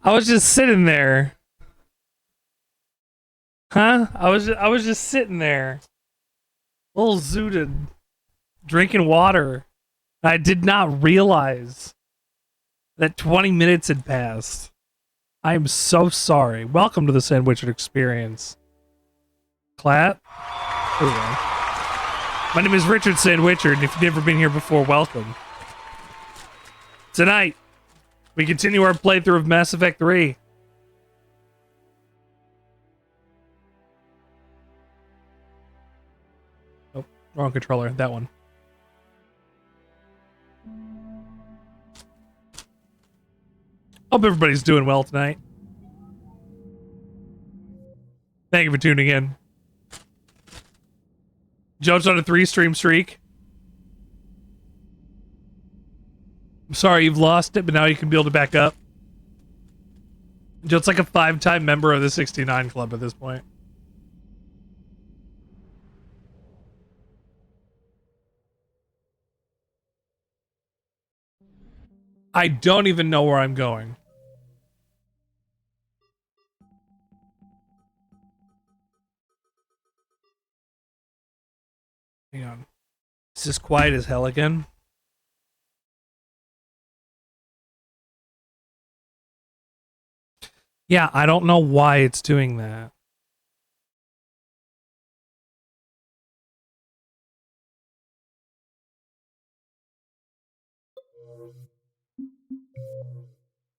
I was just sitting there. Huh? I was just sitting there. A little zooted. Drinking water. I did not realize that 20 minutes had passed. I am so sorry. Welcome to the Sandwichard experience. Clap. There we go. My name is Richard Sandwichard, and if you've never been here before, welcome. Tonight, we continue our playthrough of Mass Effect 3. Oh, wrong controller. That one. Hope everybody's doing well tonight. Thank you for tuning in. Joe's on a 3-stream streak. I'm sorry you've lost it, but now you can build it back up. Joe's like a 5-time member of the 69 Club at this point. I don't even know where I'm going. Hang on. Is this quiet as hell again? Yeah, I don't know why it's doing that.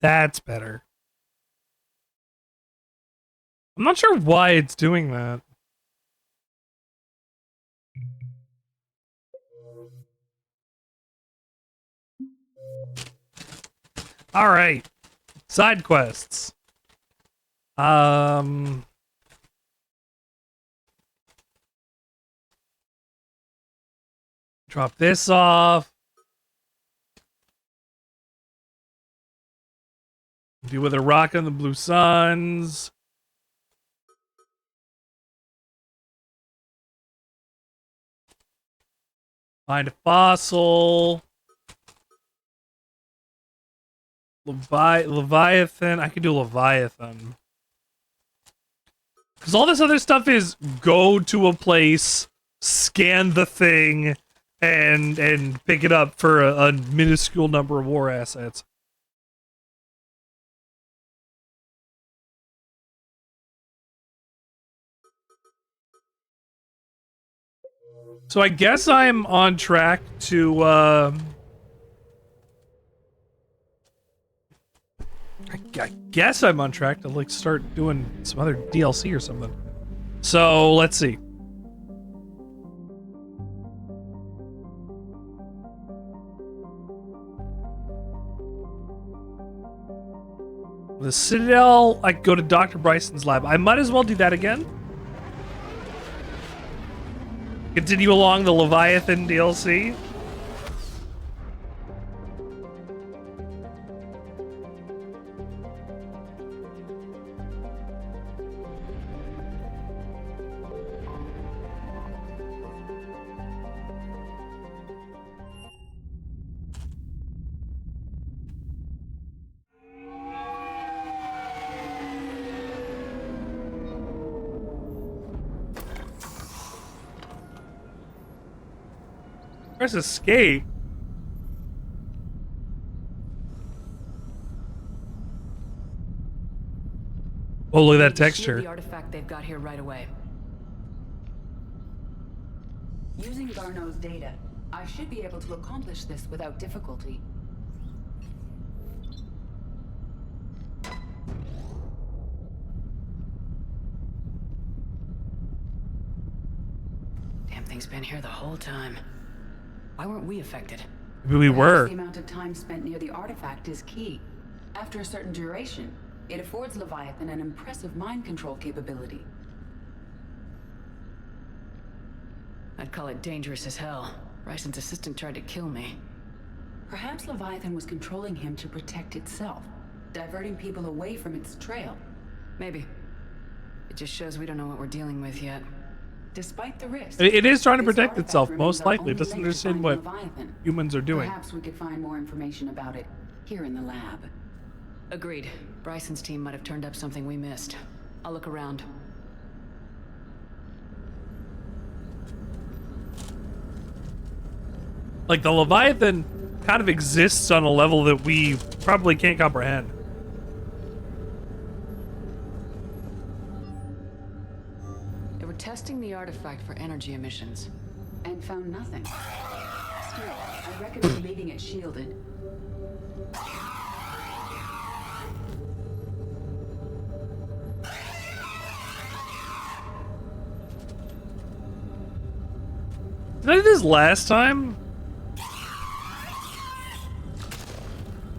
That's better. I'm not sure why it's doing that. All right. Side quests. Drop this off. Deal with a rock on the Blue Suns. Find a fossil. Leviathan. I can do Leviathan. Because all this other stuff is go to a place, scan the thing, and pick it up for a minuscule number of war assets. So I guess I'm on track to, I guess I'm on track to, like, start doing some other DLC or something. So, let's see. The Citadel, I go to Dr. Bryson's lab. I might as well do that again. Continue along the Leviathan DLC. Press escape. Oh, look at that texture. The artifact they've got here right away. Using Garneau's data, I should be able to accomplish this without difficulty. Damn thing's been here the whole time. Why weren't we affected? We were. The amount of time spent near the artifact is key. After a certain duration, it affords Leviathan an impressive mind control capability. I'd call it dangerous as hell. Bryson's assistant tried to kill me. Perhaps Leviathan was controlling him to protect itself, diverting people away from its trail. Maybe. It just shows we don't know what we're dealing with yet. Despite the risk, It is trying to protect itself, most likely. It doesn't understand what humans are doing. Perhaps we could find more information about it here in the lab. Agreed. Bryson's team might have turned up something we missed. I'll look around. Like, the Leviathan kind of exists on a level that we probably can't comprehend. They were testing the artifact for energy emissions. And found nothing. Still, I recommend leaving it shielded. Did I do this last time?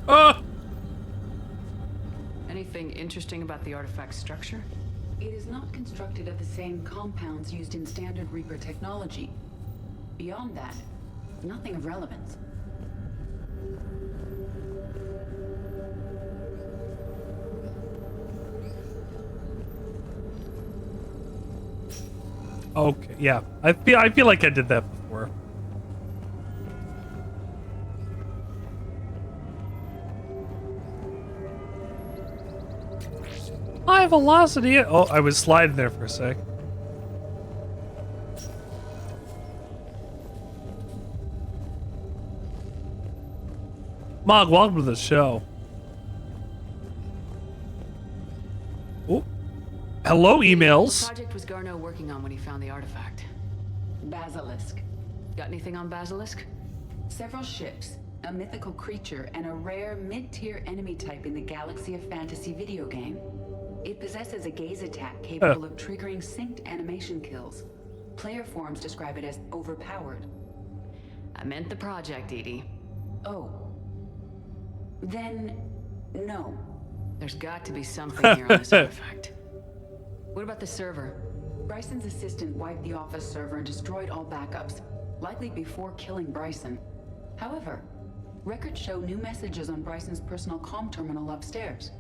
Oh! Anything interesting about the artifact's structure? It is not constructed of the same compounds used in standard Reaper technology. Beyond that, nothing of relevance. Okay, yeah. I feel like I did that before. High velocity. Oh, I was sliding there for a sec. Mog, welcome to the show. Oh. Hello, emails. What project was Garneau working on when he found the artifact? Basilisk. Got anything on Basilisk? Several ships, a mythical creature, and a rare mid-tier enemy type in the Galaxy of Fantasy video game. It possesses a gaze attack capable of triggering synced animation kills. Player forums describe it as overpowered. I meant the project, Edie. Oh. Then, no. There's got to be something here on this artifact. What about the server? Bryson's assistant wiped the office server and destroyed all backups, likely before killing Bryson. However, records show new messages on Bryson's personal comm terminal upstairs.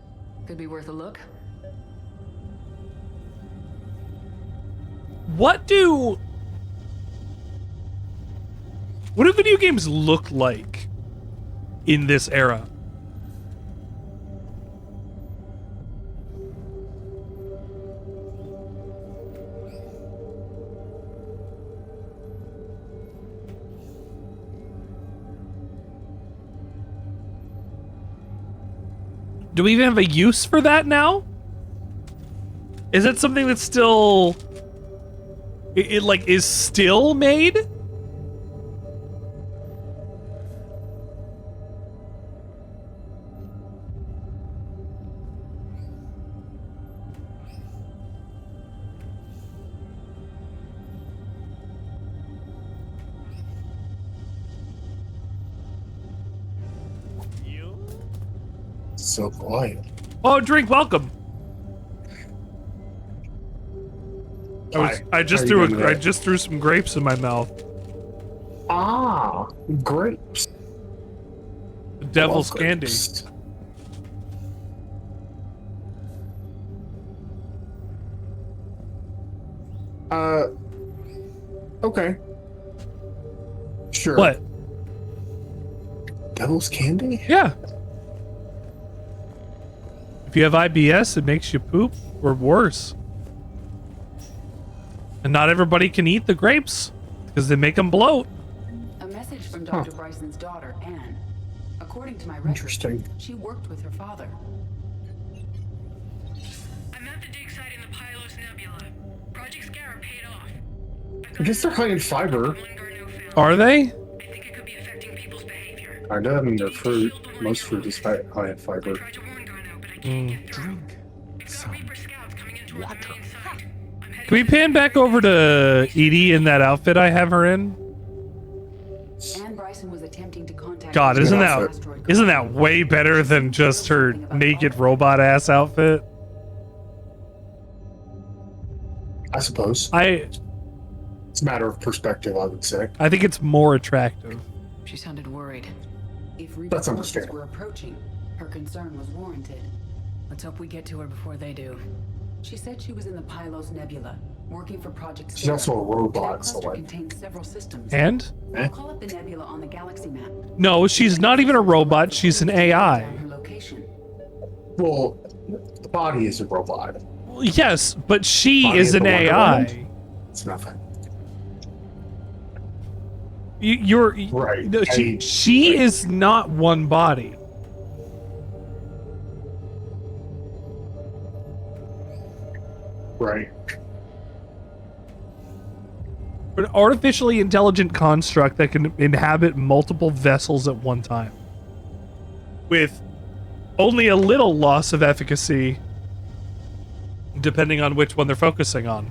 Could be worth a look. What do video games look like in this era? Do we even have a use for that now? Is that something that's still... It like is still made? So quiet. Oh, drink, welcome. I just threw some grapes in my mouth. Ah, grapes. The devil's candy. Okay. Sure. What? Devil's candy? Yeah. If you have IBS, it makes you poop, or worse. And not everybody can eat the grapes, because they make them bloat. A message from Dr. Bryson's daughter, Anne. According to my records, Interesting. she worked with her father. I'm at the dig site in the Pylos Nebula. Project Scarab paid off. I guess they're high in fiber. Are they? I think it could be affecting people's behavior. I know, I mean, they're fruit. Most fruit is high in fiber. I tried to warn Garneau, but I can't get through. It's got Reaper scouts coming in toward the main site. I'm heading Can we pan back over to Edie in that outfit I have her in? Anne Bryson was attempting to contact God, isn't that way better than just her naked robot ass outfit? I suppose. It's a matter of perspective, I would say. I think it's more attractive. She sounded worried. If Reaper That's forces understandable. were approaching, her concern was warranted. Let's hope we get to her before they do. She said she was in the Pylos Nebula, working for Project She's also a robot, That so cluster like, contains several systems. And? We'll call up the nebula on the galaxy map. No, she's not even a robot, she's an AI. Down her location. Well, the body is a robot. Yes, but she Body is of an the Wonder AI. Woman? It's nothing. You're Right. No, she is not one body. Right. An artificially intelligent construct that can inhabit multiple vessels at one time, with only a little loss of efficacy depending on which one they're focusing on.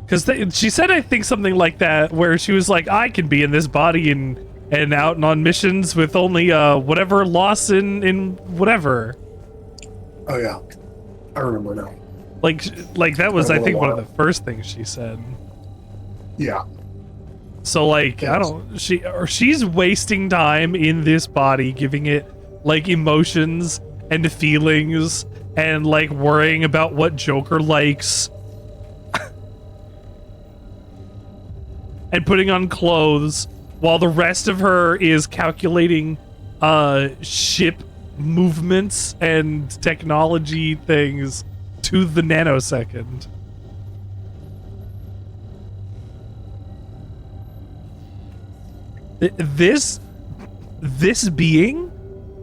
Because she said, I think, something like that, where she was like, I can be in this body and out and on missions with only whatever loss in whatever. Oh yeah, I remember now. Like that was, I think, one of while. the first things she said. Yeah. So like, Yes. she's wasting time in this body, giving it like emotions and feelings and like worrying about what Joker likes. And putting on clothes while the rest of her is calculating ship movements and technology things to the nanosecond. This being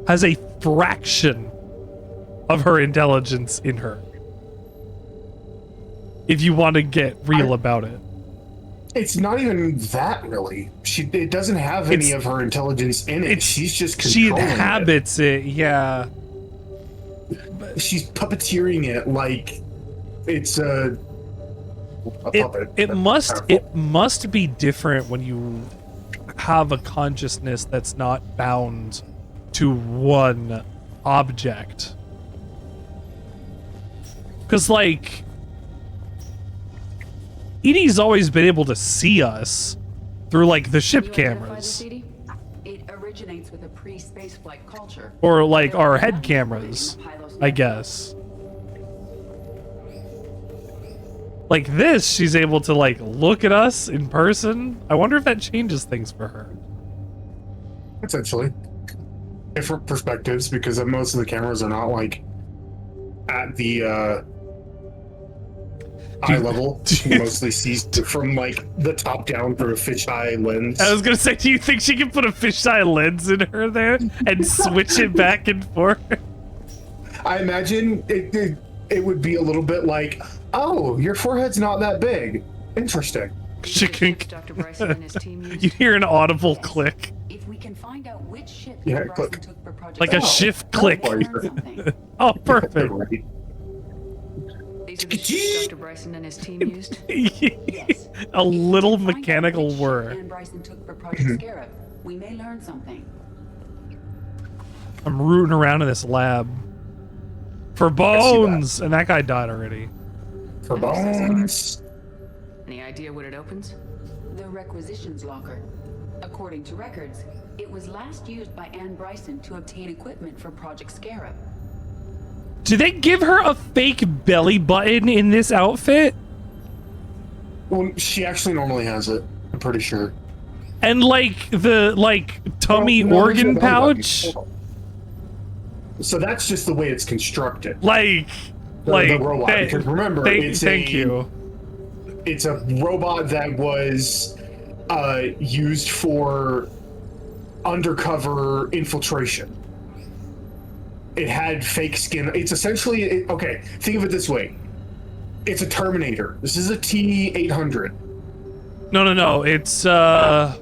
has a fraction of her intelligence in her. If you want to get real about it. It's not even that, really. It doesn't have any of her intelligence in it. She's just controlling She inhabits it, yeah. She's puppeteering it like it's a puppet. It must be different when you have a consciousness that's not bound to one object. Because, like, Edie's always been able to see us through, like, the ship cameras. It originates with a pre-spaceflight culture. Or, like, our head cameras, I guess. Like this, she's able to, like, look at us in person. I wonder if that changes things for her. Essentially. Different perspectives, because most of the cameras are not, like, at the, eye level. She mostly sees from like the top down through a fisheye lens. I was gonna say, do you think she can put a fisheye lens in her there and switch it back and forth? I imagine it would be a little bit like, oh, your forehead's not that big. Interesting. Dr. Bryson and his team used. You hear an audible click. If we can find out which ship Yeah, Bryson click. took for Project Like a Scarab, shift click. we'll learn something. Oh, perfect. Right. These are the ships Dr. Bryson and his team used. Yes. A little If we can find out mechanical which ship whir. Ann Bryson took for Project Scarab, we may learn something. I'm rooting around in this lab for bones, and that guy died already. For bones. Any idea what it opens? The requisitions locker. According to records, it was last used by Ann Bryson to obtain equipment for Project Scarab. Do they give her a fake belly button in this outfit? Well, she actually normally has it. I'm pretty sure. And like the tummy Well, no, organ there's no belly pouch? button. So that's just the way it's constructed. Like The robot. Because remember, thank you. It's a robot that was used for undercover infiltration. It had fake skin. It's essentially okay. Think of it this way: it's a Terminator. This is a T-800. No. It's yeah,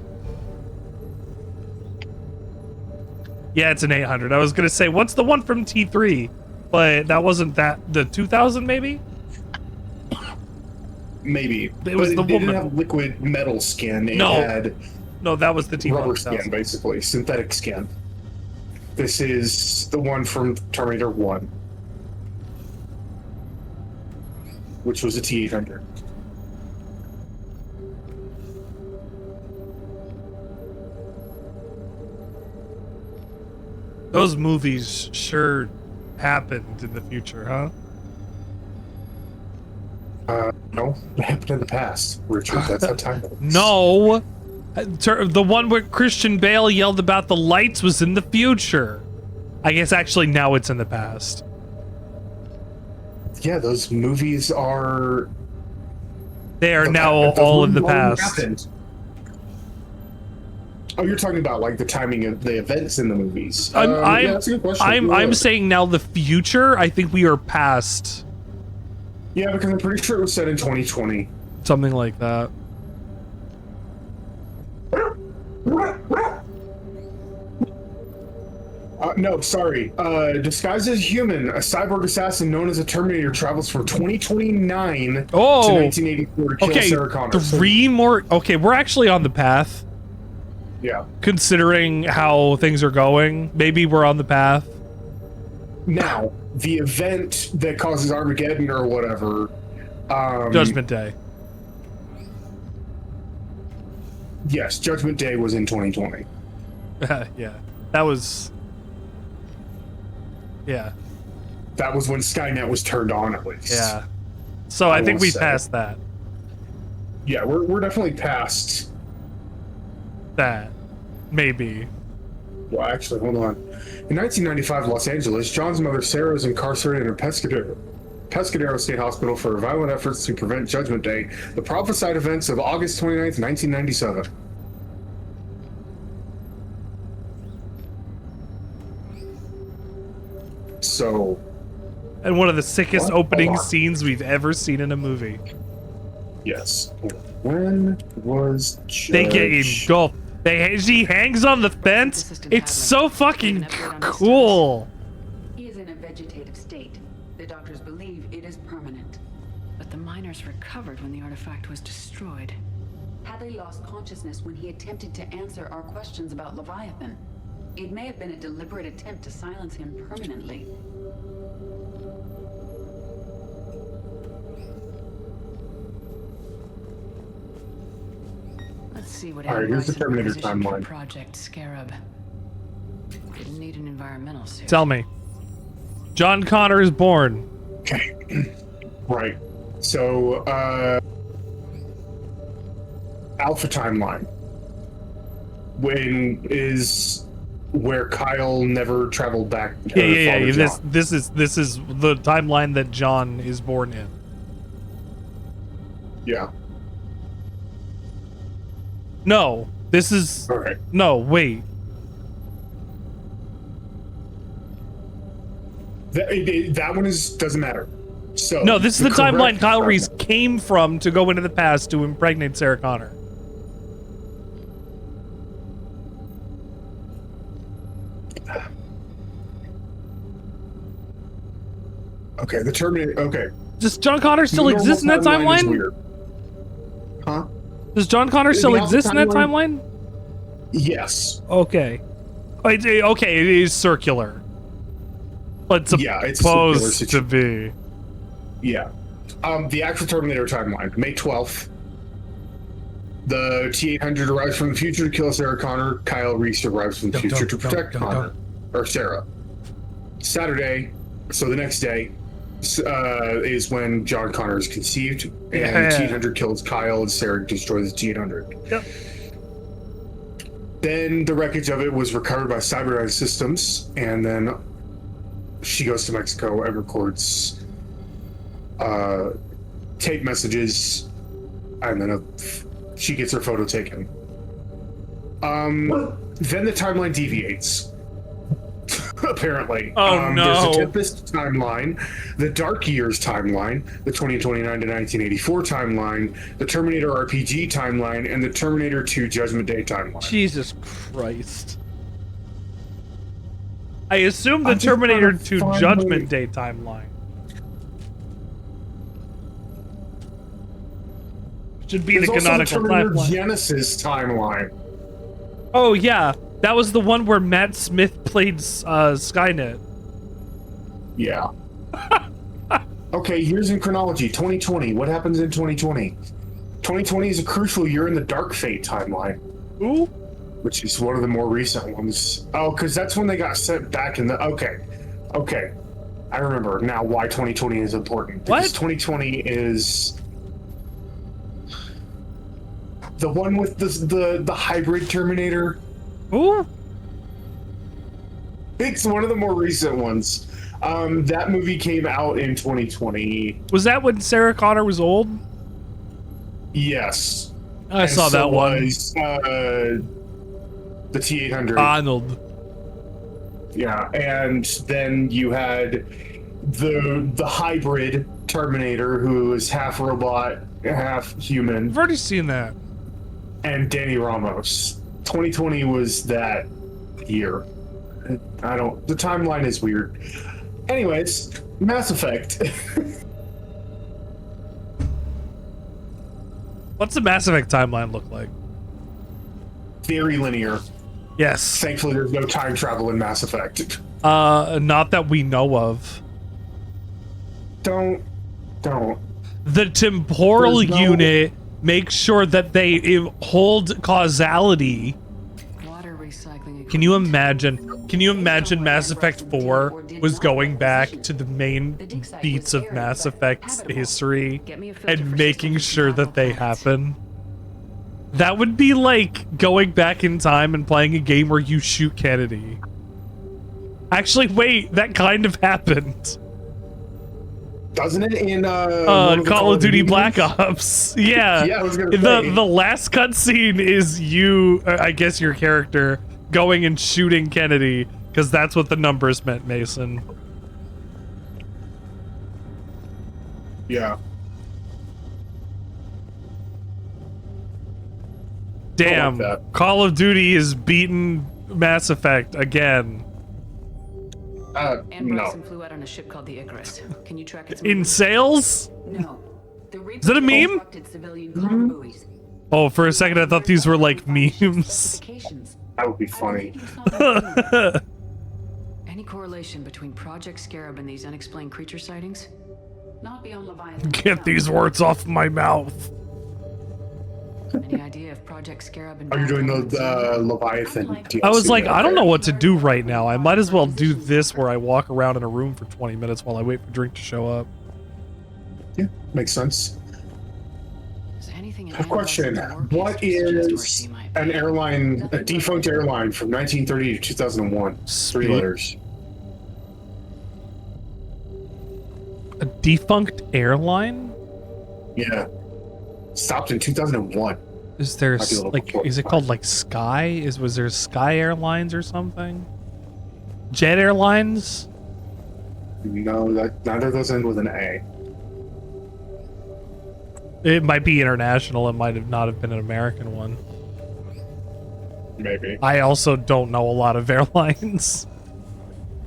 it's an 800. I was gonna say, what's the one from T3? But that wasn't that. The 2000 maybe. Maybe It was the It woman. didn't have liquid metal skin. It No. had No, that was the T1000. rubber skin, basically synthetic skin. This is the one from Terminator 1, which was a T-800. Those movies sure happened in the future, huh? No, it happened in the past, Richard. That's how time works. No. The one where Christian Bale yelled about the lights was in the future. I guess actually now it's in the past. Yeah, those movies are. They are the now those all in the movies already past. happened. Oh, you're talking about like the timing of the events in the movies. Yeah, that's a good question. I'm saying now the future. I think we are past Yeah, because I'm pretty sure it was set in 2020. something like that. No, sorry. Disguised as human, a cyborg assassin known as a Terminator travels from 2029 to 1984 to kill okay. Sarah Connor. Three more. Okay, we're actually on the path. Yeah. Considering how things are going, maybe we're on the path. Now, the event that causes Armageddon or whatever. Judgment Day. Yes, Judgment Day was in 2020. Yeah, that was. Yeah. That was when Skynet was turned on, at least. Yeah. So I think we say. passed that. Yeah, we're definitely past That. Maybe. Well, actually, hold on. In 1995, Los Angeles, John's mother Sarah is incarcerated in Pescadero State Hospital for violent efforts to prevent Judgment Day, the prophesied events of August 29th, 1997. So. And one of the sickest What? opening Hold on. scenes we've ever seen in a movie. Yes. When was They get Judge... engulfed. She hangs on the fence. Assistant It's so Hadley. fucking An update on his cool. He is in a vegetative state. The doctors believe it is permanent. But the miners recovered when the artifact was destroyed. Hadley lost consciousness when he attempted to answer our questions about Leviathan. It may have been a deliberate attempt to silence him permanently. Let's see what All right, here's the Bison Terminator positioned for timeline. Project Scarab. Didn't need an environmental suit. Tell me. John Connor is born. Okay. Right. So, Alpha timeline. When is where Kyle never traveled back. Yeah. Father John. This is the timeline that John is born in. Yeah. No, this is. All right. No, wait. That one doesn't matter. So No, this is the timeline correct Kyle Reese came from to go into the past to impregnate Sarah Connor. Okay, the Terminator. Okay. Does John Connor still The normal exist in that is timeline? weird. Huh? Does John Connor still The Alpha exist in that timeline? Yes. Okay. Okay, it is circular. But it's Yeah, it's a circular supposed to be. Yeah. The actual Terminator timeline, May 12th. The T-800 arrives from the future to kill Sarah Connor. Kyle Reese arrives from the future to protect Connor. Or Sarah. Saturday, so the next day, is when John Connor is conceived. And Yeah. T-800 kills Kyle and Sarah destroys the T-800. Yep. Then the wreckage of it was recovered by Cyberdyne Systems. And then she goes to Mexico and records tape messages, and then she gets her photo taken. Then the timeline deviates. Apparently. Oh, no. There's a Tempest timeline, the Dark Years timeline, the 2029 to 1984 timeline, the Terminator RPG timeline, and the Terminator 2 Judgment Day timeline. Jesus Christ. I assume the I'm just Terminator trying to 2 find Judgment the- Day timeline should be There's the also canonical Terminator timeline. Genesis timeline. Oh yeah, that was the one where Matt Smith played Skynet. Yeah. Okay, here's in chronology. 2020. What happens in 2020? 2020 is a crucial year in the Dark Fate timeline, Ooh. which is one of the more recent ones. Oh, because that's when they got sent back in the... Okay. I remember now why 2020 is important. Because What? 2020 is... the one with the hybrid Terminator. Ooh. It's one of the more recent ones. That movie came out in 2020. Was that when Sarah Connor was old? Yes. I saw that one. Was, the T-800. Arnold. Yeah, and then you had the hybrid Terminator, who is half robot, half human. I've already seen that. And Danny Ramos. 2020 was that year. The timeline is weird. Anyways, Mass Effect. What's the Mass Effect timeline look like? Very linear. Yes. Thankfully, there's no time travel in Mass Effect. Not that we know of. Don't. The temporal unit makes sure that they hold causality. Water recycling. Can you imagine Mass Effect 4 was going back to the main beats of Mass Effect's history and making sure that they happen? That would be like going back in time and playing a game where you shoot Kennedy. Actually, wait, that kind of happened. Doesn't it in Call of Duty Black Ops? Yeah. Yeah, I was gonna say. The last cutscene is you, I guess your character, going and shooting Kennedy, because that's what the numbers meant, Mason. Yeah. Damn, that. Call of Duty is beating Mass Effect again. And No. Bryson flew out on a ship called the Icarus. Can you track its In movement? sales? No. The Is that a meme? constructed civilian car buoys. Oh, for a second I thought these were like memes. Specifications. That would be funny. Any correlation between Project Scarab and these unexplained creature sightings? Not beyond Leviathan. Get these words off my mouth. Any idea if Project Scarab and Are you doing the Leviathan DLC? I was like, I don't know what to do right now. I might as well do this where I walk around in a room for 20 minutes while I wait for Drink to show up. Yeah, makes sense. Is anything in A question. Annabelle's What work history suggest where is she might an be? airline, a defunct airline from 1930 to 2001? 3 Speak. letters. A defunct airline? Yeah. Stopped in 2001. Is there Might be a little like before is it that. called like Sky? Was there Sky Airlines or something? Jet Airlines? No, that neither of those end with an A. It might be international. It might have not have been an American one. Maybe. I also don't know a lot of airlines.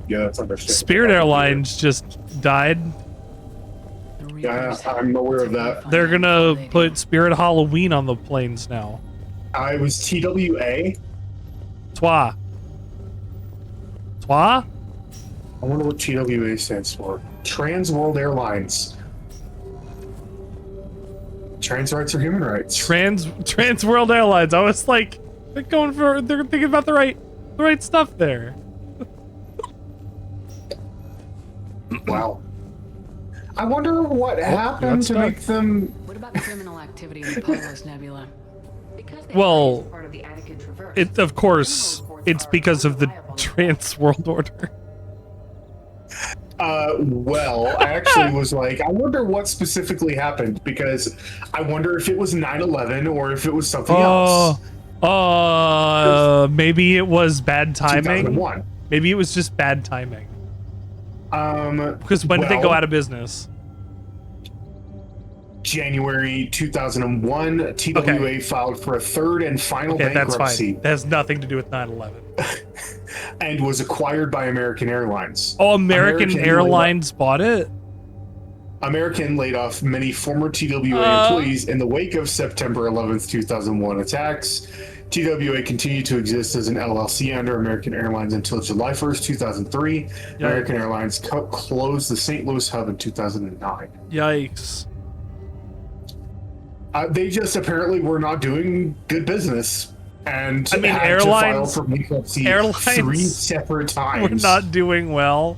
Yeah, that's understandable. Spirit Airlines just died. The Yeah, Reapers I'm aware of that. They're gonna put Spirit Halloween on the planes now. I was TWA. Twa. Twa? I wonder what TWA stands for. Trans World Airlines. Trans rights or human rights? Trans World Airlines. I was like, they're thinking about the right stuff there. Wow. I wonder what happened to stuck. make them. What about the criminal activity in the Pylos Nebula? Because they Well, are part of the Attican Traverse. It of course it's because of the Trans World Order. Well, I actually was like, I wonder what specifically happened, because I wonder if it was 9/11 or if it was something else. Maybe it was bad timing. 2001. Maybe it was just bad timing. Because when did they go out of business? January 2001, TWA filed for a third and final Okay, that's bankruptcy fine. That has nothing to do with 9/11. and was acquired by American Airlines. Oh, American Airlines bought it? American laid off many former TWA employees in the wake of September 11th, 2001 attacks. TWA continued to exist as an LLC under American Airlines until July 1st, 2003. American Airlines closed the St. Louis hub in 2009. Yikes. They just apparently were not doing good business, and I mean, had airlines- to file for bankruptcy airlines 3 separate times. We're not doing well.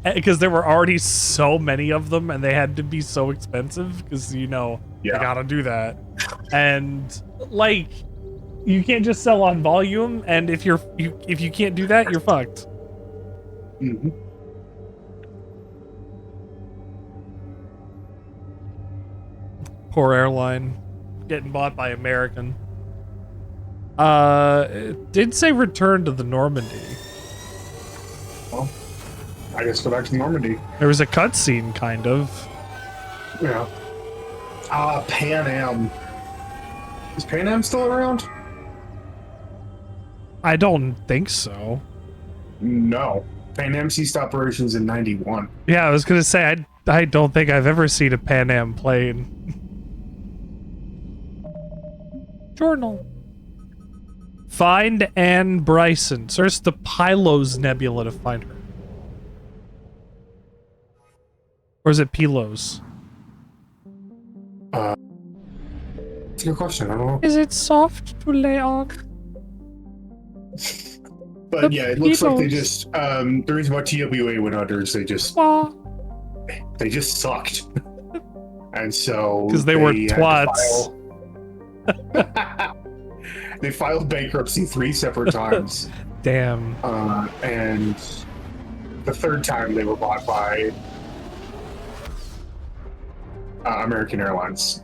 Because there were already so many of them and they had to be so expensive because, you know, you gotta do that. And, like, you can't just sell on volume, and if you can't do that, you're fucked. Mhm. Poor airline. Getting bought by American. It did say return to the Normandy. Well, I guess go back to Normandy. There was a cutscene, kind of. Yeah. Pan Am. Is Pan Am still around? I don't think so. No. Pan Am ceased operations in 91. Yeah, I was gonna say, I don't think I've ever seen a Pan Am plane. Journal. Find Anne Bryson. Search the Pylos Nebula to find her. Or is it Pylos? That's a good question. I don't know. Is it soft to lay on? But The yeah, it looks like they Beatles. just the reason why TWA went under is they just sucked. And so Because they were had to twats. they filed bankruptcy 3 separate times. Damn. And the third time they were bought by American Airlines.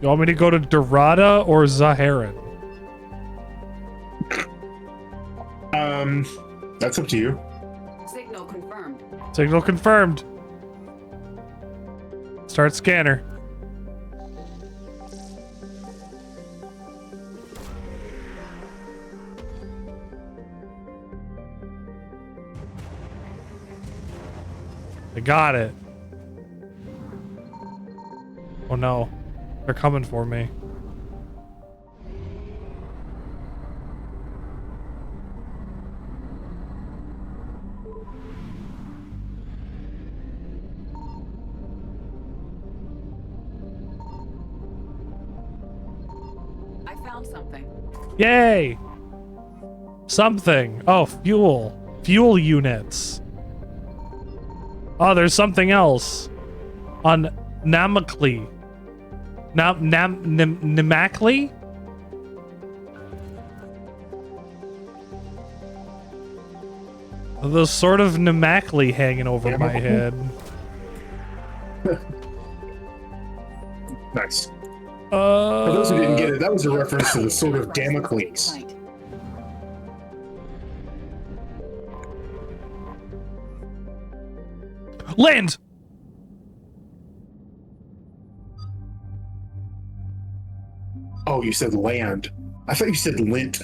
You want me to go to Dorada or Zaharan? That's up to you. Signal confirmed. Signal confirmed. Start scanner. I got it. Oh no. They're coming for me. I found something. Yay! Something. Oh, fuel. Fuel units. Oh, there's something else. On Namakli. Namakli? Those sort of Namakli hanging over my head. Nice. For those who didn't get it, that was a reference to the sword of Damocles. Site. Land! Oh, you said land. I thought you said lint.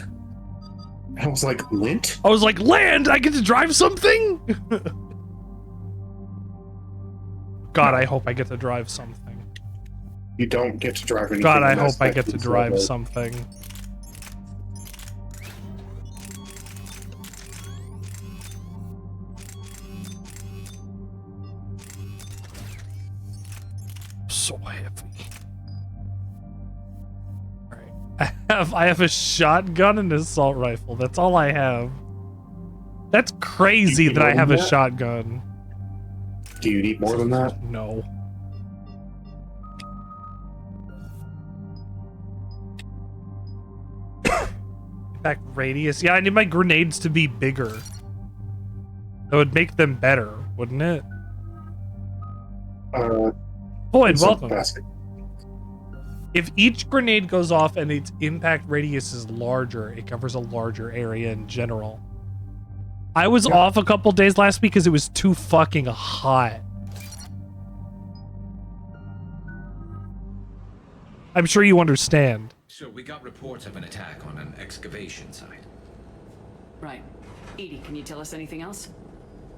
I was like, lint? I was like, land! I get to drive something? God, I hope I get to drive something. You don't get to drive anything. God, I in hope Mass I get Effect to is drive like- something. So heavy. Alright. I have a shotgun and an assault rifle. That's all I have. That's crazy You that I know have a that? shotgun. Do you need more than that? No. Impact radius. Yeah, I need my grenades to be bigger. That would make them better, wouldn't it? Boyd, some welcome. capacity. If each grenade goes off and its impact radius is larger, it covers a larger area in general. I was Yeah. off a couple days last week because it was too fucking hot. I'm sure you understand. So we got reports of an attack on an excavation site. Right. Edie, can you tell us anything else?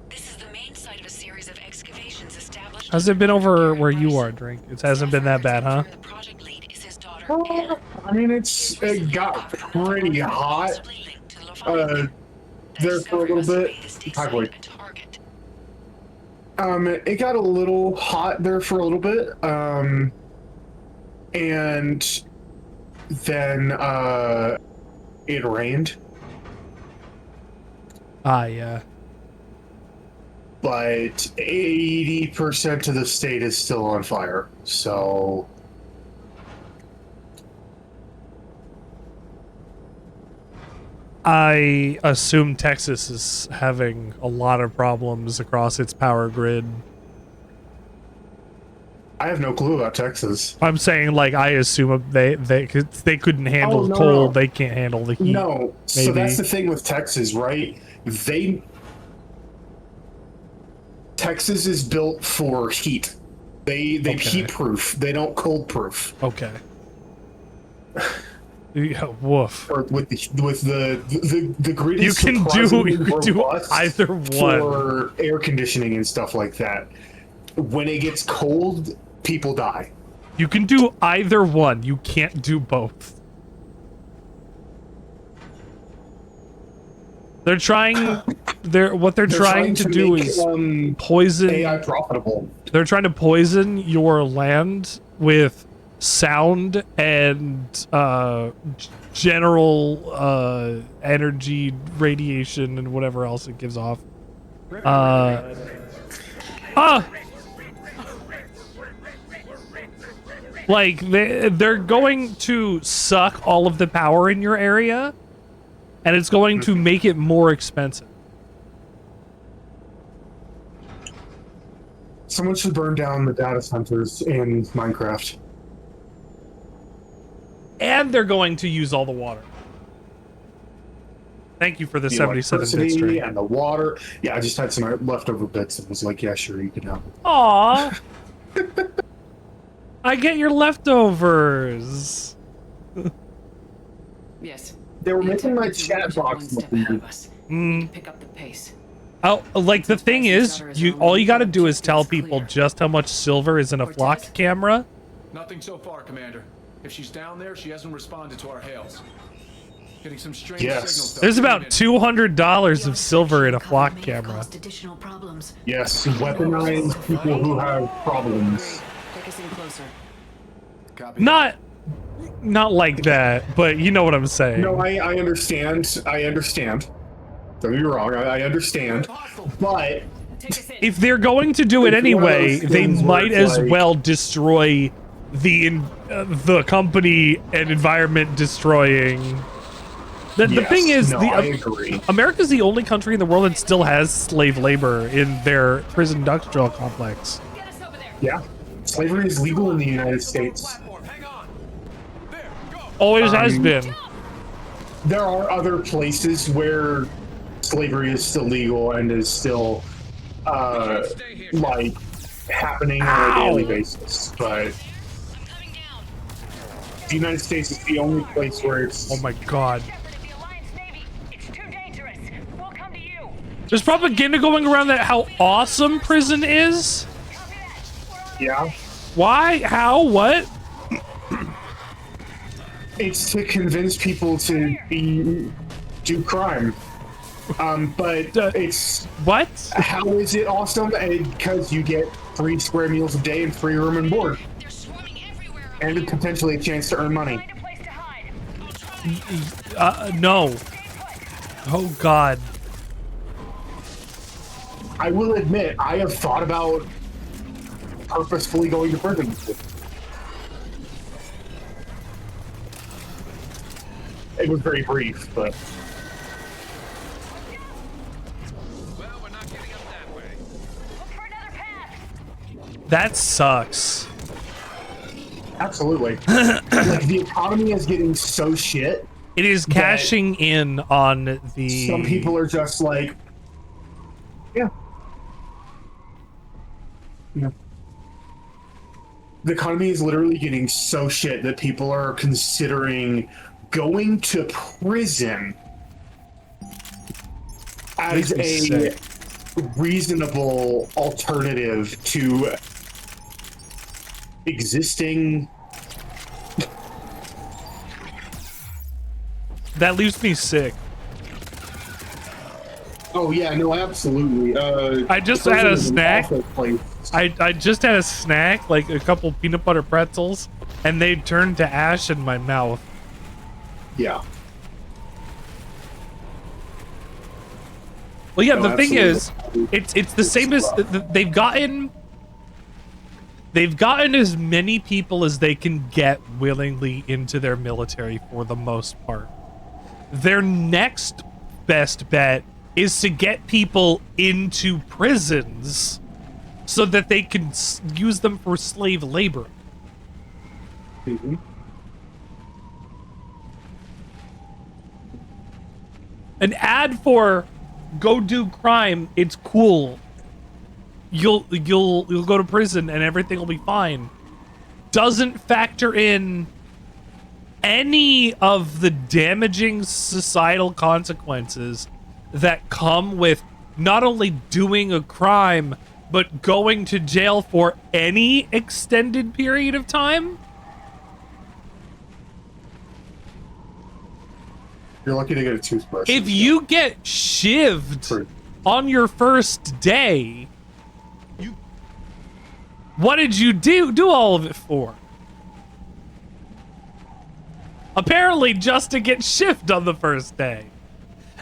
This is the main site of a series of excavations established. How's it been over where you are, Drink? It hasn't been that bad, huh? The project lead is his daughter, Anna. I mean, it got pretty hot Possibly linked to the Leviathan. there for a little bit. Hi, Boyd. A target. It got a little hot there for a little bit. And then it rained. Ah, yeah. But 80% of the state is still on fire. So I assume Texas is having a lot of problems across its power grid. I have no clue about Texas. I'm saying, like, I assume they couldn't handle no, cold. no. They can't handle the heat. No, so maybe. that's the thing with Texas, right? Texas is built for heat. They Okay. heat proof. They don't cold proof. Okay. Yeah, woof. Or with the grid You is can surprisingly do robust either one. for air conditioning and stuff like that. When it gets cold, people die. You can do either one. You can't do both. They're trying. What they're trying to do make, is poison. AI profitable. They're trying to poison your land with sound and general energy, radiation, and whatever else it gives off. Like they're going to suck all of the power in your area, and it's going to make it more expensive. Someone should burn down the data centers in Minecraft. And they're going to use all the water. Thank you for the 77 bit electricity stream. and the water. Yeah, I just had some leftover bits and was like, yeah, sure, you can have them. Aw. I get your leftovers. Yes. They were The making my intelligence chat division box one step look ahead weird. of us. Mm. Pick up the pace. Oh, like the thing is, all you got to do is tell people just how much silver is in a flock camera. Nothing so far, Commander. If she's down there, she hasn't responded to our hails. Getting some strange signals. There's about $200 of silver in a flock camera. Additional problems. Yes, weaponize people who have problems. Take us in closer. Copy. Not like that, but you know what I'm saying. No, I understand. I understand. Don't get me wrong. I understand. But if they're going to do it It's one of anyway, those they things where might it's as like- well destroy the company and environment destroying. The yes, thing is, no, I agree. America's the only country in the world that still has slave labor in their prison industrial complex. Yeah, slavery is legal in the United States. Always has been. There are other places where slavery is still legal and is still like happening on a daily basis, but the United States is the only place where it's. Oh my god. There's propaganda going around that how awesome prison is. Yeah. Why? How? What? It's to convince people to do crime. But it's what? How is it awesome? Because you get 3 square meals a day and free room and board, and potentially a chance to earn money. No. Oh god. I will admit, I have thought about purposefully going to prison. It was very brief, but. Well, we're not getting up that way. Look for another path. That sucks. Absolutely. Like, the economy is getting so shit. It is cashing in on the. Some people are just like, yeah. Yeah. The economy is literally getting so shit that people are considering going to prison as a reasonable alternative to existing. That leaves me sick. Oh yeah, no, absolutely. I just had a snack. I just had a snack, like a couple peanut butter pretzels, and they turned to ash in my mouth. Yeah. Well, yeah. No, The thing is, absolutely. it's the same as they've gotten as many people as they can get willingly into their military for the most part. their next best bet is to get people into prisons so that they can use them for slave labor. Mhm. An ad for go do crime, it's cool. You'll go to prison and everything will be fine. Doesn't factor in any of the damaging societal consequences that come with not only doing a crime, but going to jail for any extended period of time. You're lucky to get a toothbrush. If you get shivved True. on your first day, what did you do all of it for? Apparently just to get shivved on the first day.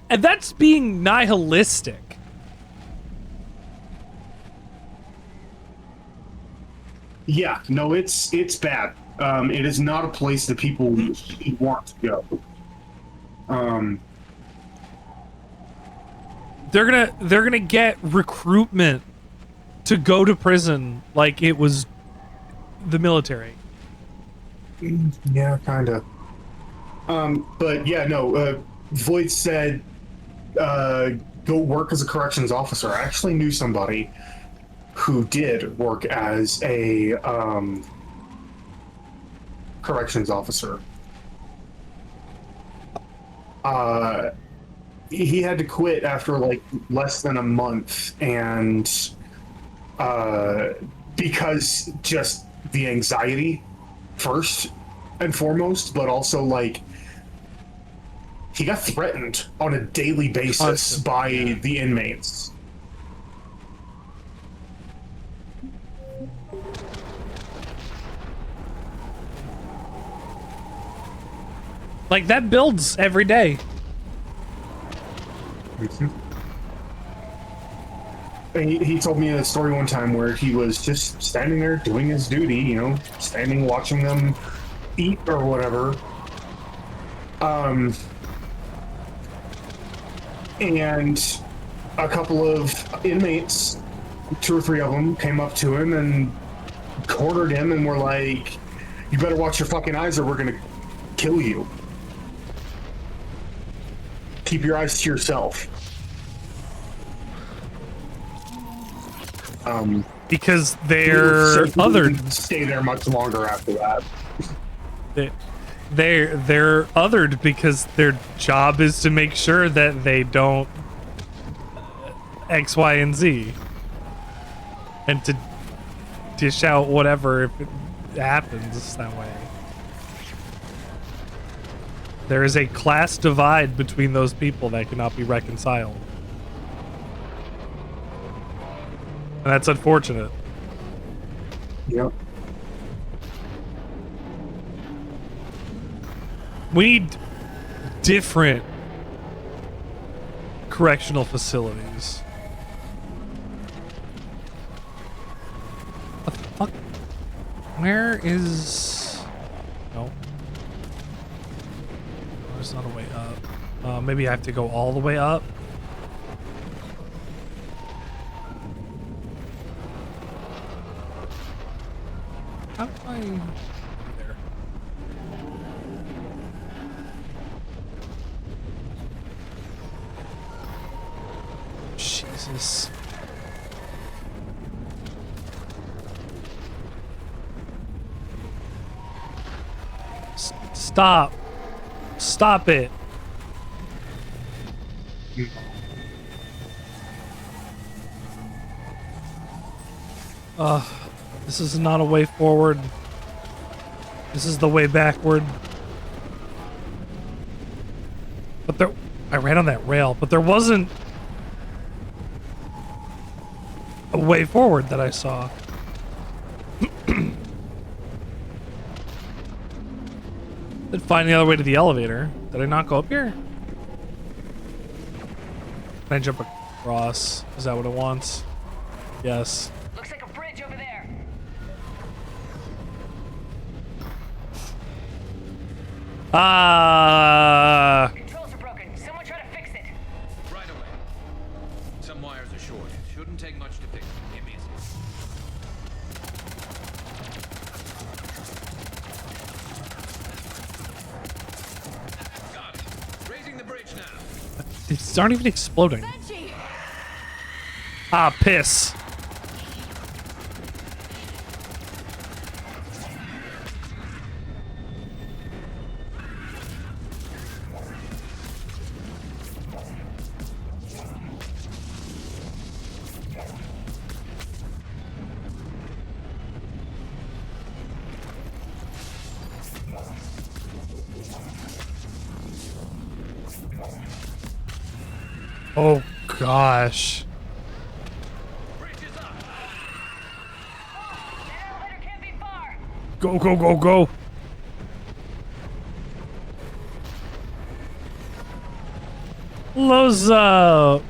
And that's being nihilistic. Yeah, no, it's bad. It is not a place that people want to go. They're gonna get recruitment to go to prison like it was the military. Yeah, kinda. But yeah, no. Voight said, "Go work as a corrections officer." I actually knew somebody who did work as a corrections officer. He had to quit after like less than a month, and because just the anxiety first and foremost, but also like he got threatened on a daily basis by the inmates. Like that builds every day. He told me a story one time where he was just standing there doing his duty, you know, standing watching them eat or whatever. And a couple of inmates, 2 or 3 of them, came up to him and cornered him and were like, "You better watch your fucking eyes or we're gonna kill you. Keep your eyes to yourself." Because they're othered. Stay there much longer after that. They're othered because their job is to make sure that they don't X, Y, and Z, and to dish out whatever if it happens that way. There is a class divide between those people that cannot be reconciled. And that's unfortunate. Yep. We need different correctional facilities. What the fuck? Where is... No. There's not a way up. Maybe I have to go all the way up? How do I... There. Jesus. Stop. Stop it. This is not a way forward. This is the way backward. But there... I ran on that rail, but there wasn't a way forward that I saw. Did find the other way to the elevator. Did I not go up here? Can I jump across? Is that what it wants? Yes. Looks like a bridge over there. Controls are These aren't even exploding. Ah, piss. Oh gosh. Go, go, go, go. Those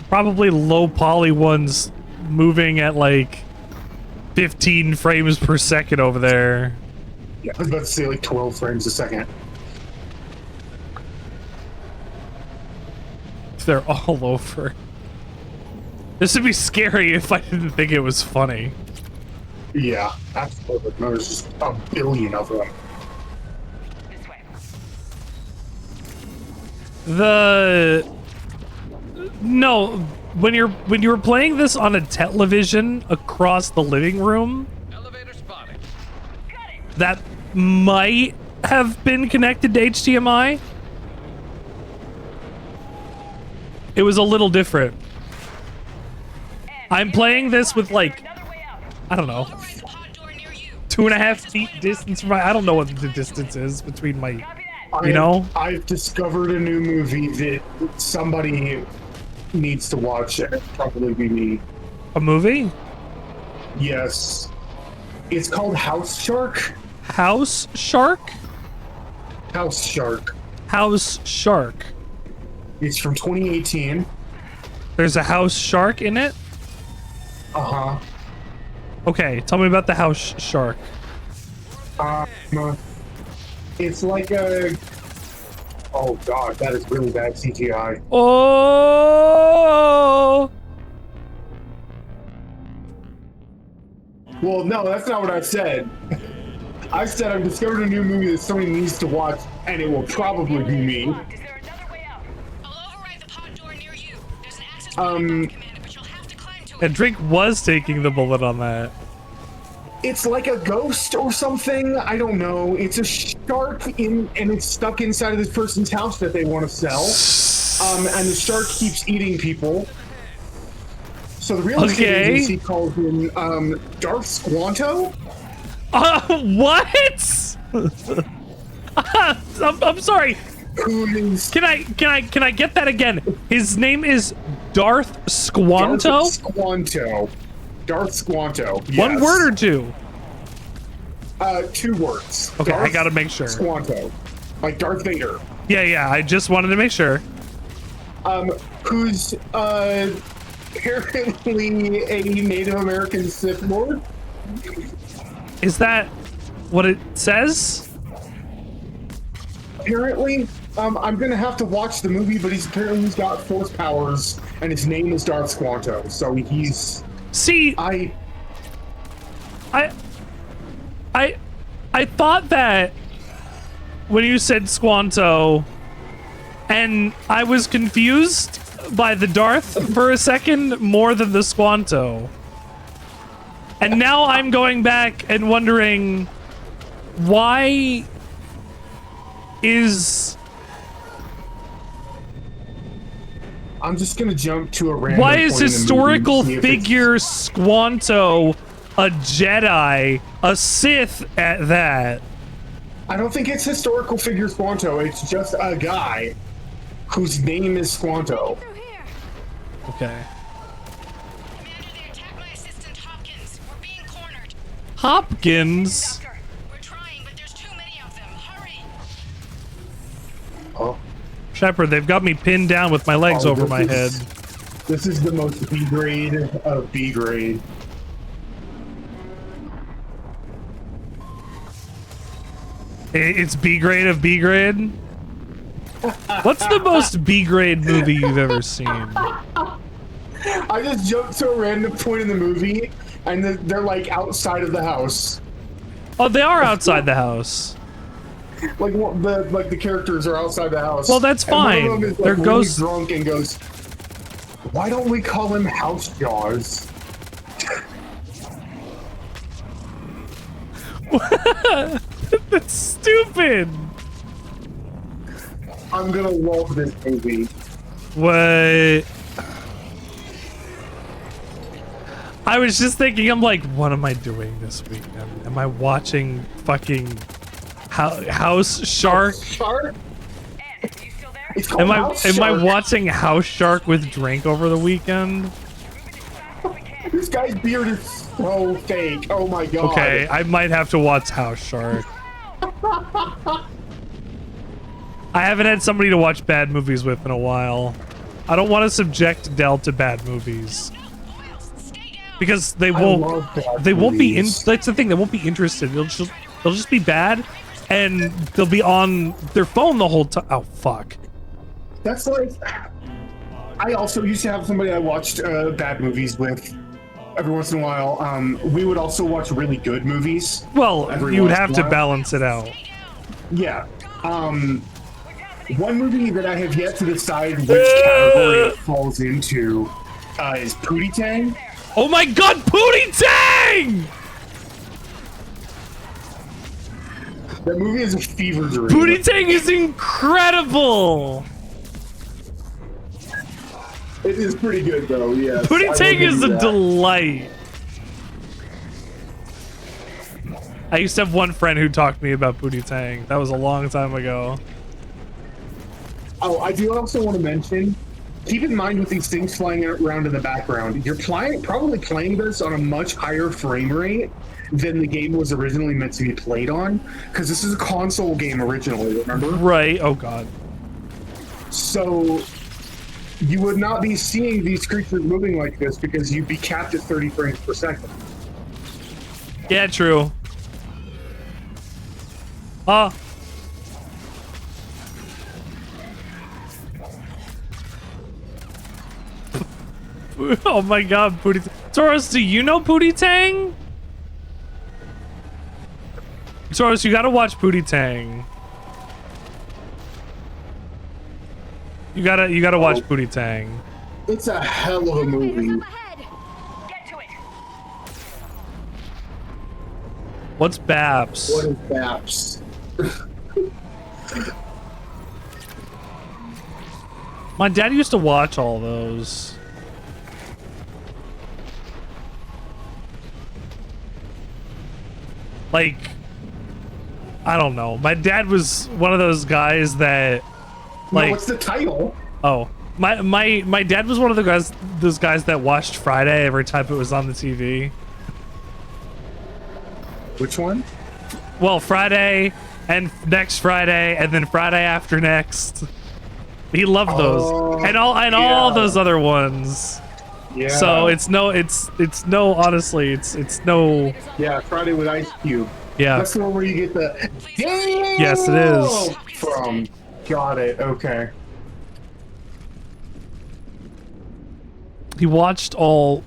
probably low poly ones moving at like 15 frames per second over there. Yeah, I was about to say like 12 frames a second. They're all over. This would be scary if I didn't think it was funny. Yeah, absolutely. There's just a billion of them. No, when you were playing this on a television across the living room, Elevator spotted. that might have been connected to HDMI. It was a little different. I'm playing this with like, I don't know, 2.5 feet distance from my, I don't know what the distance is between my, you know? I've discovered a new movie that somebody needs to watch, and it'd probably be me. A movie? Yes. It's called House Shark. House Shark? House Shark. House Shark. It's from 2018. There's a house shark in it? Uh-huh. Okay, tell me about the house shark. It's like a... Oh god, that is really bad CGI. Oh! Well, no, that's not what I said. I said I've discovered a new movie that somebody needs to watch, and it will probably be me. And Drink was taking the bullet on that. It's like a ghost or something. I don't know. It's a shark and it's stuck inside of this person's house that they want to sell. And the shark keeps eating people. So the real estate agency calls him Darth Squanto. What? I'm sorry. Can I get that again? His name is Darth Squanto? Darth Squanto. Darth Squanto. Yes. One word or two? 2 words. Okay, Darth I gotta make sure. Squanto. Like Darth Vader. Yeah, I just wanted to make sure. Who's apparently a Native American Sith Lord. Is that what it says? Apparently, I'm gonna have to watch the movie, but he's got force powers, and his name is Darth Squanto. So he's. See, I thought that when you said Squanto, and I was confused by the Darth for a second more than the Squanto. And now I'm going back and wondering why is... I'm just gonna jump to a random Why is point in the historical movie to see if figure Squanto a Jedi, a Sith at that? I don't think it's historical figure Squanto. It's just a guy whose name is Squanto. Okay. Commander, they attacked my assistant Hopkins. We're being cornered. Hopkins? We're trying, but there's too many of them. Hurry. Oh. Shepard, they've got me pinned down with my legs over my head. This is the most B grade of B grade. It's B grade of B grade? What's the most B grade movie you've ever seen? I just jumped to a random point in the movie, and they're like outside of the house. Oh, they are outside the house. Like the characters are outside the house. Well, that's and one of fine. them is, There really goes- drunk and goes, "Why don't we call him House Jaws?" That's stupid. I'm gonna love this movie. What? I was just thinking, I'm like, what am I doing this weekend? Am I watching fucking House Shark? Shark? Ed, you still there? It's called Am House I Shark. watching House Shark with drink over the weekend? This guy's beard is so fake. Oh my god. Okay, I might have to watch House Shark. I haven't had somebody to watch bad movies with in a while. I don't want to subject Del to bad movies. Because they won't love bad they won't be in movies. that's the thing, they won't be interested. They'll just be bad and they'll be on their phone the whole time. Oh fuck. That's like, I also used to have somebody I watched bad movies with every once in a while. We would also watch really good movies. Well, Every you would once have in a to while. balance it out. Yeah. One movie that I have yet to decide which category it falls into is Pootie Tang. Oh my god, Pootie Tang! That movie is a fever dream. Pootie Tang is incredible! It is pretty good though, yes. I Pootie will Tang give is you a that. delight. I used to have one friend who talked to me about Pootie Tang. That was a long time ago. Oh, I do also want to mention, keep in mind with these things flying around in the background, you're probably playing this on a much higher frame rate than the game was originally meant to be played on, because this is a console game originally, remember? Right, oh god. So you would not be seeing these creatures moving like this because you'd be capped at 30 frames per second. Yeah, true. Oh. Oh my god, Pootie Taurus, do you know Pootie Tang? Taurus, you gotta watch Pootie Tang. You gotta watch Pootie Tang. It's a hell of a movie. Get to it. What's Babs? What is Baps? My dad used to watch all those. Like, I don't know. My dad was one of those guys that, like, No, what's the title? oh, my dad was one of those guys that watched Friday every time it was on the TV. Which one? Well, Friday and next Friday and then Friday after next. He loved those Oh, and all yeah. those other ones. Yeah. So it's no Yeah, Friday with Ice Cube. yeah. That's the one where you get the damn Yes, it is. from. Got it. Okay. He watched all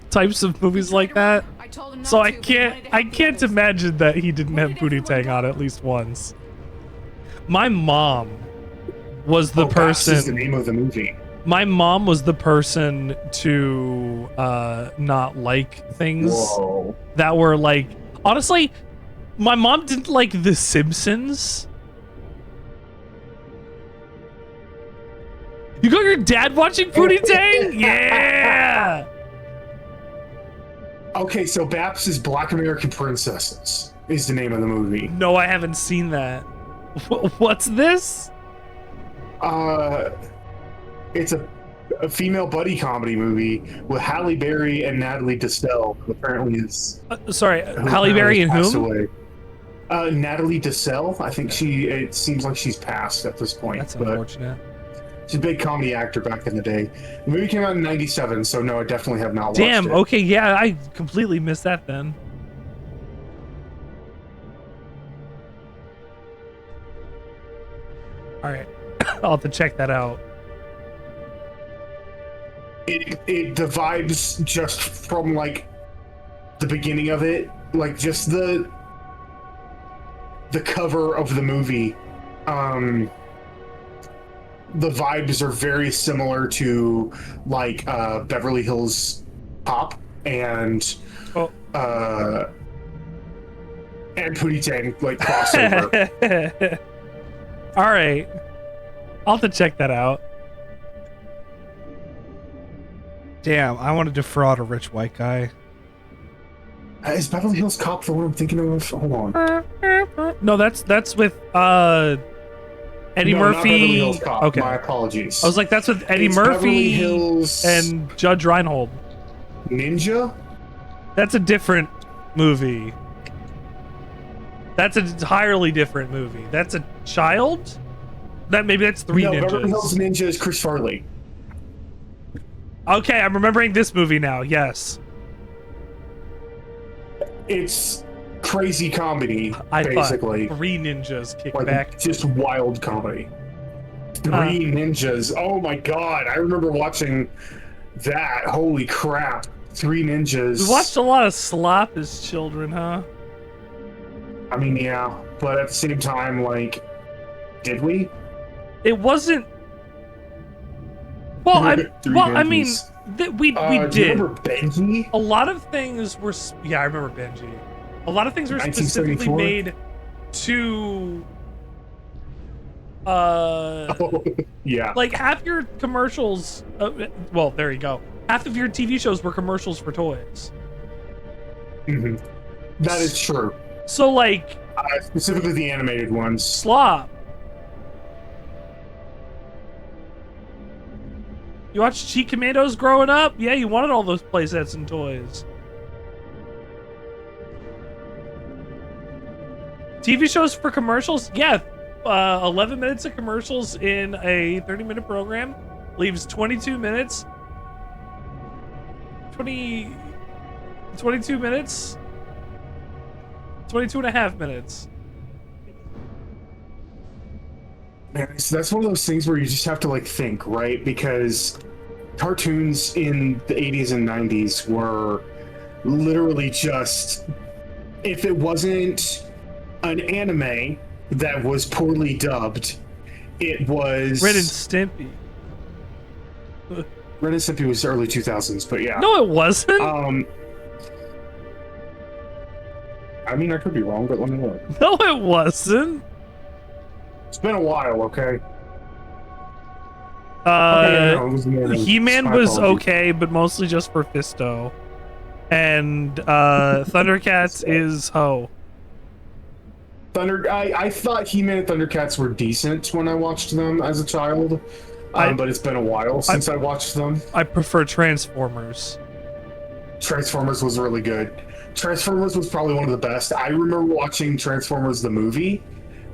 types of movies like that. I told him not So I to, but he wanted can't to have the others. imagine that he didn't have Pootie Tang on at least once. My mom was the Baps is the person. name of the movie. My mom was the person to not like things Whoa. that were like. Honestly, my mom didn't like The Simpsons. You got your dad watching Pootie Tang? Yeah. Okay, so Baps is Black American Princesses is the name of the movie. No, I haven't seen that. What's this? It's a female buddy comedy movie with Halle Berry and Natalie Desselle, who apparently is Sorry, who Halle Berry and passed whom? away. Natalie Desselle. I think it seems like she's passed at this point. That's but unfortunate. she's a big comedy actor back in the day. The movie came out in '97, so no, I definitely have not watched Damn. it. Okay. Yeah, I completely missed that then. All right, I'll have to check that out. The vibes just from like the beginning of it, like just the the cover of the movie, the vibes are very similar to like Beverly Hills Cop and Pootie Tang like crossover. All right, I'll have to check that out. Damn, I want to defraud a rich white guy. Is Beverly Hills Cop the one I'm thinking of? Hold on. No, that's with Eddie No, Murphy. not Beverly Hills Cop. Okay, My apologies. I was like, that's with Eddie It's Beverly Murphy Hills and Judge Reinhold. Ninja? That's a different movie. That's an entirely different movie. That's a child? Maybe that's Three No, Ninjas. Beverly Hills Ninja is Chris Farley. Okay, I'm remembering this movie now. Yes. It's crazy comedy, I basically. thought Three Ninjas kick Like, back. just wild comedy. Three Ninjas. Oh my god, I remember watching that. Holy crap. Three Ninjas. We watched a lot of slop as children, huh? I mean, yeah, but at the same time, like, did we? It wasn't. Well, I mean, we Do you did. remember Benji? A lot of things were. Yeah, I remember Benji. A lot of things were specifically 1974? made to. Oh, yeah. Like half your commercials. Well, there you go. Half of your TV shows were commercials for toys. hmm That is true. So like Specifically the animated ones. Slop. You watched Cheat Commandos growing up? Yeah, you wanted all those playsets and toys. TV shows for commercials? Yeah. 11 minutes of commercials in a 30-minute program leaves 22 minutes. 22 minutes. 22 and a half minutes. Man, so that's one of those things where you just have to like think, right? Because cartoons in the 80s and 90s were literally just, if it wasn't an anime that was poorly dubbed, it was Ren and Stimpy. Ren and Stimpy was early 2000s, but yeah. No, it wasn't. I mean, I could be wrong, but let me look. No, it wasn't. It's been a while, okay? Uh, no, it was more than- He-Man my was apologies. okay, but mostly just for Fisto. And Thundercats is ho. I thought He-Man and Thundercats were decent when I watched them as a child, but it's been a while since I watched them. I prefer Transformers. Transformers was really good. Transformers was probably one of the best. I remember watching Transformers the movie,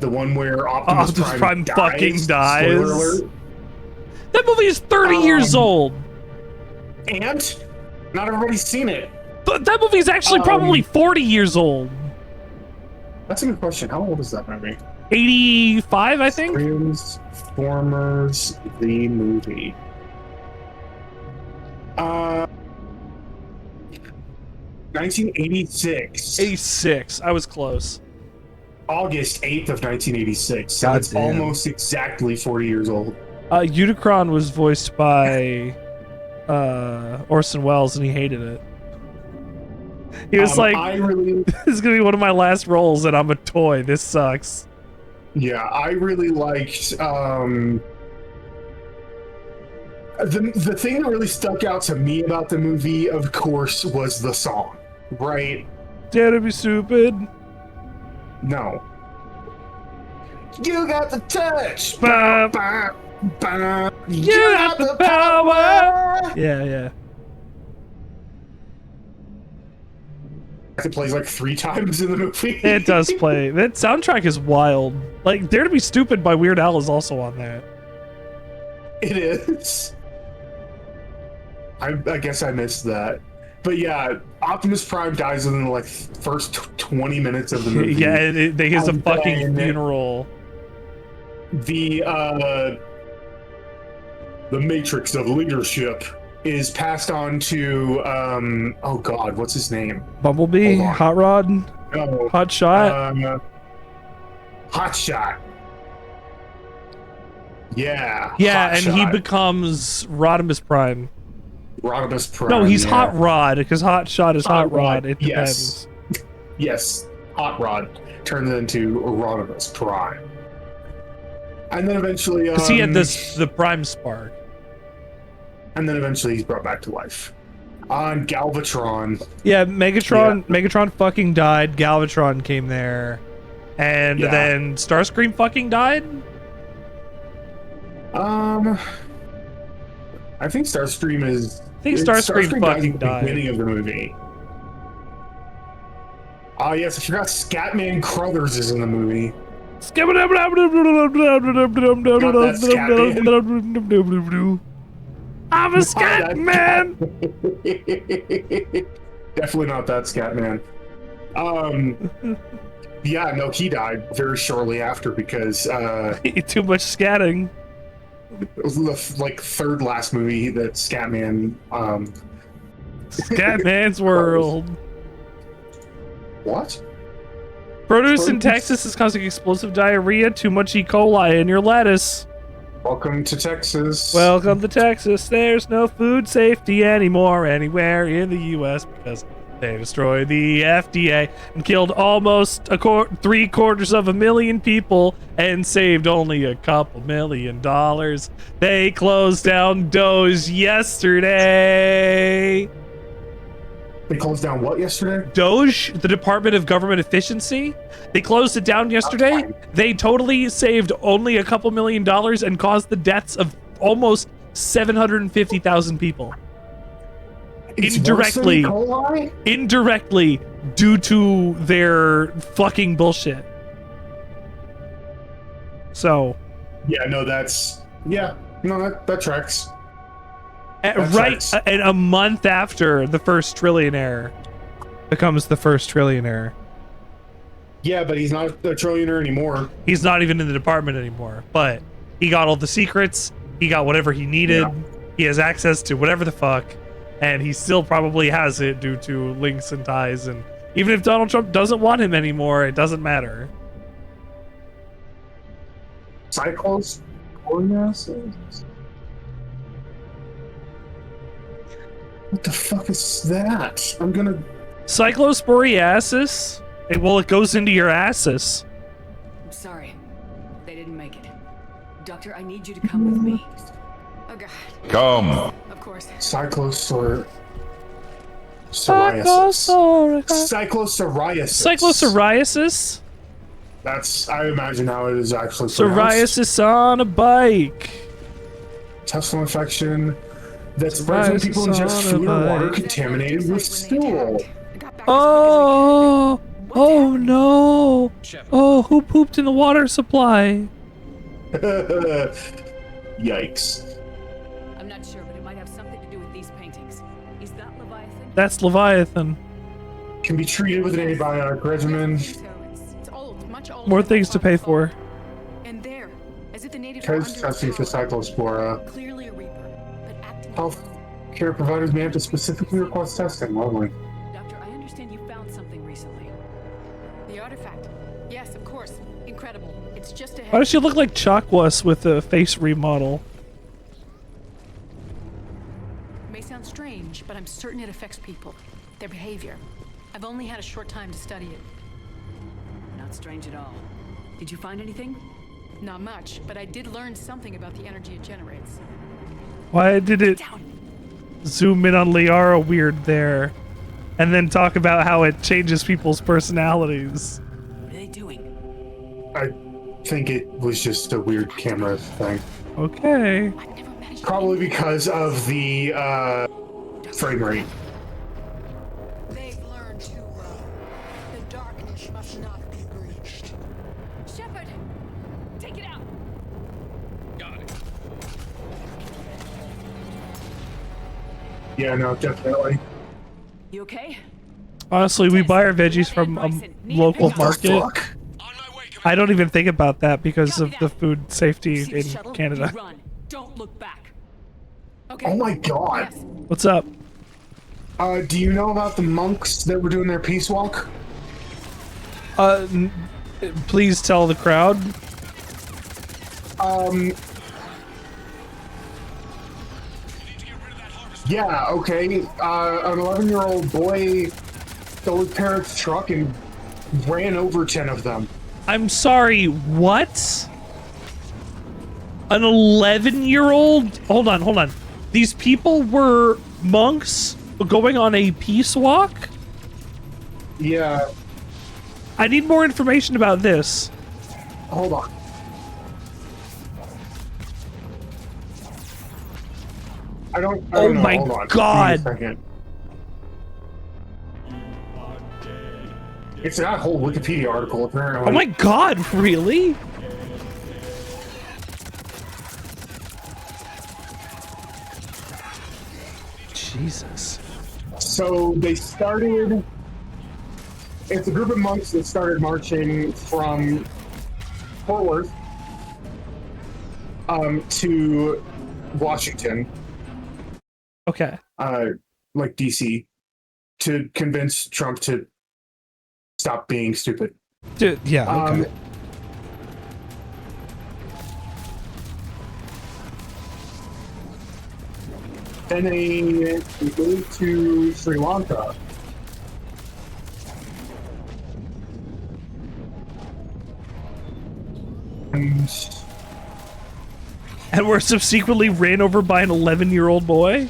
the one where Optimus Prime fucking dies. Spoiler alert. That movie is 30 years old. And not everybody's seen it. That movie is actually probably 40 years old. That's a good question. How old is that movie? 85, I think. Transformers the movie. 1986. 86. I was close. August 8th of 1986. So God it's damn. almost exactly 40 years old. Unicron was voiced by Orson Welles, and he hated it. He was like, "This is gonna be one of my last roles, and I'm a toy. This sucks." Yeah, I really liked. The thing that really stuck out to me about the movie, of course, was the song. Right? Dare to be stupid. No. You got the touch. Ba, Ba, ba. You got the power. Yeah. It plays like 3 times in the movie. It does play. That soundtrack is wild. Like, Dare to be Stupid by Weird Al is also on there. It is. I guess I missed that. But yeah, Optimus Prime dies within the like first 20 minutes of the movie. Yeah, he has a And fucking then funeral. The matrix of leadership is passed on to oh god, what's his name? Bumblebee, Hold on. Hot Rod, No, Hot Shot. Hotshot. Yeah. Yeah, and he Hotshot. becomes Rodimus Prime. Rodimus Prime. No, he's yeah. Hot Rod, because Hot Shot is Hot Rod. It Yes. depends. Yes. Hot Rod turns into Rodimus Prime. And then eventually... Because he had the Prime Spark. And then eventually he's brought back to life. On Galvatron. Yeah, Megatron fucking died. Galvatron came there. And then Starscream fucking died? I think Starscream is... I think Starscream fucking died. At the beginning of the movie. Oh, yes, I forgot Scatman Crothers is in the movie. I'm a scat man. Definitely not that Scatman. Yeah, no, he died very shortly after because Too much scatting. it was the like third last movie that Scatman Scatman's World. What? Produce in Texas is causing explosive diarrhea. Too much E. coli in your lettuce. Welcome to Texas. Welcome to Texas. There's no food safety anymore anywhere in the U.S. because they destroyed the FDA and killed almost 750,000 people and saved only a couple $1 million. They closed down Doge yesterday. They closed down what yesterday? Doge, the Department of Government Efficiency, they closed it down yesterday. They totally saved only a couple $1 million and caused the deaths of almost 750,000 people. It's Indirectly, worse than E. coli? indirectly due to their fucking bullshit. So, Yeah, no, that's that tracks. right, and a month after the first trillionaire becomes the first trillionaire. Yeah, but he's not a trillionaire anymore. He's not even in the department anymore, but he got all the secrets. He got whatever he needed. Yeah. He has access to whatever the fuck, and he still probably has it due to links and ties. And even if Donald Trump doesn't want him anymore, it doesn't matter. Cyclones? What the fuck is that? I'm gonna... Cyclosporiasis? Well, it goes into your asses. I'm sorry. They didn't make it. Doctor, I need you to come with me. Oh, God. Come. Of course. Psioriasis. Cyclopsoriasis? That's, I imagine how it is actually pronounced. Psoriasis on a bike. Intestinal infection that spreads when people ingest food or water contaminated with stool. Oh, oh no. Oh, who pooped in the water supply? Yikes. I'm not sure, but it might have something to do with these paintings. Is that Leviathan? That's Leviathan. Can be treated with an antibiotic regimen. It's old, much older More than things to pay for. And there, as if the natives were Because under testing for power. cyclospora. Clearly a reaper, but acting Health care providers may have to specifically request testing. Lovely. Doctor, I understand you found something recently. The artifact. Yes, of course. Incredible. It's just ahead. Why does she look like Chakwas with a face remodel? May sound strange, but I'm certain it affects people. Their behavior. I've only had a short time to study it. Not strange at all. Did you find anything? Not much, but I did learn something about the energy it generates. Why did it zoom in on Liara weird there? And then talk about how it changes people's personalities. What are they doing? I think it was just a weird camera thing. Okay. I've never managed to Probably because of the frame rate. They've learned too well. The darkness must not be breached. Shepard! Take it out! Got it. Yeah, no, definitely. You okay? Honestly, we buy our veggies from a local What the market. fuck? On my way, Commander. I don't even think about that because of the food safety See the in shuttle? Canada. You run. Don't look back. Okay. Oh my god. Yes. What's up? Do you know about the monks that were doing their peace walk? Please tell the crowd. Yeah, okay. An 11-year-old boy stole his parents' truck and ran over 10 of them. I'm sorry, what? An 11-year-old? Hold on. These people were monks going on a peace walk? Yeah. I need more information about this. Hold on. I don't Oh know. my Hold on. God. Give me a second. It's that whole Wikipedia article, apparently. Oh my God, really? Jesus. So they started. It's a group of monks that started marching from Fort Worth to Washington, Okay. like DC, to convince Trump to stop being stupid. Dude, yeah, okay. Then they moved to Sri Lanka. And were subsequently ran over by an 11-year-old boy?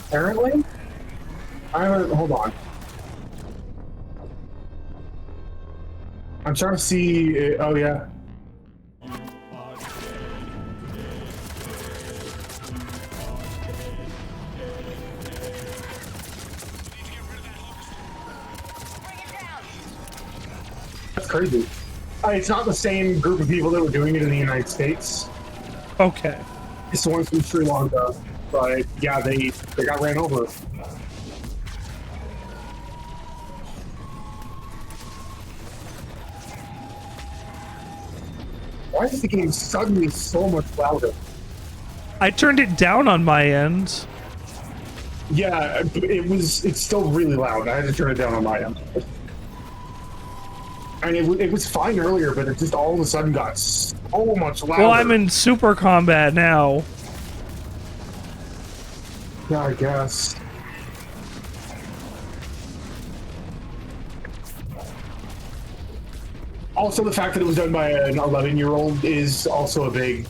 Apparently? Hold on. I'm trying to see. Oh, yeah. That's crazy. It's not the same group of people that were doing it in the United States. Okay. It's the ones from Sri Lanka. But yeah, they got ran over. Why is the game suddenly so much louder? I turned it down on my end. Yeah, it's still really loud. I had to turn it down on my end. I mean, it was fine earlier, but it just all of a sudden got so much louder. Well, I'm in super combat now. Yeah, I guess. Also, the fact that it was done by an 11-year-old is also a big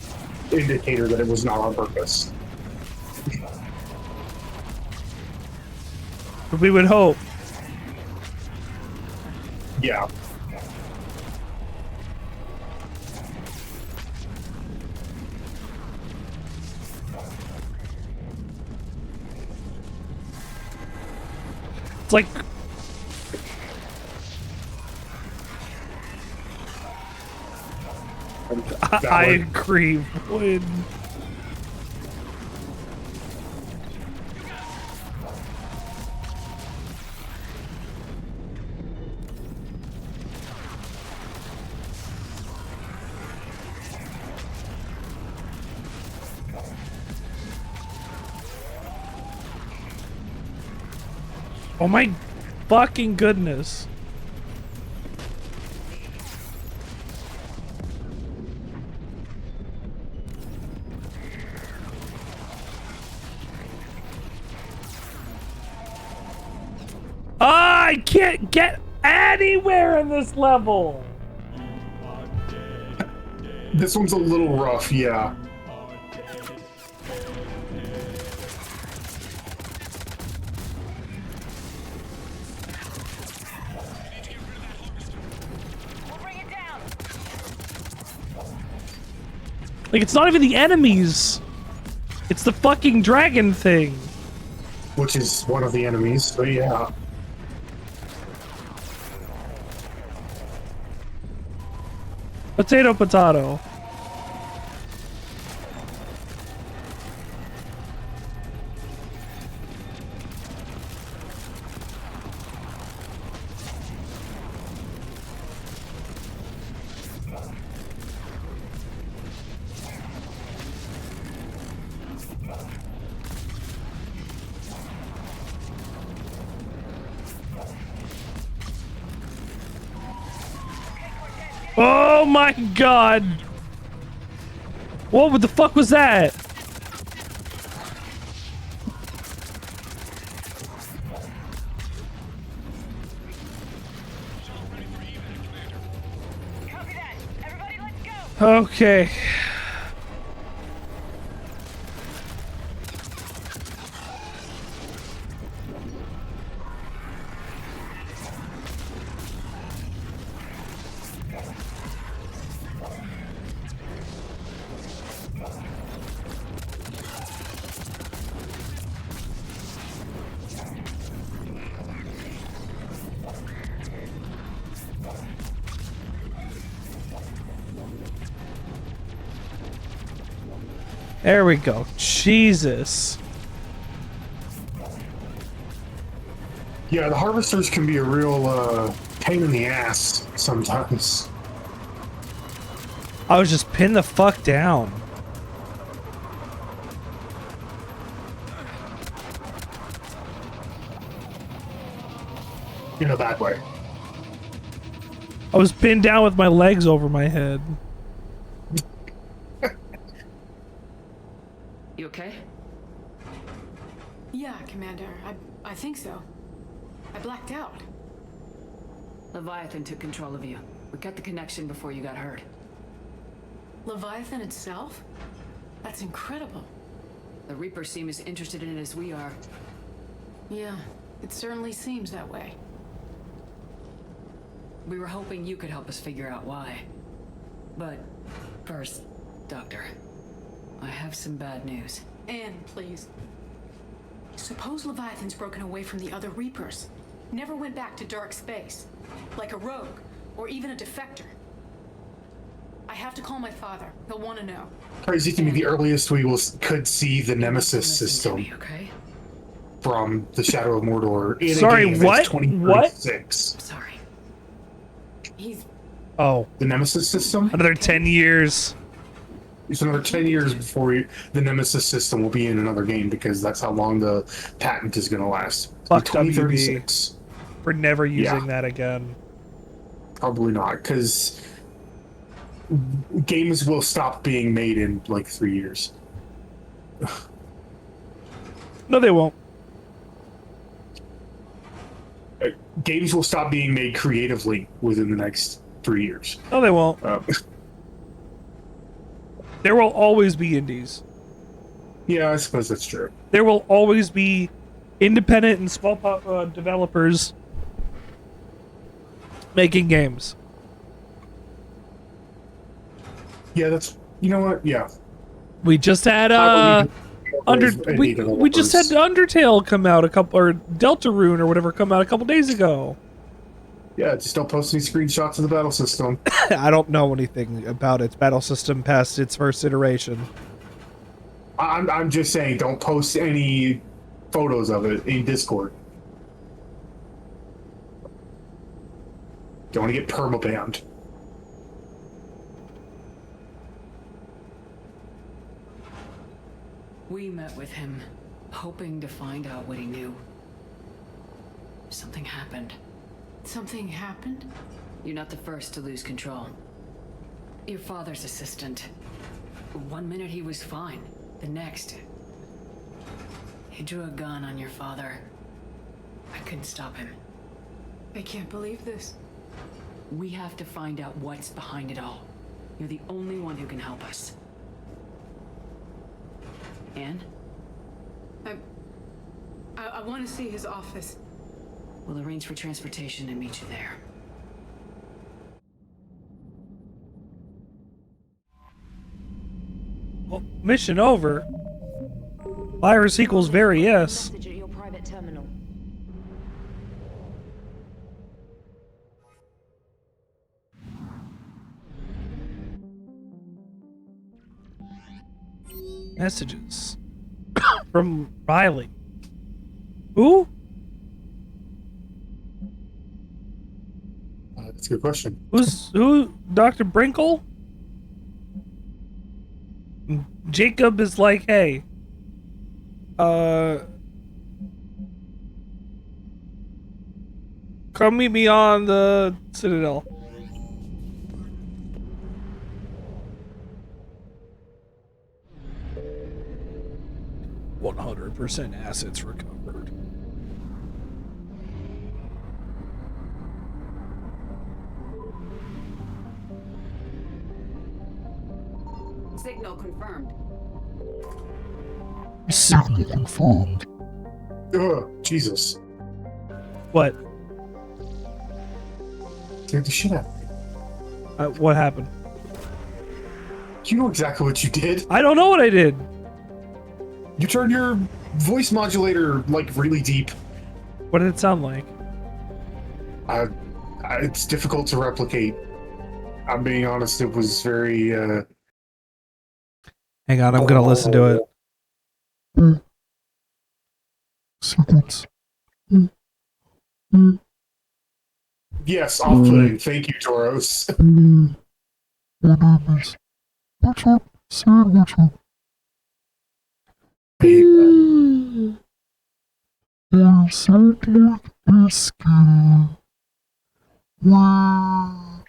indicator that it was not on purpose. We would hope. Yeah. It's like... I agree, Wood. Oh my fucking goodness. I can't get anywhere in this level. This one's a little rough, yeah. Like, it's not even the enemies. It's the fucking dragon thing. Which is one of the enemies, but yeah. Potato, potato. Oh my god! What the fuck was that? Okay. There we go. Jesus. Yeah, the harvesters can be a real pain in the ass sometimes. I was just pinned the fuck down. In a bad way. I was pinned down with my legs over my head. You okay? Yeah, Commander. I think so. I blacked out. Leviathan took control of you. We cut the connection before you got hurt. Leviathan itself? That's incredible. The Reapers seem as interested in it as we are. Yeah, it certainly seems that way. We were hoping you could help us figure out why. But first, Doctor, I have some bad news. Anne, please. Suppose Leviathan's broken away from the other Reapers. Never went back to dark space. Like a rogue, or even a defector. I have to call my father. He'll want to know. Crazy to me, the earliest we could see the Nemesis Listen to system me, okay? from the Shadow of Mordor in Sorry, a game what? that's 2036. Sorry. He's... Oh, The Nemesis system? another 10 years. It's another 10 years before the Nemesis system will be in another game, because that's how long the patent is going to last. Fuck 2036. We're never using Yeah. that again. Probably not, because games will stop being made in like 3 years. No, they won't. Games will stop being made creatively within the next 3 years. No, they won't. There will always be indies. Yeah, I suppose that's true. There will always be independent and small developers making games. Yeah, that's... You know what? Yeah. We just had we just had Undertale come out or Deltarune or whatever come out a couple days ago. Yeah, just don't post any screenshots of the battle system. I don't know anything about its battle system past its first iteration. I'm just saying, don't post any photos of it in Discord. Don't want to get permabanned. We met with him, hoping to find out what he knew. Something happened. Something happened? You're not the first to lose control. Your father's assistant. 1 minute he was fine. The next, he drew a gun on your father. I couldn't stop him. I can't believe this. We have to find out what's behind it all. You're the only one who can help us. Anne? I want to see his office. We'll arrange for transportation and meet you there. Well, mission over. Virus equals very yes. Message at your private terminal. Messages from Riley. Who? That's a good question. Who? Dr. Brinkle? Jacob is like, hey, come meet me on the Citadel. 100% assets recovered. Signal confirmed. Signal confirmed. Ugh, Jesus. What? Scared the shit out of me. What happened? You know exactly what you did. I don't know what I did. You turned your voice modulator, like, really deep. What did it sound like? It's difficult to replicate. I'm being honest, it was very, Hang on, I'm gonna listen to it. Sequence. Yes, off-putting. Thank you, Toros. My name is Richard Sandwichard. I hate that. I sound like a skin. Wow.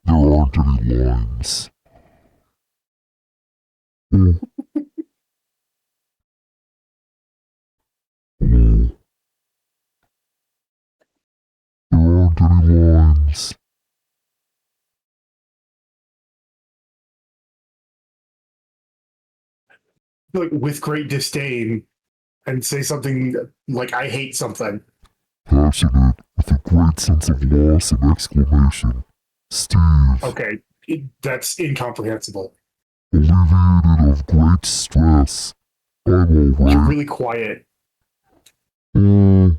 There aren't any lines. Hello. There aren't any lines. Like, with great disdain, and say something like, I hate something. Passionate, with a great sense of loss and exclamation. Steve. Okay, that's incomprehensible. Alleviated of great stress. I'm You're alright. really quiet. Is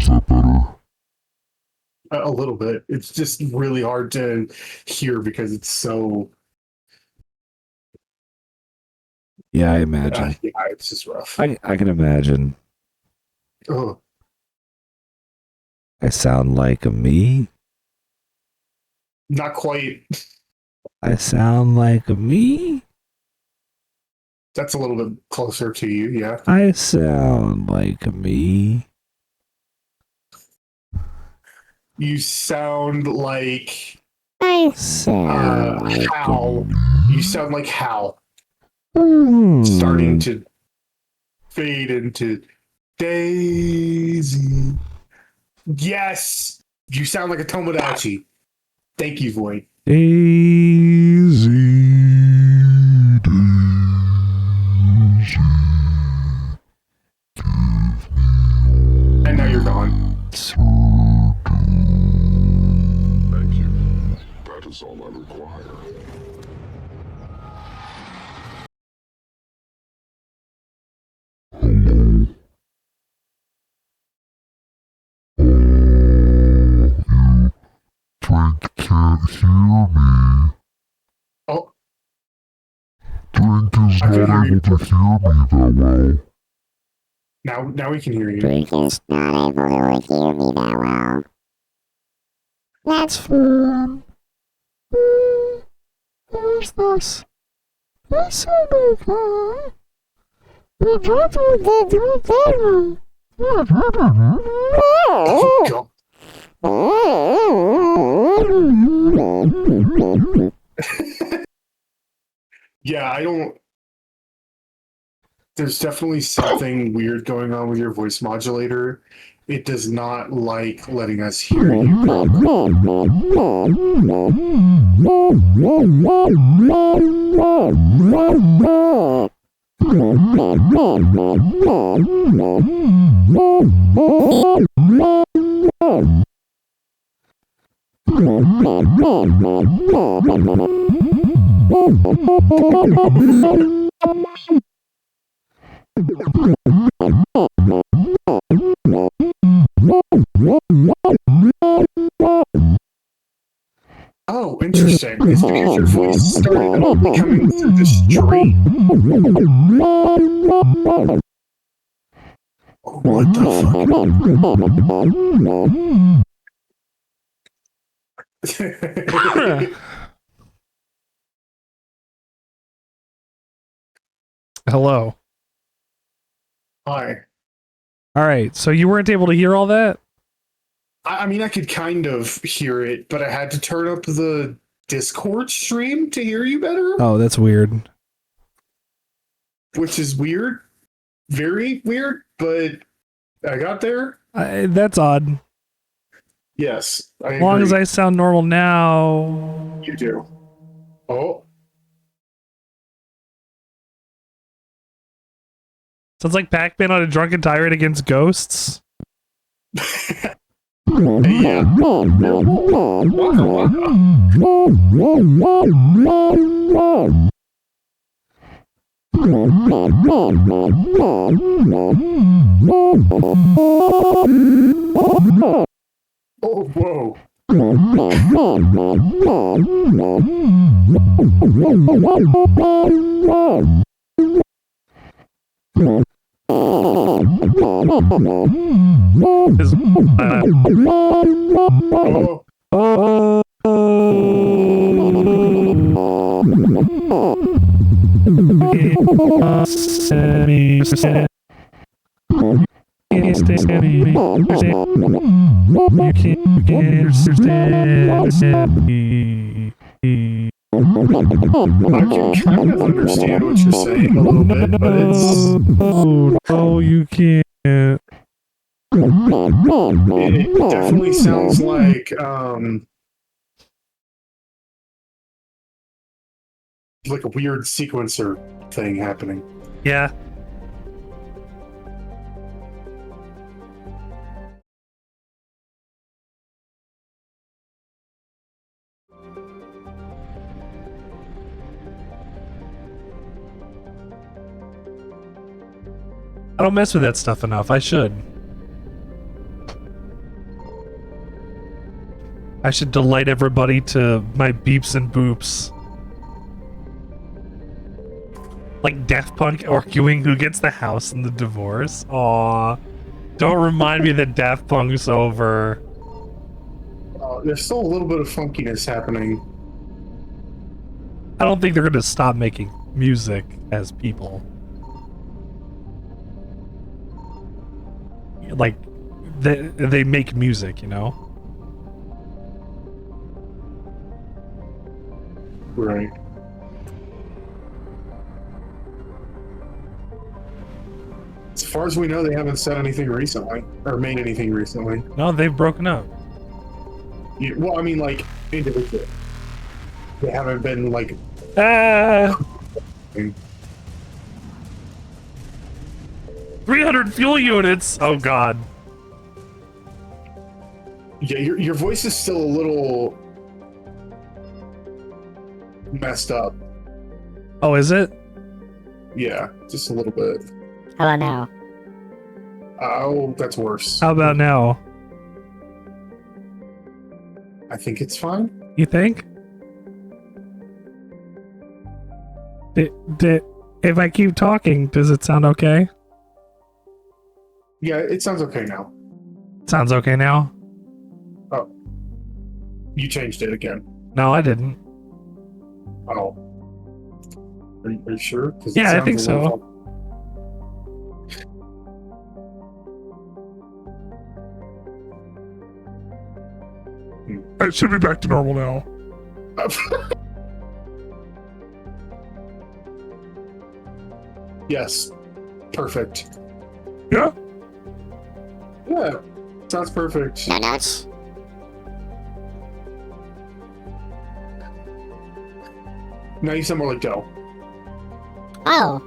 that better? A little bit. It's just really hard to hear because it's so... Yeah, I imagine. yeah, it's just rough. I can imagine. Ugh. I sound like a me. Not quite. I sound like a me. That's a little bit closer to you, yeah. I sound like a me. You sound like... I sound like Hal. You sound like Hal. Hmm. Starting to fade into Daisy. Yes! You sound like a Tomodachi. Thank you, Void. Daisy, Daisy. And now you're gone. Thank you. That is all I require. Hello? You Drink can't hear me. Oh. Drink is I can not hear you. able to hear me that well. Now we can hear you. Drink is not able to hear me that well. That's fun. Who's this? This is okay. We don't do that. Oh, God. Yeah, I don't... There's definitely something weird going on with your voice modulator, it does not like letting us hear you properly. Oh, interesting. It's because your voice started only coming through the stream. What the fuck? Hello. Hi. All right, so you weren't able to hear all that? I mean, I could kind of hear it, but I had to turn up the Discord stream to hear you better. Oh, that's weird. Which is weird. Very weird, but I got there. That's odd. Yes. As long as I sound normal now. You do. Oh. Sounds like Pac-Man on a drunken tyrant against ghosts. Yeah. Oh, whoa. I can kind of understand what you're saying a little bit, but it's... Oh, you can't. It definitely sounds like a weird sequencer thing happening. Yeah. I don't mess with that stuff enough. I should. I should delight everybody to my beeps and boops. Like Daft Punk arguing who gets the house in the divorce. Aw. Don't remind me that Daft Punk's over. There's still a little bit of funkiness happening. I don't think they're gonna stop making music as people. Like, they make music, you know? Right. As far as we know, they haven't said anything recently, or made anything recently. No, they've broken up. Yeah, well, I mean, like, individually. They haven't been, like... 300 fuel units! Oh, God. Yeah, your voice is still a little... messed up. Oh, is it? Yeah, just a little bit. Hello now. Oh, that's worse. How about now? I think it's fine. You think? If I keep talking, does it sound okay? Yeah, it sounds okay now. Sounds okay now? Oh. You changed it again. No, I didn't. Oh. Are you sure? 'Cause it Yeah, I sounds think a little so. It should be back to normal now. Yes. Perfect. Yeah? Yeah. Sounds perfect. No notes? No, you sound more like Doe. Oh.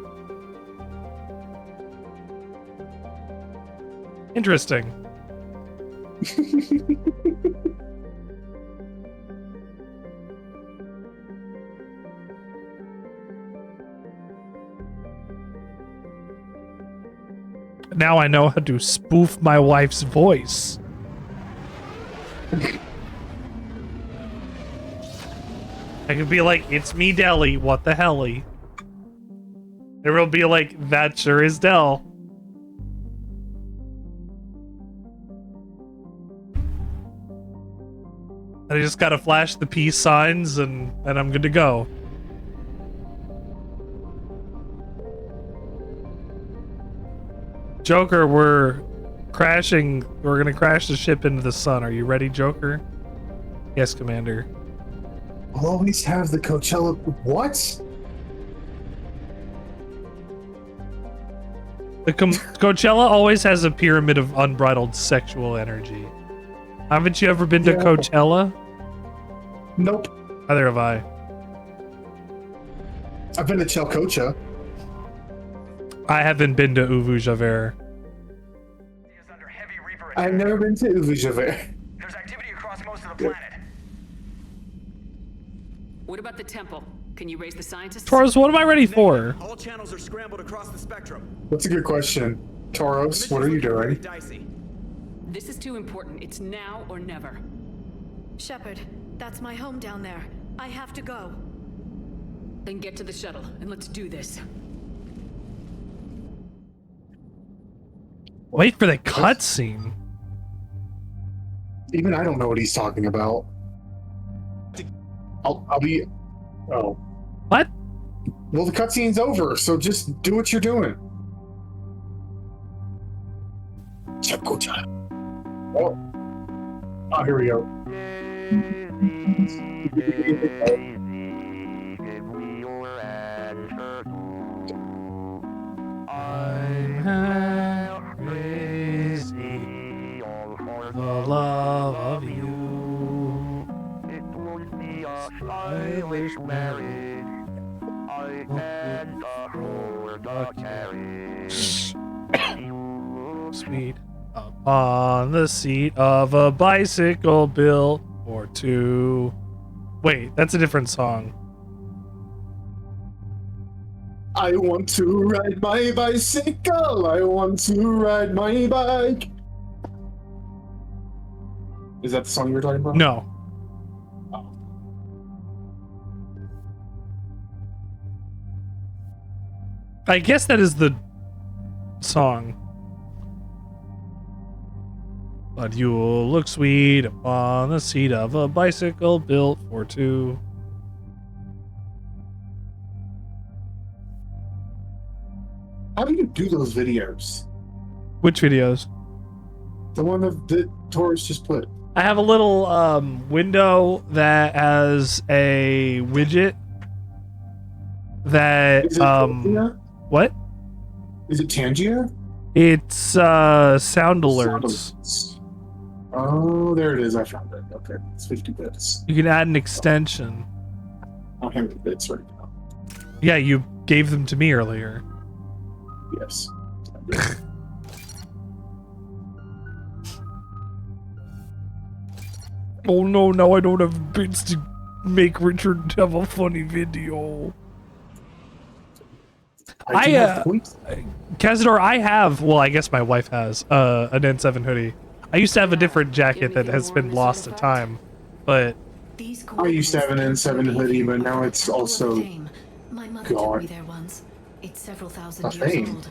Interesting. Now I know how to spoof my wife's voice. I could be like, it's me, Deli, what the helly? It will be like, that sure is Del. I just gotta flash the peace signs and I'm good to go. Joker, we're crashing. We're gonna crash the ship into the sun. Are you ready, Joker? Yes, Commander. I'll always have the Coachella. What? The Coachella always has a pyramid of unbridled sexual energy. Haven't you ever been to Coachella? Nope. Neither have I. I've been to Chelcocha. I haven't been to Uvu Javert. I've never been to Uvu Javert. There's activity across most of the planet. What about the temple? Can you raise the scientists? Taurus, what am I ready for? All channels are scrambled across the spectrum. That's a good question. Tauros, what are you doing? This is too important. It's now or never. Shepard, that's my home down there. I have to go. Then get to the shuttle and let's do this. Wait for the cutscene. Even I don't know what he's talking about. I'll be. Oh. What? Well, the cutscene's over, so just do what you're doing. Oh. Oh, here we go. I'm crazy for the love of you. It would be a stylish marriage. I can't afford a carriage. Sweet. On the seat of a bicycle built for two. Wait, that's a different song. I want to ride my bicycle. I want to ride my bike. Is that the song you were talking about? No. Oh. I guess that is the song. But you'll look sweet upon the seat of a bicycle built for two. How do you do those videos? Which videos? The one that Taurus just put. I have a little window that has a widget that Is it Tangia? What? Is it Tangia? It's sound alerts. Oh, there it is. I found it. Okay, it's 50 bits. You can add an extension. I don't have any bits right now. Yeah, you gave them to me earlier. Yes. Oh no, now I don't have bits to make Richard have a funny video. Cazador, I have, well, I guess my wife has, an N7 hoodie. I used to have a different jacket that has been lost to time, but... I used to have an N7 hoodie, but now it's also My mother took me there once. It's several thousand years old.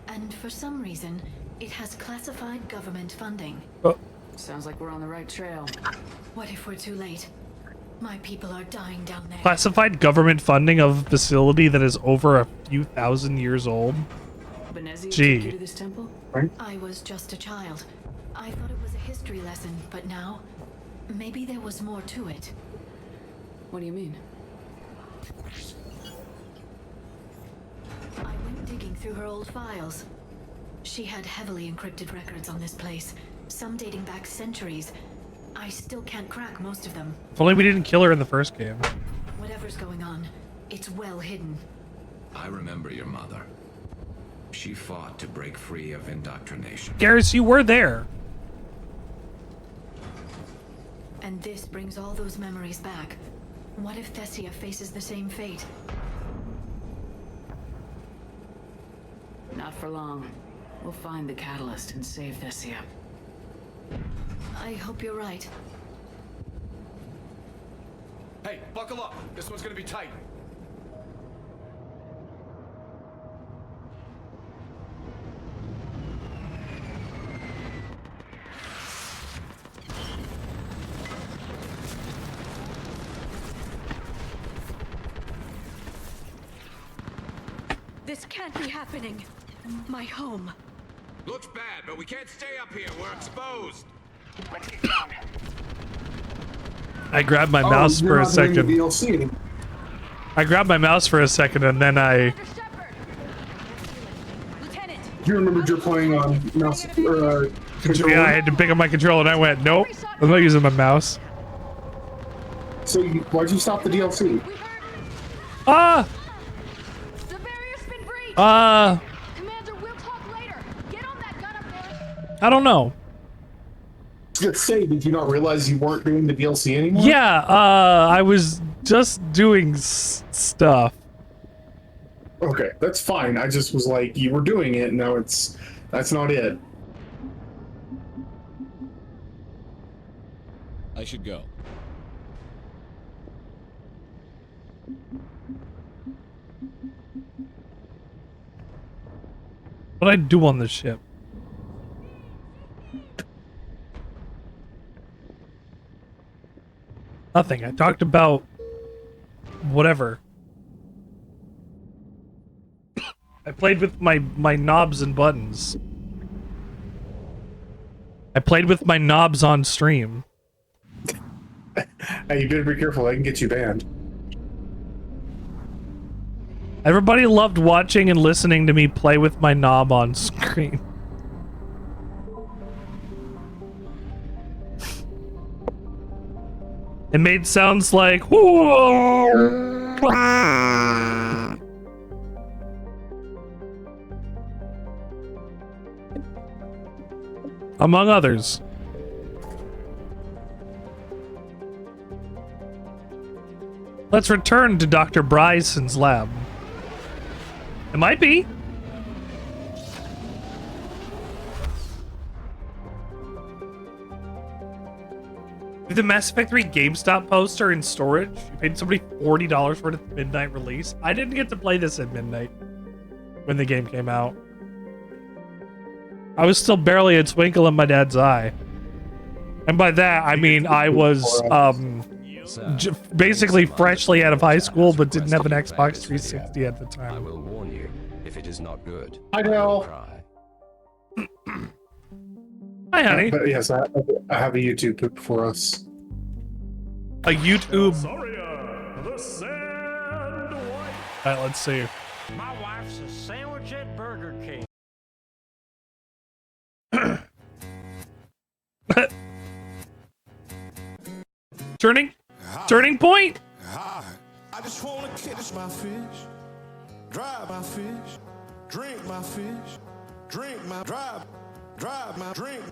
And for some reason, it has classified government funding. Oh. Sounds like we're on the right trail. What if we're too late? My people are dying down there. Classified government funding of a facility that is over a few thousand years old? Gee. Took you to this temple? I was just a child. I thought it was a history lesson, but now, maybe there was more to it. What do you mean? I went digging through her old files. She had heavily encrypted records on this place, some dating back centuries. I still can't crack most of them. If only we didn't kill her in the first game. Whatever's going on, it's well hidden. I remember your mother. She fought to break free of indoctrination. Garrus, you were there. And this brings all those memories back. What if Thessia faces the same fate? Not for long. We'll find the catalyst and save Thessia. I hope you're right. Hey, buckle up. This one's gonna be tight. This can't be happening. My home. Looks bad, but we can't stay up here. We're exposed. Let's get down. I grabbed my mouse for a second. DLC. I grabbed my mouse for a second and then I... Shepard! Lieutenant! You remembered you're playing on mouse or controller? Yeah, I had to pick up my controller and I went, nope, I'm not using my mouse. So why'd you stop the DLC? Ah! The barrier's been breached! Commander, we'll talk later. Get on that gun up there. I don't know. I was gonna say, did you not realize you weren't doing the DLC anymore? Yeah, I was just doing stuff. Okay, that's fine. I just was like, you were doing it, and now that's not it. I should go. What'd I do on this ship? Nothing. I talked about whatever. I played with my knobs and buttons. I played with my knobs on stream. Hey, you better be careful. I can get you banned. Everybody loved watching and listening to me play with my knob on screen. It made sounds like among others. Let's return to Dr. Bryson's lab. It might be. With the Mass Effect 3 GameStop poster in storage, you paid somebody $40 for it at the midnight release. I didn't get to play this at midnight when the game came out. I was still barely a twinkle in my dad's eye. And by that, I mean I was basically freshly out of high school, but didn't have an Xbox 360 at the time. I will warn you if it is not good. I know. Hi, honey. But yes, I have a YouTube pick for us. A YouTube. Alright, let's see. My wife's a sandwich at Burger King. Turning point. I just wanna catch my fish, dry my fish, drink my fish, drink my drive my drink,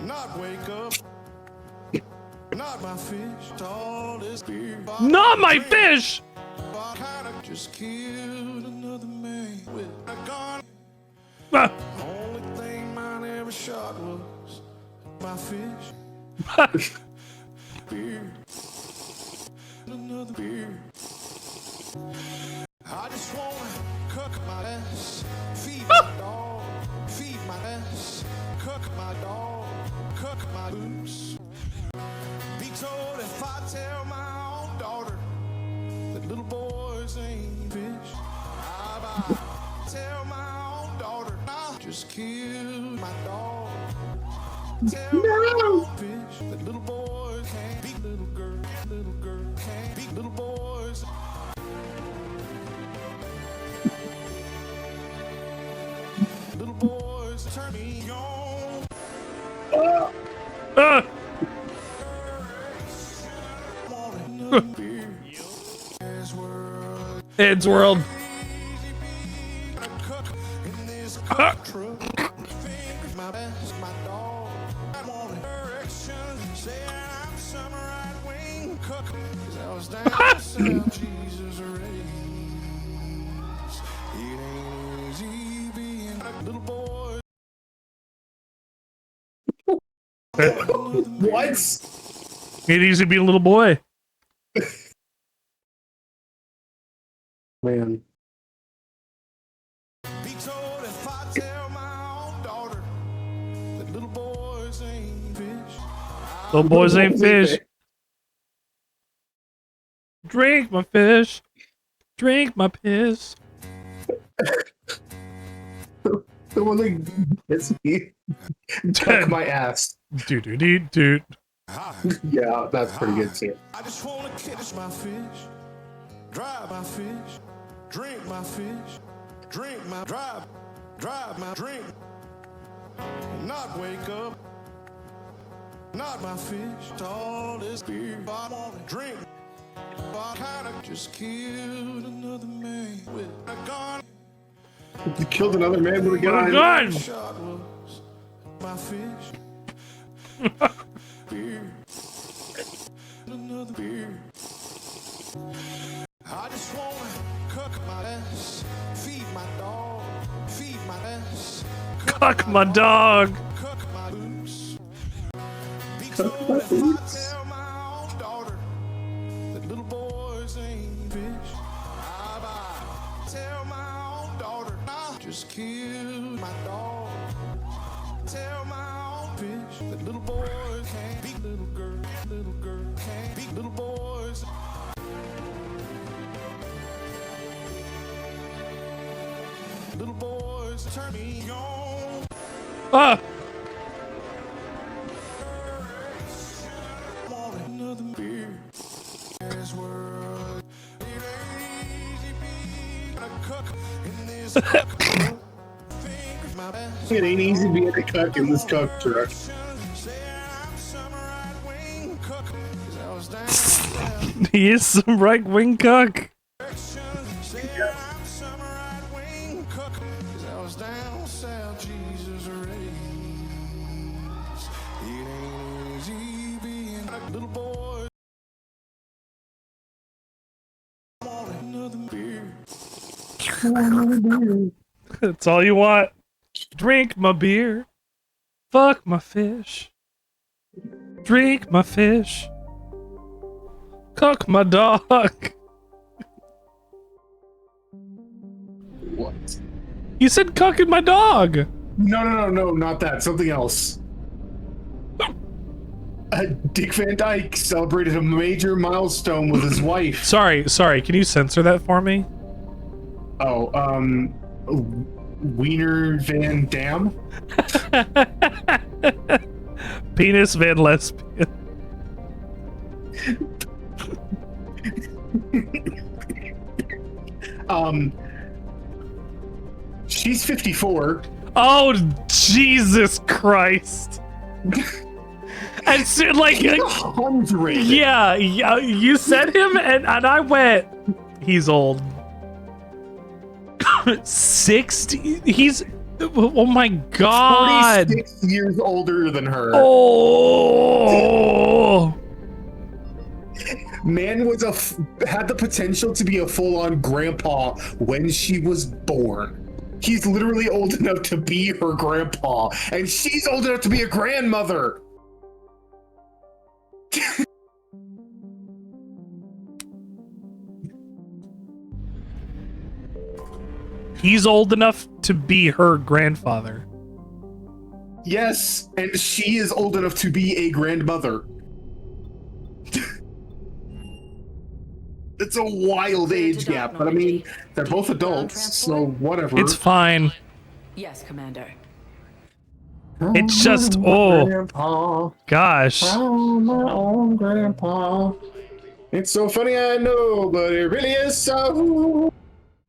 not wake up, not my fish, all this beer. Not my fish. Just killed another man with a gun. Only thing mine ever shot was my fish. Beer. Another beer. I just wanna cook my ass, feed my dog, feed my ass, cook my dog, cook my boots. Be told if I tell my own daughter that little boys ain't fish. I tell my own daughter I just killed my dog. Tell my own fish that little boys can't be little girl can't be little boys. Little boys turn me on. Ah! Ed's World. Ah! What? It used to be a little boy. Man. Little boys ain't fish. Drink my fish. Drink my piss. The one that gets me. Tuck my ass. Dude. Yeah, that's pretty good too. I just wanna catch my fish, dry my fish, drink my fish, drink my drive my drink, not wake up, not my fish, all this beer I wanna drink. I kinda just killed another man with a gun. You killed another man with a gun. Shot was my fish. Beer. Another beer. I just wanna cook my ass, feed my dog, feed my ass, Cook my dog. cook my boots. Be told if I tell my own daughter that little boys ain't fish. I tell my own daughter I just killed my dog. Tell my own fish that little boys can't be little girl can't be little boys. Little boys turn me on. Ah! Want another beer. This world, it ain't easy being a cook in this cook. My best. It ain't easy being a cook in this cook truck. He is some right-wing cook. That's all you want. Drink my beer. Fuck my fish. Drink my fish. Cook my dog. What? You said cucking my dog. No, not that. Something else. Dick Van Dyke celebrated a major milestone with his wife. Sorry. Can you censor that for me? Oh, Wiener Van Dam? Penis Van Lesbian. She's 54. Oh, Jesus Christ. And so, like, 100. yeah, you said him, and I went, he's old. 60? He's, oh my God. 46 years older than her. Oh. Man was had the potential to be a full-on grandpa when she was born. He's literally old enough to be her grandpa, and she's old enough to be a grandmother. He's old enough to be her grandfather. Yes, and she is old enough to be a grandmother. It's a wild age gap, but I mean, they're both adults, so whatever. It's fine. Yes, Commander. It's just, oh, grandpa, gosh. I'm my own grandpa. It's so funny, I know, but it really is so.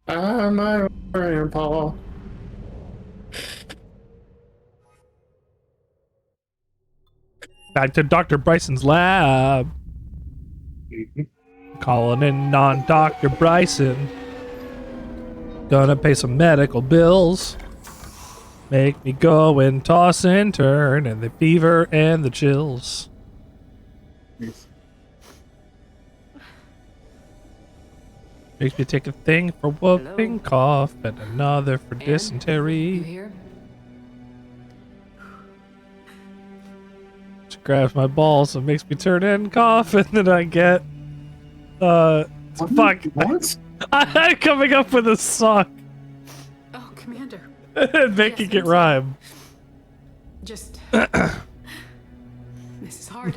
I'm my own grandpa. Back to Dr. Bryson's lab. Calling in on Dr. Bryson. Gonna pay some medical bills. Make me go and toss and turn, and the fever and the chills. Makes me take a thing for whooping cough and another for dysentery. You here? She grabs my balls and makes me turn and cough, and then I get fuck. What? I'm coming up with a song. Oh, Commander. And making it rhyme. Just... This is hard.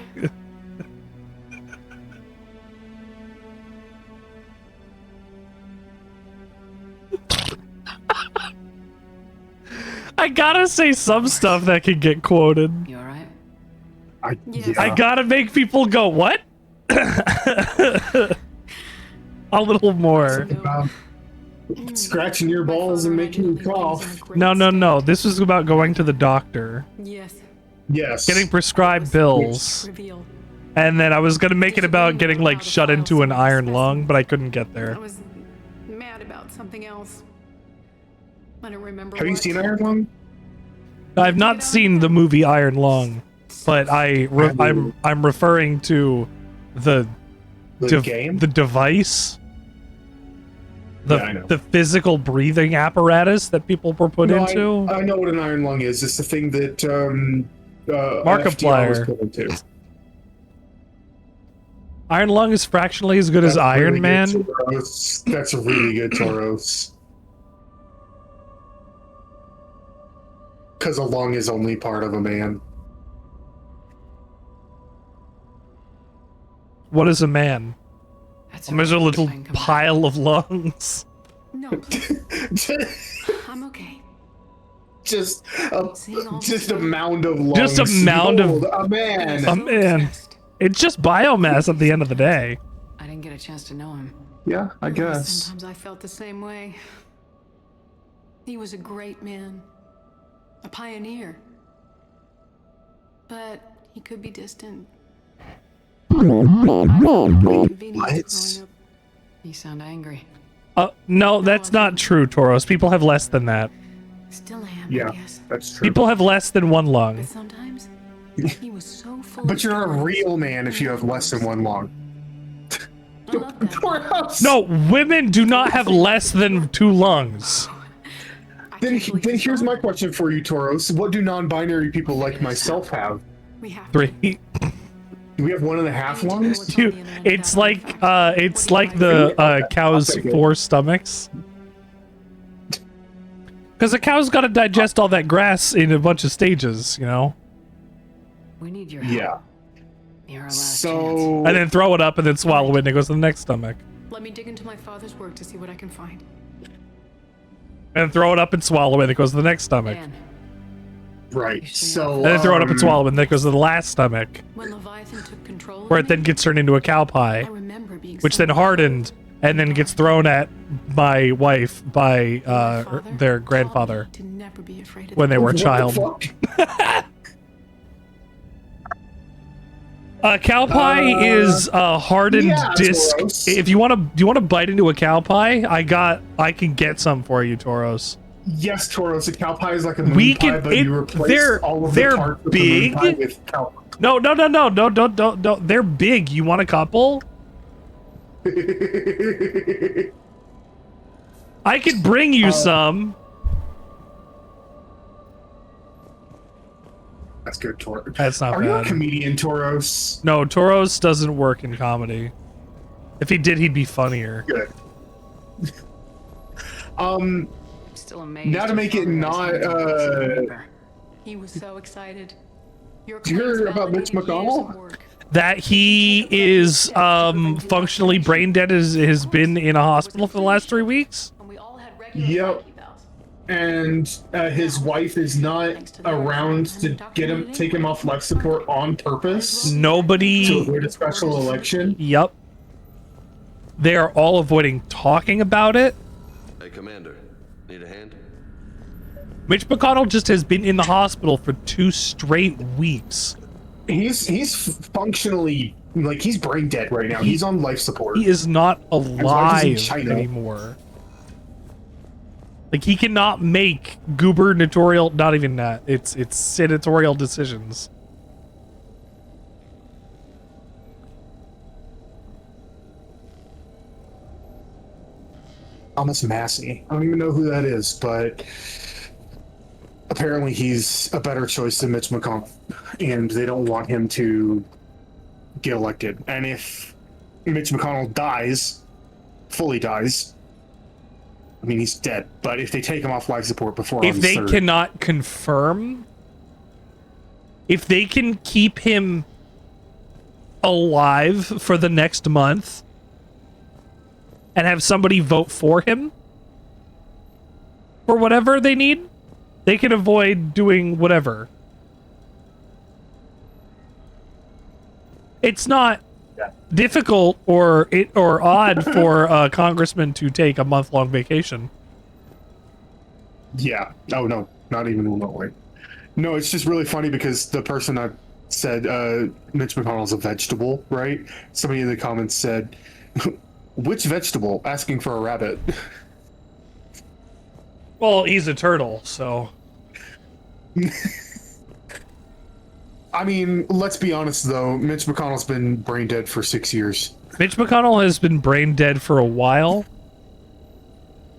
I gotta say some stuff that can get quoted. You alright? I gotta make people go, what? A little more. Scratching your balls and making you cough. No. This was about going to the doctor. Yes. Yes. Getting prescribed pills. And then I was gonna make it about getting like shut into an iron lung, but I couldn't get there. I was mad about something else. I don't remember. Have you seen Iron Lung? I've not seen the movie Iron Lung, but I'm referring to the game? the device, I know. the physical breathing apparatus that people were put into. I know what an Iron Lung is. It's the thing that FDR was Markiplier. put into. Iron Lung is fractionally as good as Iron really Man. good, Toros. That's a really good Toros. Because a lung is only part of a man. What is a man? That's There's a little pile of lungs. No, please. I'm okay. Just a mound of lungs. Just a mound of a man. A man. It's just biomass at the end of the day. I didn't get a chance to know him. Yeah, I guess. Sometimes I felt the same way. He was a great man. A pioneer. But he could be distant. What? You sound angry. No, that's not true, Toros. People have less than that. Still am, Yeah, I guess. that's true. People have less than one lung. But sometimes he was so full But of you're a stories. real man if you have less than one lung. I love that. Toros! No, women do not have less than 2 lungs. Then here's my question for you, Toros. What do non-binary people like myself have? We have 3. Do we have 1.5 lungs? It's like the cow's 4 stomachs. Because a cow's got to digest all that grass in a bunch of stages, you know? We need your help. Yeah. You're our last So... And then throw it up and then swallow it and it goes to the next stomach. Let me dig into my father's work to see what I can find. And throw it up and swallow it and it goes to the next stomach. Man, Right, so... And then throw it up and swallow it and then it goes to the last stomach. When Leviathan took control of Where it me, then gets turned into a cow I pie. remember being Which so then hardened and then gets thrown at my wife by their grandfather to never be afraid of when they were a What the child. fuck? Cow pie is hardened yeah, it's disc. gross. If you want to, do you want to bite into a cow pie? I can get some for you, Toros. Yes, Toros, a cow pie is like a moon We pie, can- but you replace they're all of the parts of the moon big. pie with cow. No, don't. They're big. You want a couple? I could bring you some. That's good, Toros. That's not Are you a bad. comedian, Toros? No, Toros doesn't work in comedy. If he did, he'd be funnier. Good. still amazed. Now to make it not, He was so excited. Your Did you hear claims about Mitch validated years of McConnell? work. That he is functionally brain dead, has been in a hospital for the last 3 weeks. And we all had regular Yep. evals. And his wife is not around to take him off life support on purpose Nobody. to avoid a special election. Yep. They are all avoiding talking about it. Hey, Commander. Need a hand? Mitch McConnell just has been in the hospital for 2 straight weeks. He's functionally like he's brain dead right now. He's on life support. He is not His wife is in alive China. anymore. Like he cannot make gubernatorial, not even that. It's senatorial decisions. Thomas Massey. I don't even know who that is, but apparently he's a better choice than Mitch McConnell, and they don't want him to get elected. And if Mitch McConnell dies, fully dies, I mean, he's dead. But if they take him off life support before If August they 3rd, cannot confirm, if they can keep him alive for the next month and have somebody vote for him for whatever they need, they can avoid doing whatever. It's not difficult or odd for a congressman to take a month-long vacation. yeah. Oh no, not even remotely. No, it's just really funny because the person that said Mitch McConnell's a vegetable, right? Somebody in the comments said, "Which vegetable?" Asking for a rabbit. Well, he's a turtle, so. I mean, let's be honest though. Mitch McConnell's been brain dead for 6 years. Mitch McConnell has been brain dead for a while.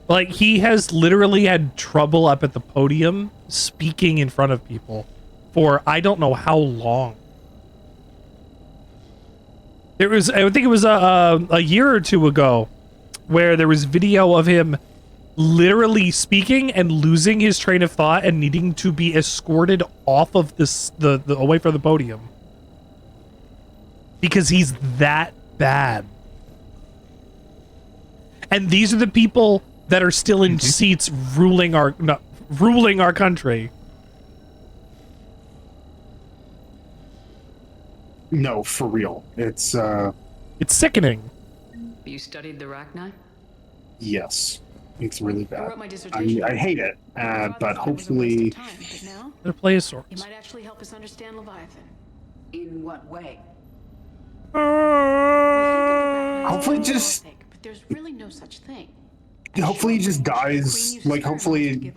Like, he has literally had trouble up at the podium speaking in front of people for I don't know how long. There was, I think it was a year or two ago, where there was video of him literally speaking and losing his train of thought and needing to be escorted off of the away from the podium because he's that bad. And these are the people that are still in seats ruling our country. No, for real. It's sickening. You studied the Rachni? yes. It's really I bad. wrote my I dissertation. mean, I hate it, but hopefully, But now, They're play a sword. it might actually help us understand Leviathan. In what way? hopefully just But there's really no such thing. hopefully he just dies. Like hopefully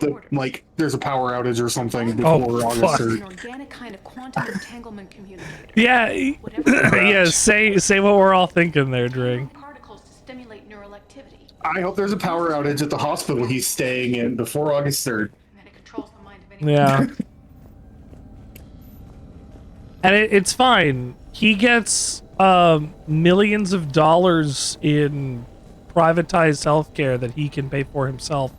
there's a power outage or something before August fuck. An 3rd. organic kind of quantum entanglement communicator. Yeah, yeah. Say what we're all thinking there, Dring. Particles to stimulate neural activity. I hope there's a power outage at the hospital he's staying in before August 3rd. And then it controls the mind of anyone. Yeah. And it's fine. He gets millions of dollars in privatized healthcare that he can pay for himself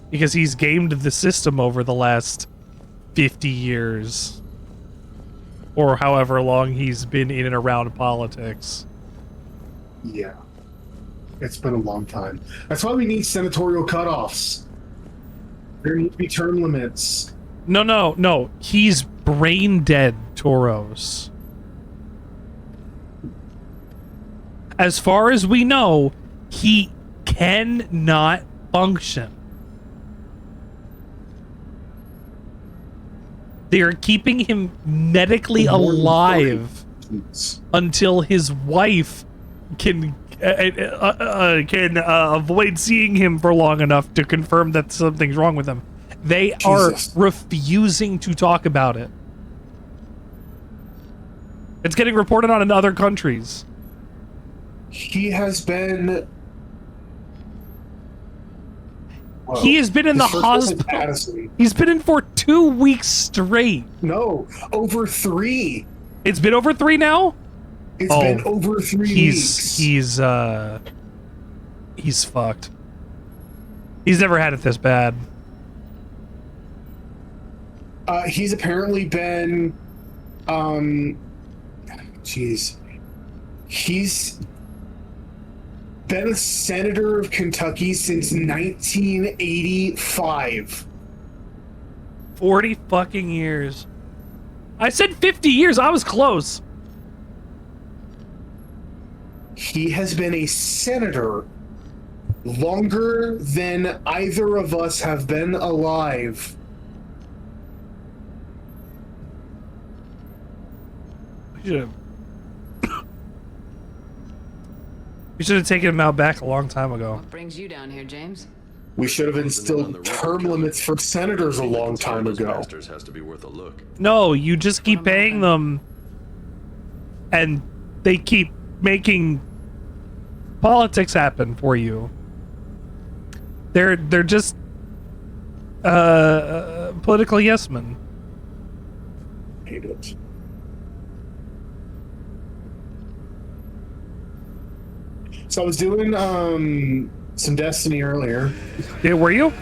because he's gamed the system over the last 50 years or however long he's been in and around politics. Yeah. It's been a long time. That's why we need senatorial cutoffs. There need to be term limits. No. He's brain dead, Toros. As far as we know, he cannot function. They are keeping him medically alive until his wife can avoid seeing him for long enough to confirm that something's wrong with him. They are refusing to talk about it. It's getting reported on in other countries. He has been... Whoa. He has been in the hospital. He's been in for 2 weeks straight. No, over 3. It's been over 3 now? It's been over 3 weeks. He's fucked. He's never had it this bad. He's apparently been, jeez. He's been a senator of Kentucky since 1985. 40 fucking years. I said 50 years. I was close. He has been a senator longer than either of us have been alive. You should have taken him out back a long time ago. What brings you down here, James? We should have instilled term limits for senators a long time ago. Has to be worth a look. No, you just keep paying them, and they keep making politics happen for you. They're just political yes men. Hate it. So I was doing some Destiny earlier. Yeah, were you?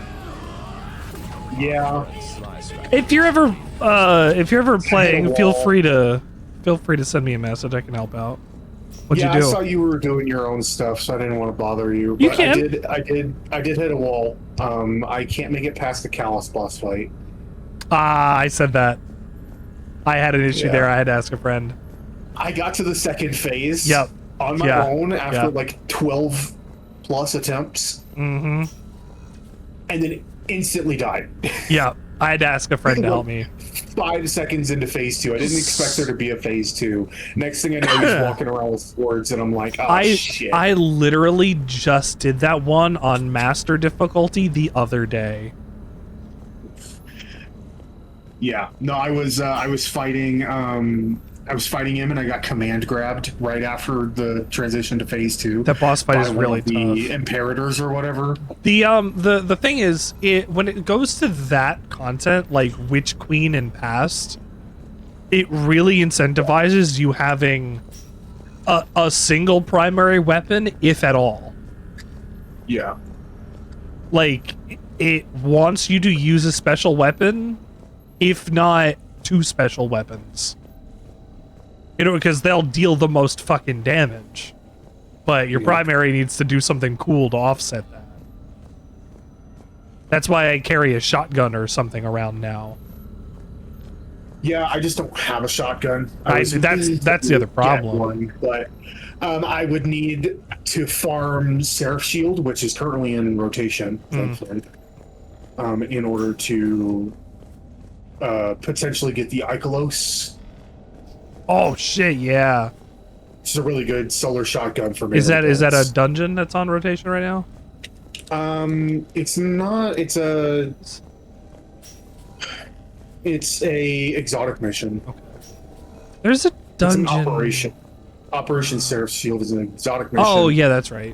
Yeah. If you're ever playing, feel free to send me a message. I can help out. What'd you do? I saw you were doing your own stuff, so I didn't want to bother you. You But can. I did hit a wall. I can't make it past the Callus boss fight. I said that. I had an issue there. I had to ask a friend. I got to the second phase. Yep. On my own after like 12 plus attempts. Mm-hmm. And then instantly died. Yeah. I had to ask a friend to help me. 5 seconds into phase 2. I didn't expect there to be a phase 2. Next thing I know, he's walking around with swords, and I'm like, oh, shit. I literally just did that one on master difficulty the other day. Yeah. No, I was fighting him, and I got command grabbed right after the transition to phase 2. That boss fight is really tough. The Imperators or whatever. The thing is, when it goes to that content, like Witch Queen and past, it really incentivizes you having a single primary weapon, if at all. Yeah. Like, it wants you to use a special weapon, if not 2 special weapons. You know, because they'll deal the most fucking damage. But your primary needs to do something cool to offset that. That's why I carry a shotgun or something around now. Yeah, I just don't have a shotgun. That's the other problem. One, but I would need to farm Seraph Shield, which is currently in rotation, thankfully, in order to potentially get the Ikelos. Oh shit! Yeah, it's a really good solar shotgun for me. Is that a dungeon that's on rotation right now? It's not. It's a exotic mission. Okay. There's a dungeon. It's an operation. Operation Seraph Shield is an exotic mission. Oh yeah, that's right.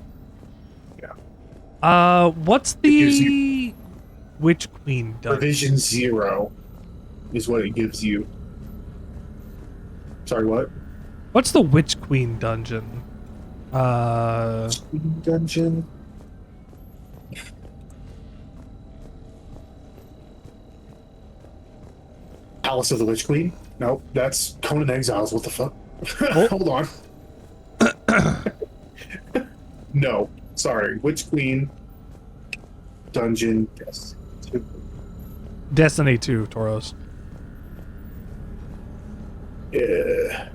Yeah. What's the Witch Queen dungeon? Provision 0 is what it gives you. Sorry, what? What's the Witch Queen dungeon? Dungeon. Palace of the Witch Queen? Nope, that's Conan Exiles. What the fuck? Oh. Hold on. No, sorry. Witch Queen dungeon. Yes. Destiny 2, Tauros. Yeah.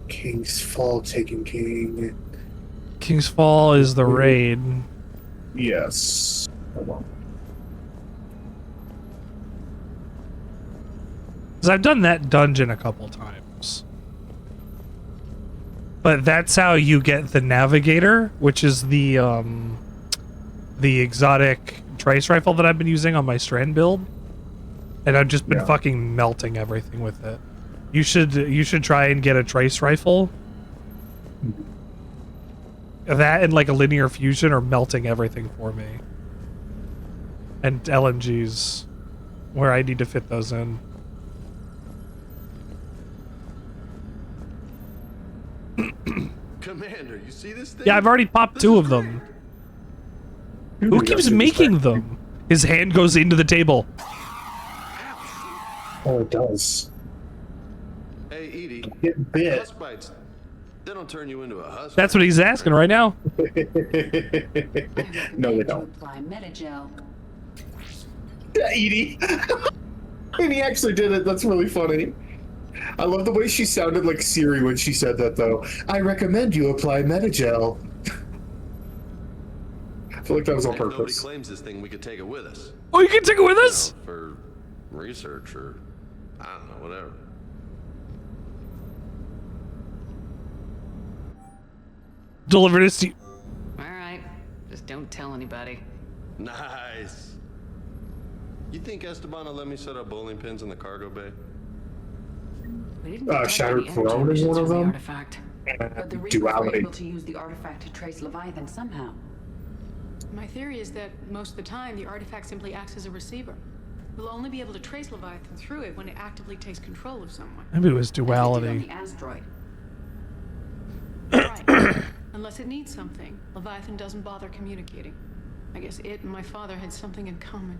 King's Fall, Taken King. King's Fall is the raid. Yes. Hold on. Because I've done that dungeon a couple times. But that's how you get the Navigator, which is the exotic trace rifle that I've been using on my Strand build. And I've just been fucking melting everything with it. You should try and get a trace rifle. That and like a linear fusion are melting everything for me. And LMGs, where I need to fit those in. Commander, you see this thing? Yeah, I've already popped 2 of them. Who keeps making them? His hand goes into the table. Oh, it does. Hey, Edie. Get bit. Husk bites. They don't turn you into a husk. That's what he's asking right now. No, they don't. Apply metagel. Yeah, Edie. And he actually did it. That's really funny. I love the way she sounded like Siri when she said that, though. I recommend you apply metagel. feel like that was on If nobody purpose. claims this thing, we could take it with us. Oh, you can take it with us? You know, for research or I don't know, whatever. Deliver this to you. Alright, just don't tell anybody. Nice. You think Esteban will let me set up bowling pins in the cargo bay? We didn't talk Shattered about the Throne energy is one emissions of the them. artifact. And But the Reapers were duality. able to use the artifact to trace Leviathan somehow. My theory is that most of the time, the artifact simply acts as a receiver. We'll only be able to trace Leviathan through it when it actively takes control of someone. Maybe it was As they did duality. on the asteroid. Right. Unless it needs something, Leviathan doesn't bother communicating. I guess it and my father had something in common.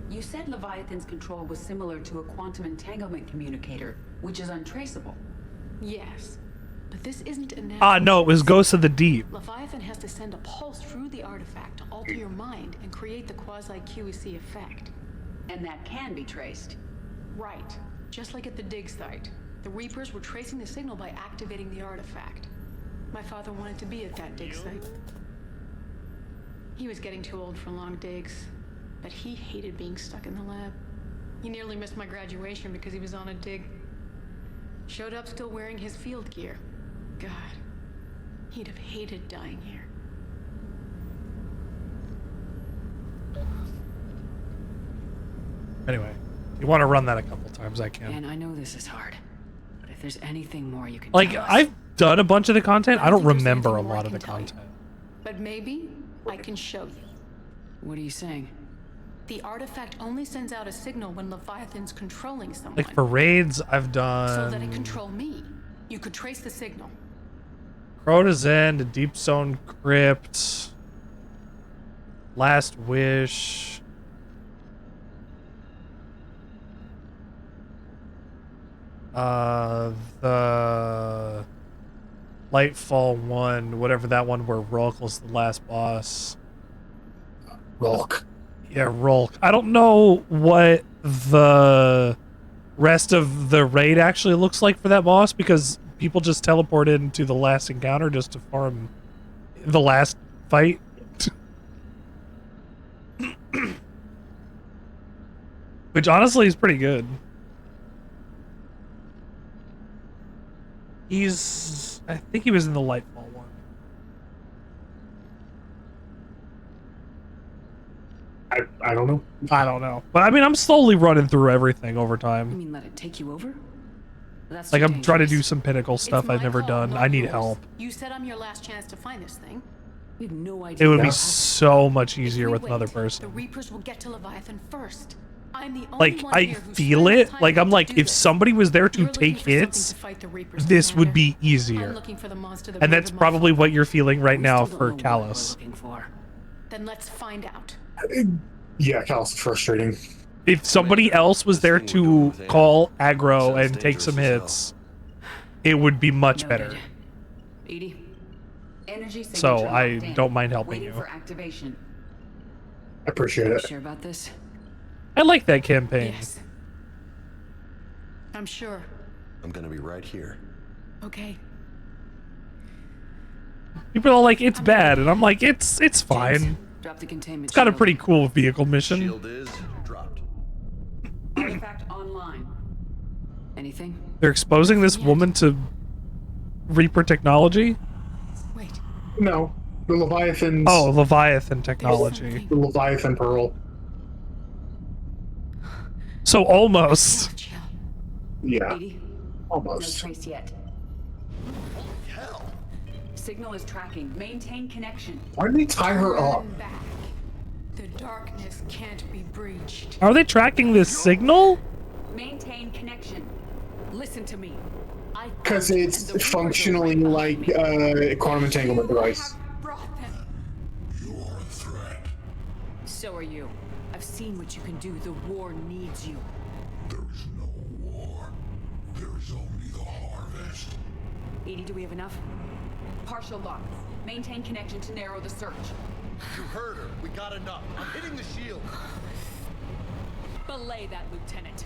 You said Leviathan's control was similar to a quantum entanglement communicator, which is untraceable. Yes. But this isn't a natural... Ah, no, it was Ghosts of the Deep. Leviathan has to send a pulse through the artifact to alter your mind and create the quasi-QEC effect. And that can be traced. Right. Just like at the dig site. The Reapers were tracing the signal by activating the artifact. My father wanted to be at that dig site. He was getting too old for long digs, but he hated being stuck in the lab. He nearly missed my graduation because he was on a dig. Showed up still wearing his field gear. God, he'd have hated dying here. Anyway, if you want to run that a couple times, I can. And I know this is hard, but if there's anything more you can Like, tell us, I've done a bunch of the content. I don't think there's remember a anything more lot I of the can tell you. content. But maybe I can show you. What are you saying? The artifact only sends out a signal when Leviathan's controlling someone. Like, for raids, I've So done that it control me. You could trace the signal. Crota's End, a Deep Zone Crypt, Last Wish. The Lightfall one, whatever that one where Rolk was the last boss. Rolk. Yeah, Rolk. I don't know what the rest of the raid actually looks like for that boss because people just teleported into the last encounter just to farm the last fight. Which honestly is pretty good. I think he was in the Lightfall one. I don't know. I don't know. But I mean, I'm slowly running through everything over You time. mean let it take you over? That's Like, too I'm trying to do dangerous. some pinnacle stuff It's I've my never call, done. not I need yours. help. You said I'm your last chance to find this thing. We have no idea. It would be what so much If easier we with another wait, person. The Reapers will get to Leviathan first. I'm the only Like, one I here who feel spends it. time Like, I'm to like, do if this. somebody was there to You're looking take for something hits, to fight the Reapers, this would Commander. be I'm easier. looking for the monster that And murdered that's my probably father. what you're feeling right We now still don't for know what we're Callus. looking for. Then let's find out. Yeah, Cal's frustrating. If somebody else was there to call aggro and take some hits, it would be much better. Noted. Edie, energy So signature I locked in. don't mind helping Waiting you. for activation. I appreciate it. Sure about this? I like that campaign. Yes. I'm sure. I'm gonna be right here. Okay. People are like, it's bad, and I'm like, it's fine. Drop the containment. It's got a shield. pretty cool vehicle mission. Shield is dropped. Artifact online. Anything? They're exposing this woman to Reaper technology. Wait. No, the Leviathan's. Oh, Leviathan technology. The Leviathan Pearl. So almost. Chill. Yeah, Edie, no almost. trace yet. Signal is tracking. Maintain connection. Why did they tie her up? Turn back. The darkness can't be breached. Are they tracking this signal? Maintain connection. Listen to me. Because it's functionally like a quantum entanglement device. Brought them. You are a threat. So are you. I've seen what you can do. The war needs you. There is no war. There is only the harvest. Edie, do we have enough? Partial lock. Maintain connection to narrow the search. You heard her. We got enough. I'm hitting the shield. Belay that, Lieutenant.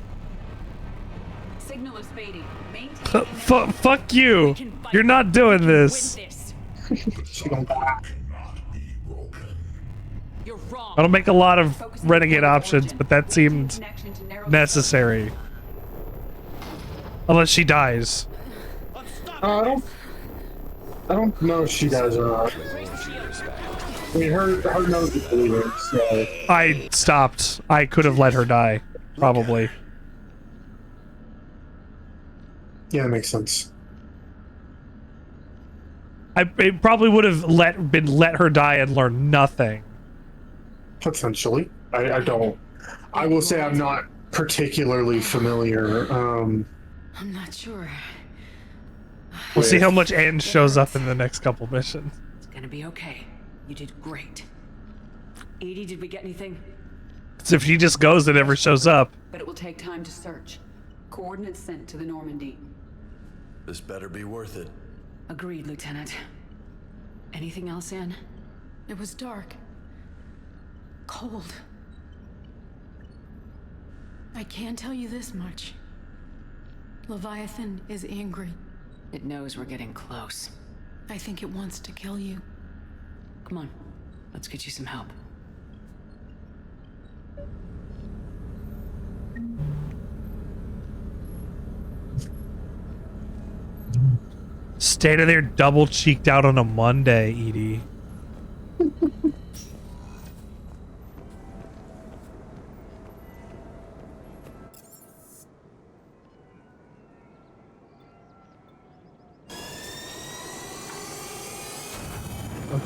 Signal is fading. Maintain connection. Fuck you. You're not doing this. Win this. She gonna die. Cannot be I don't make a lot of renegade options, but that seemed necessary. Unless she dies. I don't know if she dies or not. I mean, her nose is bleeding, so... I stopped. I could have let her die. Probably. Yeah, that makes sense. It probably would have let her die and learn nothing. Potentially. I will say I'm not particularly familiar. I'm not sure. We'll see how much Anne shows up in the next couple missions. It's gonna be okay. You did great. Edie, did we get anything? So if she just goes and never shows up. But it will take time to search. Coordinates sent to the Normandy. This better be worth it. Agreed, Lieutenant. Anything else, Anne? It was dark. Cold. I can tell you this much. Leviathan is angry. It knows we're getting close. I think it wants to kill you. Come on, let's get you some help. Stay there double cheeked out on a Monday, Edie.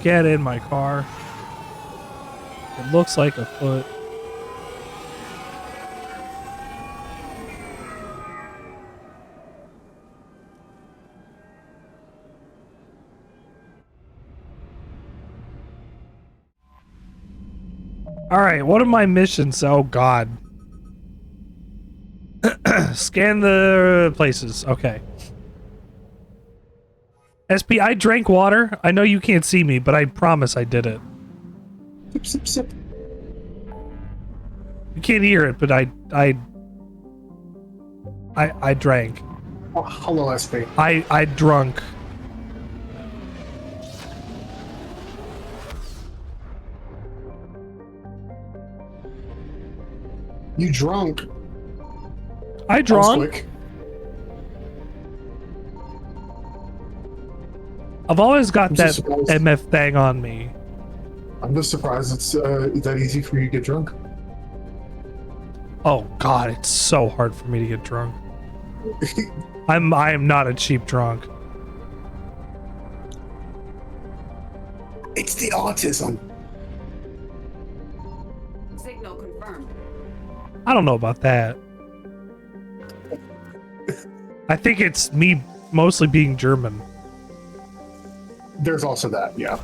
Get in my car. It looks like a foot. All right, what are my missions? Oh God. Scan the places. Okay. SP, I drank water. I know you can't see me, but I promise I did it. Sip, sip, sip. You can't hear it, but I drank. Oh, hello, SP. I drunk. You drunk? I drunk. Quick. I've always got that surprised. MF thing on me. I'm just surprised it's that easy for you to get drunk. Oh God, it's so hard for me to get drunk. I am not a cheap drunk. It's the autism. Signal confirmed. I don't know about that. I think it's me mostly being German. There's also that, yeah.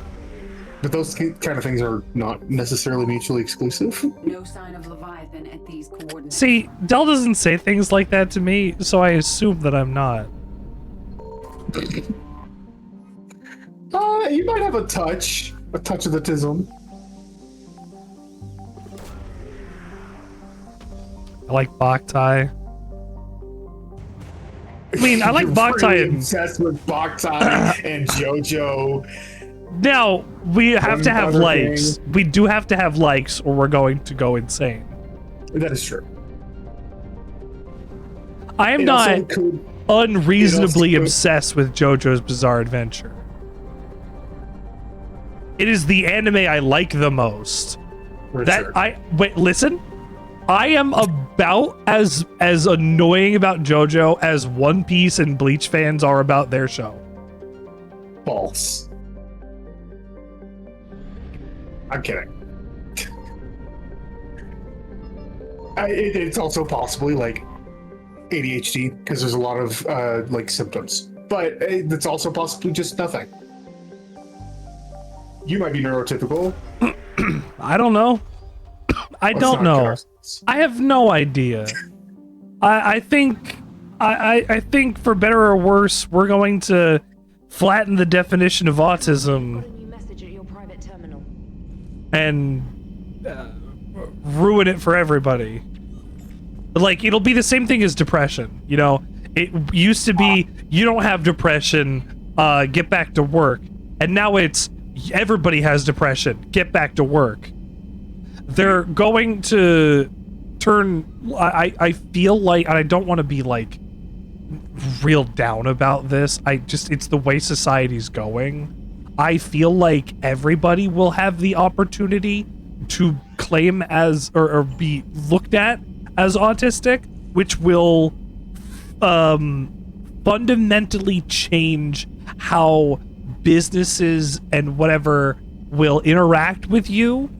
But those kind of things are not necessarily mutually exclusive. No sign of Leviathan at these coordinates. See, Dell doesn't say things like that to me, so I assume that I'm not. You might have a touch of the tism. I like Boktai. I mean, I like You're Boktai really and... obsessed with Boktai and JoJo. Now, we have to have Other likes. thing. We do have to have likes, or we're going to go insane. That is true. I am It also not could- unreasonably it also could- obsessed with JoJo's Bizarre Adventure. It is the anime I like the most. Richard. Wait, listen. I am about as annoying about JoJo as One Piece and Bleach fans are about their show. False. I'm kidding. It's also possibly like ADHD because there's a lot of like symptoms, but it's also possibly just nothing. You might be neurotypical. I don't know. I Let's don't not know. kid ourselves. I have no idea. I think for better or worse, we're going to flatten the definition of autism and ruin it for everybody. Like, it'll be the same thing as depression. You know, it used to be you don't have depression, get back to work, and now it's everybody has depression, get back to work. they're going to turn. I feel like, and I don't want to be like real down about this. It's the way society's going. I feel like everybody will have the opportunity to claim as or be looked at as autistic, which will fundamentally change how businesses and whatever will interact with you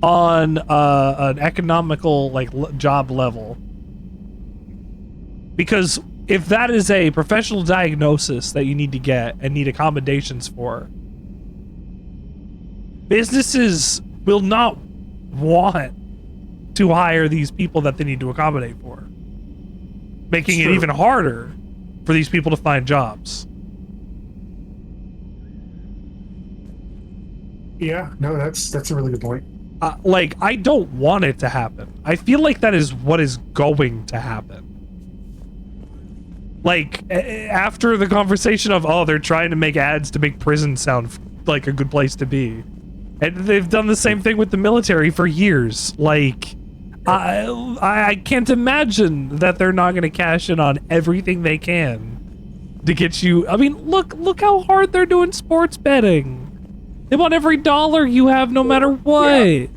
on an economical job level. Because if that is a professional diagnosis that you need to get and need accommodations for, businesses will not want to hire these people that they need to accommodate for, making it even harder for these people to find jobs. Yeah, no, that's a really good point. I don't want it to happen. I feel like that is what is going to happen. After the conversation of, oh, they're trying to make ads to make prison sound like a good place to be. And they've done the same thing with the military for years. I can't imagine that they're not going to cash in on everything they can to get you. I mean, look how hard they're doing sports betting. They want every dollar you have, no matter what. Yeah.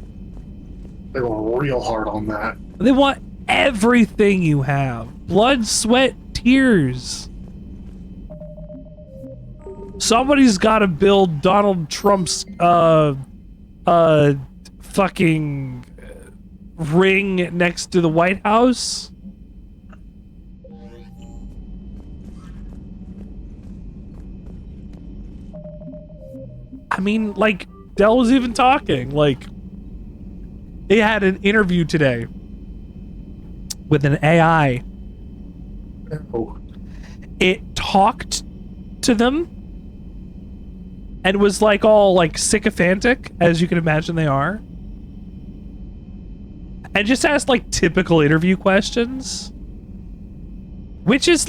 They go real hard on that. They want everything you have. Blood, sweat, tears. Somebody's got to build Donald Trump's fucking ring next to the White House. I mean, Dell was even talking. They had an interview today with an AI. Oh. It talked to them and was all sycophantic, as you can imagine they are, and just asked typical interview questions, which is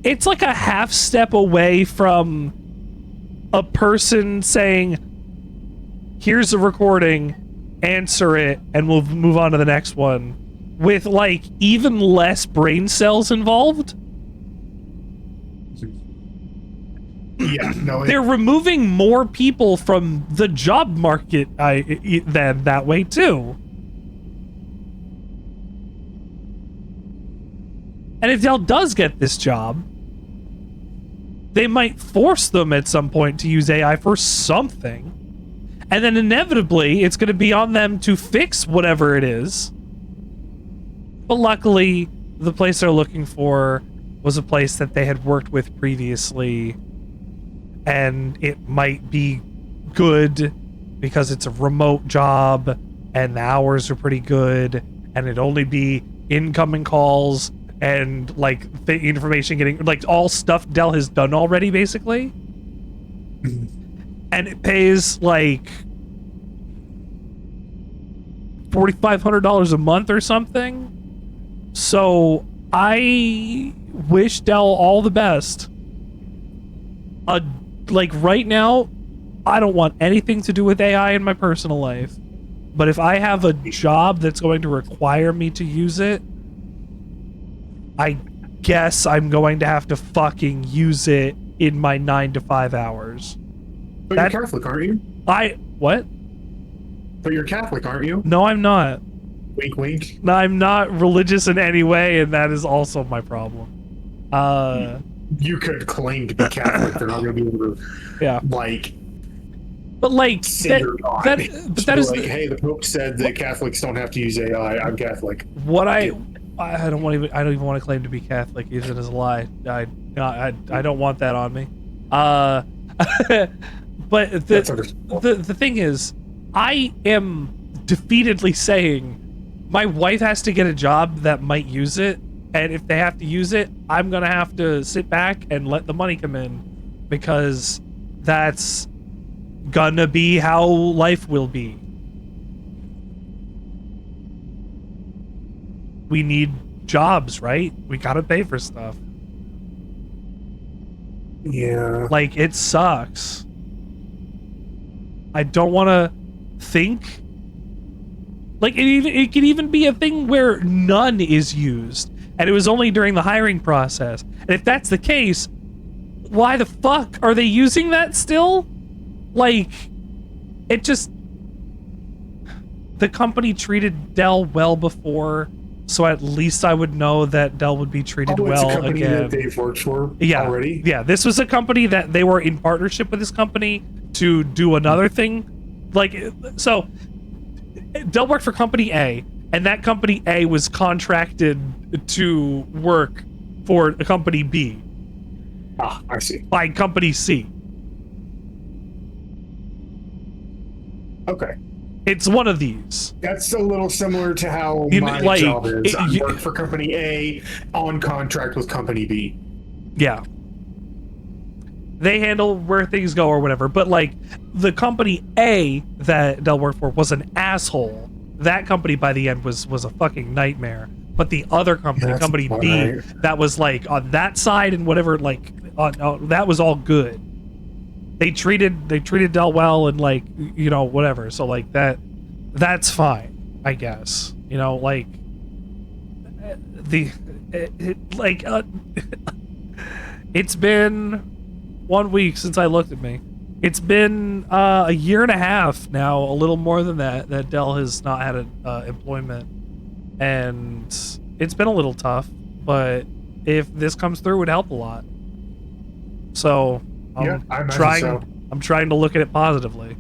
it's a half step away from a person saying, here's a recording, answer it, and we'll move on to the next one, with even less brain cells involved. Yeah, no. They're removing more people from the job market than that way too. And if Dell does get this job, they might force them at some point to use AI for something. And then inevitably, it's going to be on them to fix whatever it is. But luckily, the place they're looking for was a place that they had worked with previously. And it might be good because it's a remote job and the hours are pretty good. And it'd only be incoming calls and the information getting all stuff Dell has done already, basically. And it pays $4,500 a month or something. So I wish Dell all the best. Right now, I don't want anything to do with AI in my personal life. But if I have a job that's going to require me to use it, I guess I'm going to have to fucking use it in my 9 to 5 hours. But you're Catholic, aren't you? What? But you're Catholic, aren't you? No, I'm not. Wink, wink. No, I'm not religious in any way, and that is also my problem. You could claim to be Catholic. They're not going to be able to, yeah, but that is hey, the Pope said that Catholics don't have to use AI. I'm Catholic. What I don't even want to claim to be Catholic. Even as a lie. I don't want that on me. But the thing is, I am defeatedly saying my wife has to get a job that might use it, and if they have to use it, I'm gonna have to sit back and let the money come in, because that's gonna be how life will be. We need jobs, right? We gotta pay for stuff. Yeah. It sucks. I don't want to think. Like, it could even be a thing where none is used, and it was only during the hiring process. And if that's the case, why the fuck are they using that still? Like, it just... The company treated Dell well before, so at least I would know that Dell would be treated well it's a company again. that they've worked for already? Yeah, this was a company that they were in partnership with this company to do another thing. Like, so... Dell worked for Company A, and that Company A was contracted to work for Company B. Ah, I see. By Company C. Okay. It's one of these. That's a little similar to how my job is. I work for Company A on contract with Company B. Yeah. They handle where things go or whatever, but like the Company A that Dell worked for was an asshole. That company by the end was a fucking nightmare. But the other company, Company B, that was like on that side and whatever, like that was all good. They treated Dell well and like, you know, whatever. So like that's fine, I guess. You know, like it's been 1 week since I looked at me. It's been a year and a half now, a little more than that Dell has not had employment, and it's been a little tough. But if this comes through, it would help a lot. So I'm trying to look at it positively.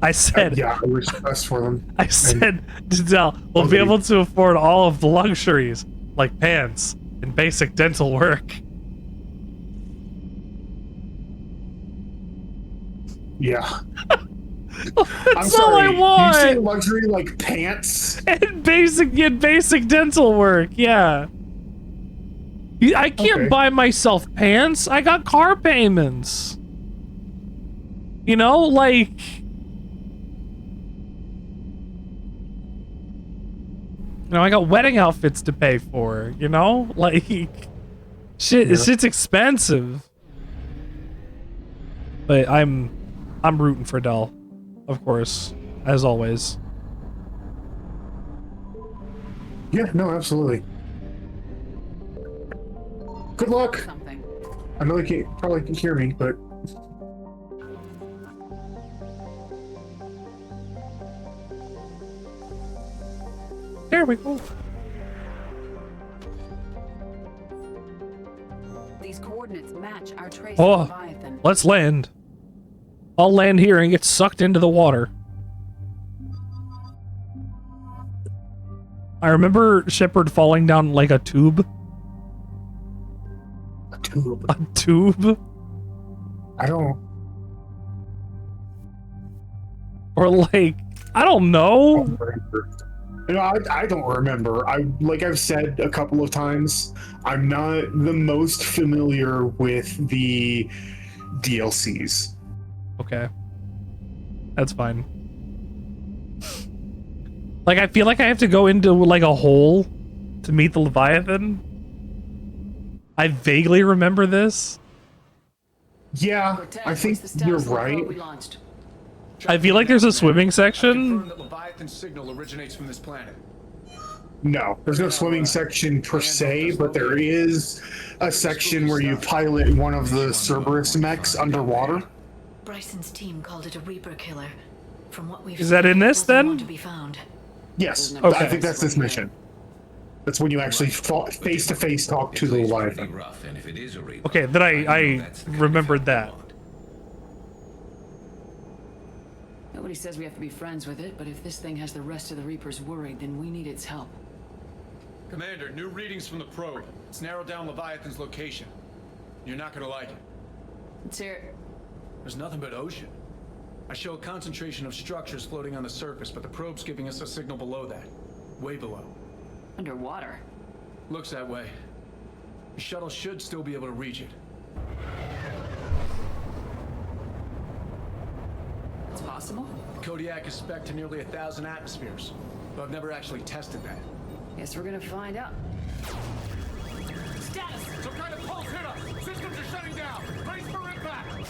I said, I wish the best for them. I said to Dell, we'll be able to afford all of the luxuries like pants and basic dental work. Yeah. That's all I want. You say luxury like pants and basic dental work. Yeah. I can't buy myself pants. I got car payments. You know, like. You know, I got wedding outfits to pay for. You know, like, shit. Yeah. Shit's expensive. But I'm rooting for Dell, of course, as always. Yeah, no, absolutely. Good luck. I know you probably can hear me, but there we go. These coordinates match our trace Oh, of Leviathan. let's land. I'll land here and get sucked into the water. I remember Shepard falling down like a tube. A tube? A tube? I don't... Or like, I don't know. You know, I don't remember. Like I've said a couple of times, I'm not the most familiar with the DLCs. Okay. That's fine. Like, I feel like I have to go into, like, a hole to meet the Leviathan. I vaguely remember this. Yeah, I think you're right. I feel like there's a swimming section. Leviathan signal originates from this planet. No, there's no swimming section per se, but there is a section where you pilot one of the Cerberus mechs underwater. Bryson's team called it a Reaper killer. From what we've Is that in this then? To be found. Yes, okay. I think that's this mission. That's when you actually face-to-face talk to the Leviathan. Okay, then I remembered that. Nobody says we have to be friends with it, but if this thing has the rest of the Reapers worried, then we need its help. Commander, new readings from the probe. It's narrowed down Leviathan's location. You're not gonna like it. Let's hear it. There's nothing but ocean. I show a concentration of structures floating on the surface, but the probe's giving us a signal below that. Way below. Underwater? Looks that way. The shuttle should still be able to reach it. It's possible? The Kodiak is spec'd to nearly 1,000 atmospheres, but I've never actually tested that. Guess we're gonna find out. Status! Some kind of pulse hit us! Systems are shutting down! Brace for impact!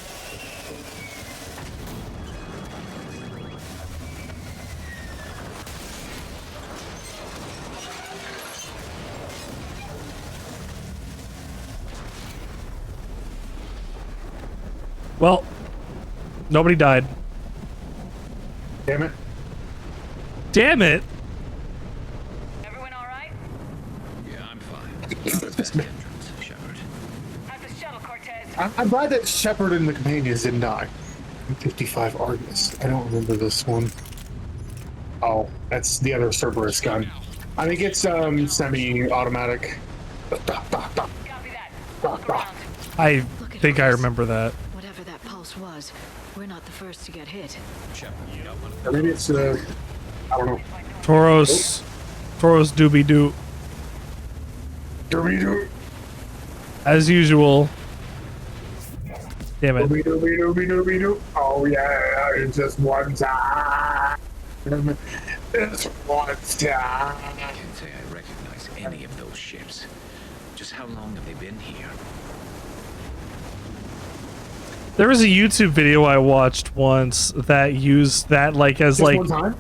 Well, nobody died. Damn it. Damn it. Everyone all right? Yeah, I'm fine. Not at that entrance, Shepard. How's the shuttle, Cortez? I'm glad that Shepard and the companions didn't die. 55 Argus. I don't remember this one. Oh, that's the other Cerberus gun. I think it's semi-automatic. I think I remember that. Whatever that pulse was, we're not the first to get hit. Or maybe it's I don't know. Toros doobie doo. Doobie doo. As usual. Damn it. Doobie doobie doobie doobie doo. Oh yeah, it's just one time. It's one time. I can't say I recognize any of those ships. Just how long have they been here? There was a YouTube video I watched once that used that like as Just like one time?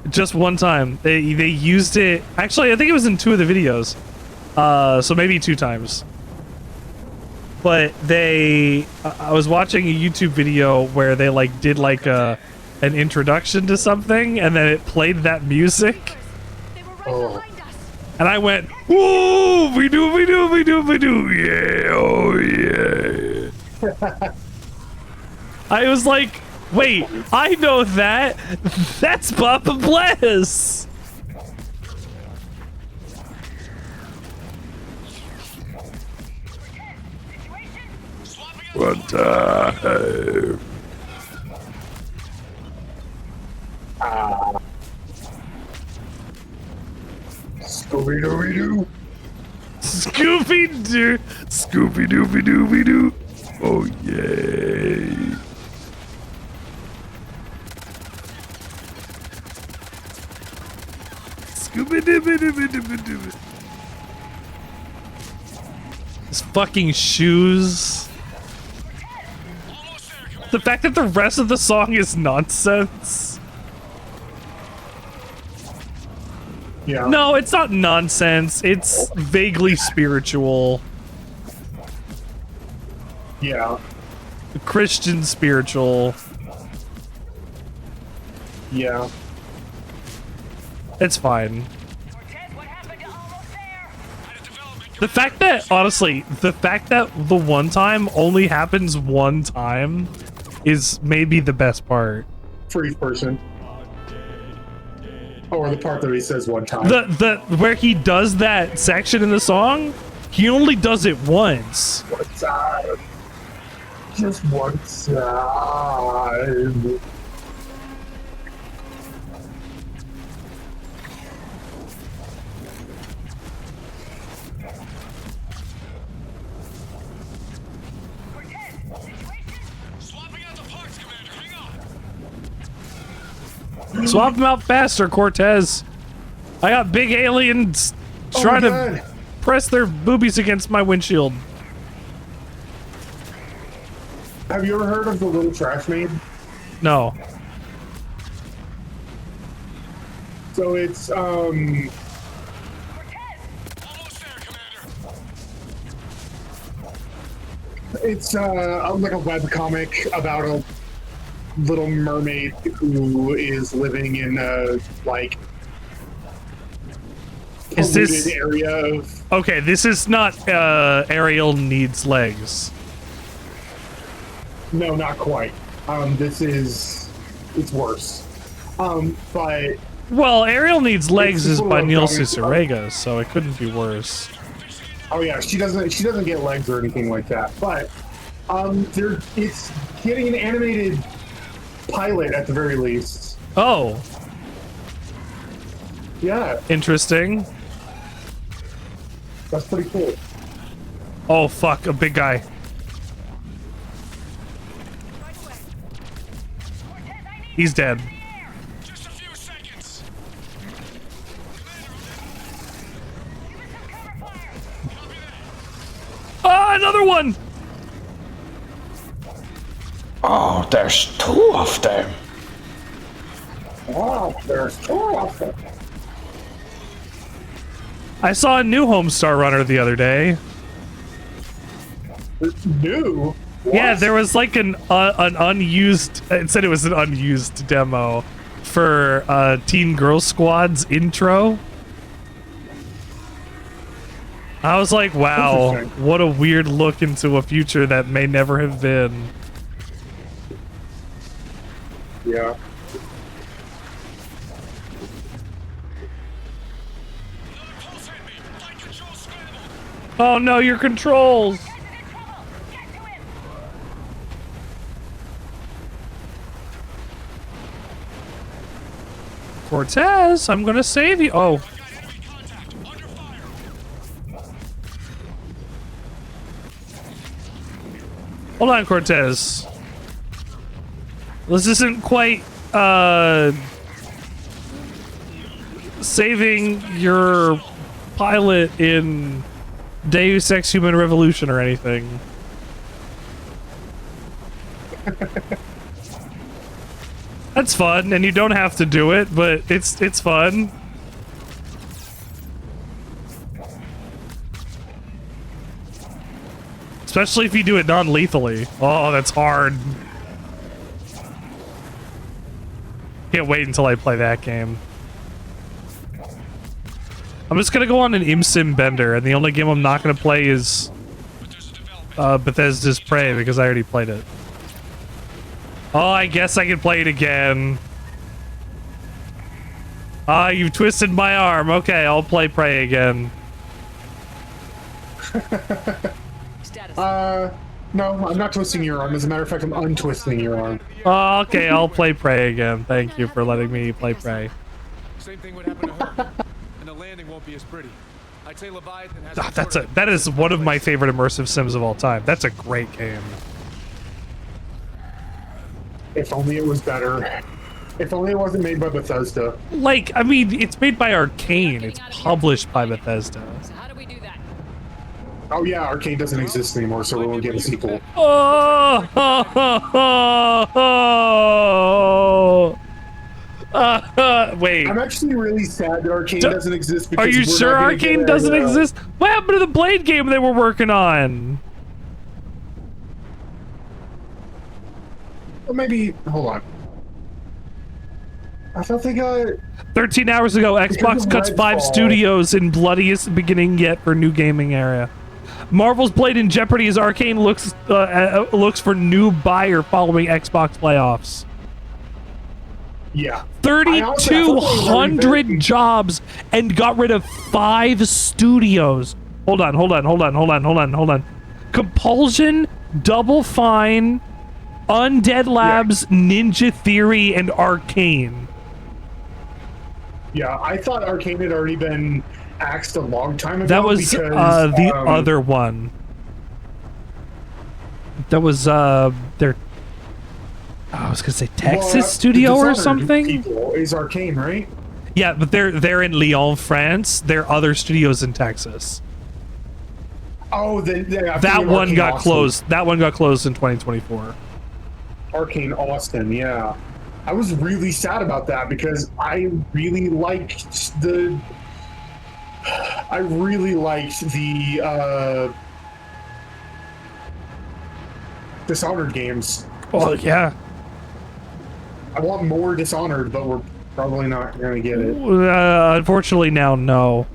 just one time. They used it. Actually, I think it was in 2 of the videos. So maybe 2 times. But I was watching a YouTube video where they like did like an introduction to something, and then it played that music. Oh. And I went, "Whoa, we do, yeah, oh yeah." I was like, "Wait, I know that. That's Papa Bless." One time. Scooby Dooby Doo. Scooby Doo. Scooby Dooby Dooby Doo. Oh, yay. Scooby Dooby Dooby Dooby Dooby. His fucking shoes. The fact that the rest of the song is nonsense. Yeah. No, it's not nonsense. It's vaguely spiritual. Yeah. Christian spiritual. Yeah. It's fine. The fact that, honestly, the fact that the one time only happens one time is maybe the best part. For each person. Or the part that he says one time. The where he does that section in the song, he only does it once. One time. Just one time. Swap them out faster, Cortez. I got big aliens trying to press their boobies against my windshield. Have you ever heard of the Little Trash Maid? No. So it's it's like a webcomic about a little mermaid who is living in a like Is this polluted area of okay? This is not Ariel needs legs. No, not quite. This is it's worse. But Well, Ariel Needs Legs is It's by a Neil comic. Cicerega, so it couldn't be worse. oh yeah, she doesn't get legs or anything like that. But it's getting an animated pilot at the very least. Oh, Yeah, interesting. that's pretty cool. Oh, fuck, a big guy. He's dead. Ah, another one! Oh, there's 2 of them. Oh, there's 2 of them. I saw a new Homestar Runner the other day. New? Yeah, there was like an unused. It said it was an unused demo for Teen Girl Squad's intro. I was like, wow, what a weird look into a future that may never have been. Yeah. Oh no, your controls! Cortez, I'm gonna save you. Oh. Hold on, Cortez. This isn't quite, saving your pilot in Deus Ex Human Revolution or anything. That's fun, and you don't have to do it, but it's fun. Especially if you do it non-lethally. Oh, that's hard. Can't wait until I play that game. I'm just gonna go on an ImSim bender, and the only game I'm not gonna play is Bethesda's Prey, because I already played it. Oh, I guess I can play it again. Ah, you've twisted my arm. Okay, I'll play Prey again. No, I'm not twisting your arm. As a matter of fact, I'm untwisting your arm. Oh, okay, I'll play Prey again. Thank you for letting me play Prey. Same thing would happen to her, and the landing won't be as pretty. I'd say Leviathan has That is one of my favorite immersive sims of all time. That's a great game. If only it was better. If only it wasn't made by Bethesda. Like, I mean, it's made by Arcane. It's published by Bethesda. Oh yeah, Arcane doesn't exist anymore, so we won't get a sequel. Oh! Wait. I'm actually really sad that Arcane doesn't exist. Because Are you we're sure not gonna Arcane get doesn't exist? What happened to the Blade game they were working on? Well, maybe. Hold on. I thought they got 13 hours ago, Xbox cuts 5 studios in bloodiest beginning yet for new gaming area. Marvel's Blade in jeopardy as Arcane looks for new buyer following Xbox playoffs. Yeah. 3,200 jobs and got rid of 5 studios. Hold on. Compulsion, Double Fine, Undead Labs, Ninja Theory, and Arcane. Yeah, I thought Arcane had already been axed a long time ago. That was because, the other one. That was their. I was gonna say Texas studio or something. People is Arcane, right? Yeah, but they're in Lyon, France. There are other studios in Texas. Oh, that one got closed. That one got closed in 2024. Arcane Austin, yeah. I was really sad about that because I really liked the Dishonored games. Oh yeah. I want more Dishonored, but we're probably not gonna get it. Unfortunately now, no.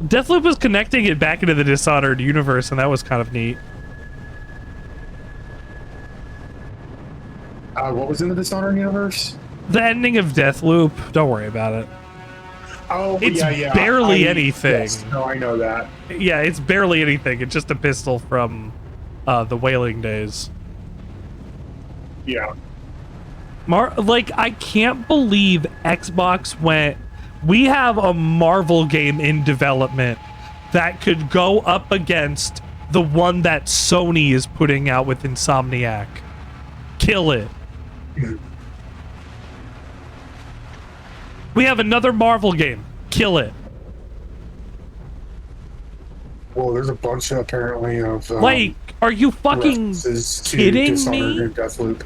Deathloop was connecting it back into the Dishonored universe, and that was kind of neat. What was in the Dishonored universe? The ending of Deathloop. Don't worry about it. Oh, it's yeah. barely anything. Yes, no, I know that. Yeah, it's barely anything. It's just a pistol from the Whaling days. Yeah. I can't believe Xbox went, we have a Marvel game in development that could go up against the one that Sony is putting out with Insomniac. Kill it. We have another Marvel game. Kill it. Well, there's a bunch apparently of are you fucking kidding me? And Deathloop.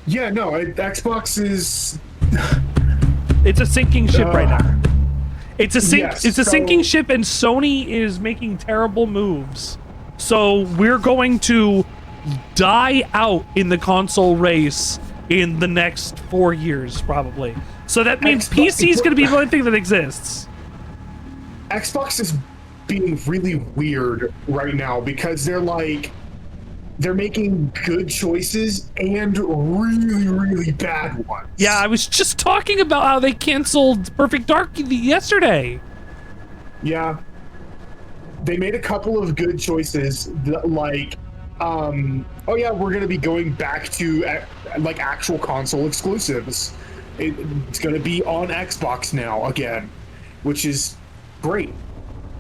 Yeah, no, Xbox is. It's a sinking ship right now. It's a Yes, sinking ship, and Sony is making terrible moves So we're going to die out in the console race in the next 4 years, probably. So that means PC is going to be the only thing that exists. Xbox is being really weird right now because they're making good choices and really, really bad ones. Yeah, I was just talking about how they canceled Perfect Dark yesterday. Yeah. They made a couple of good choices that, like, oh yeah, we're going to be going back to like actual console exclusives. It's going to be on Xbox now again, which is great.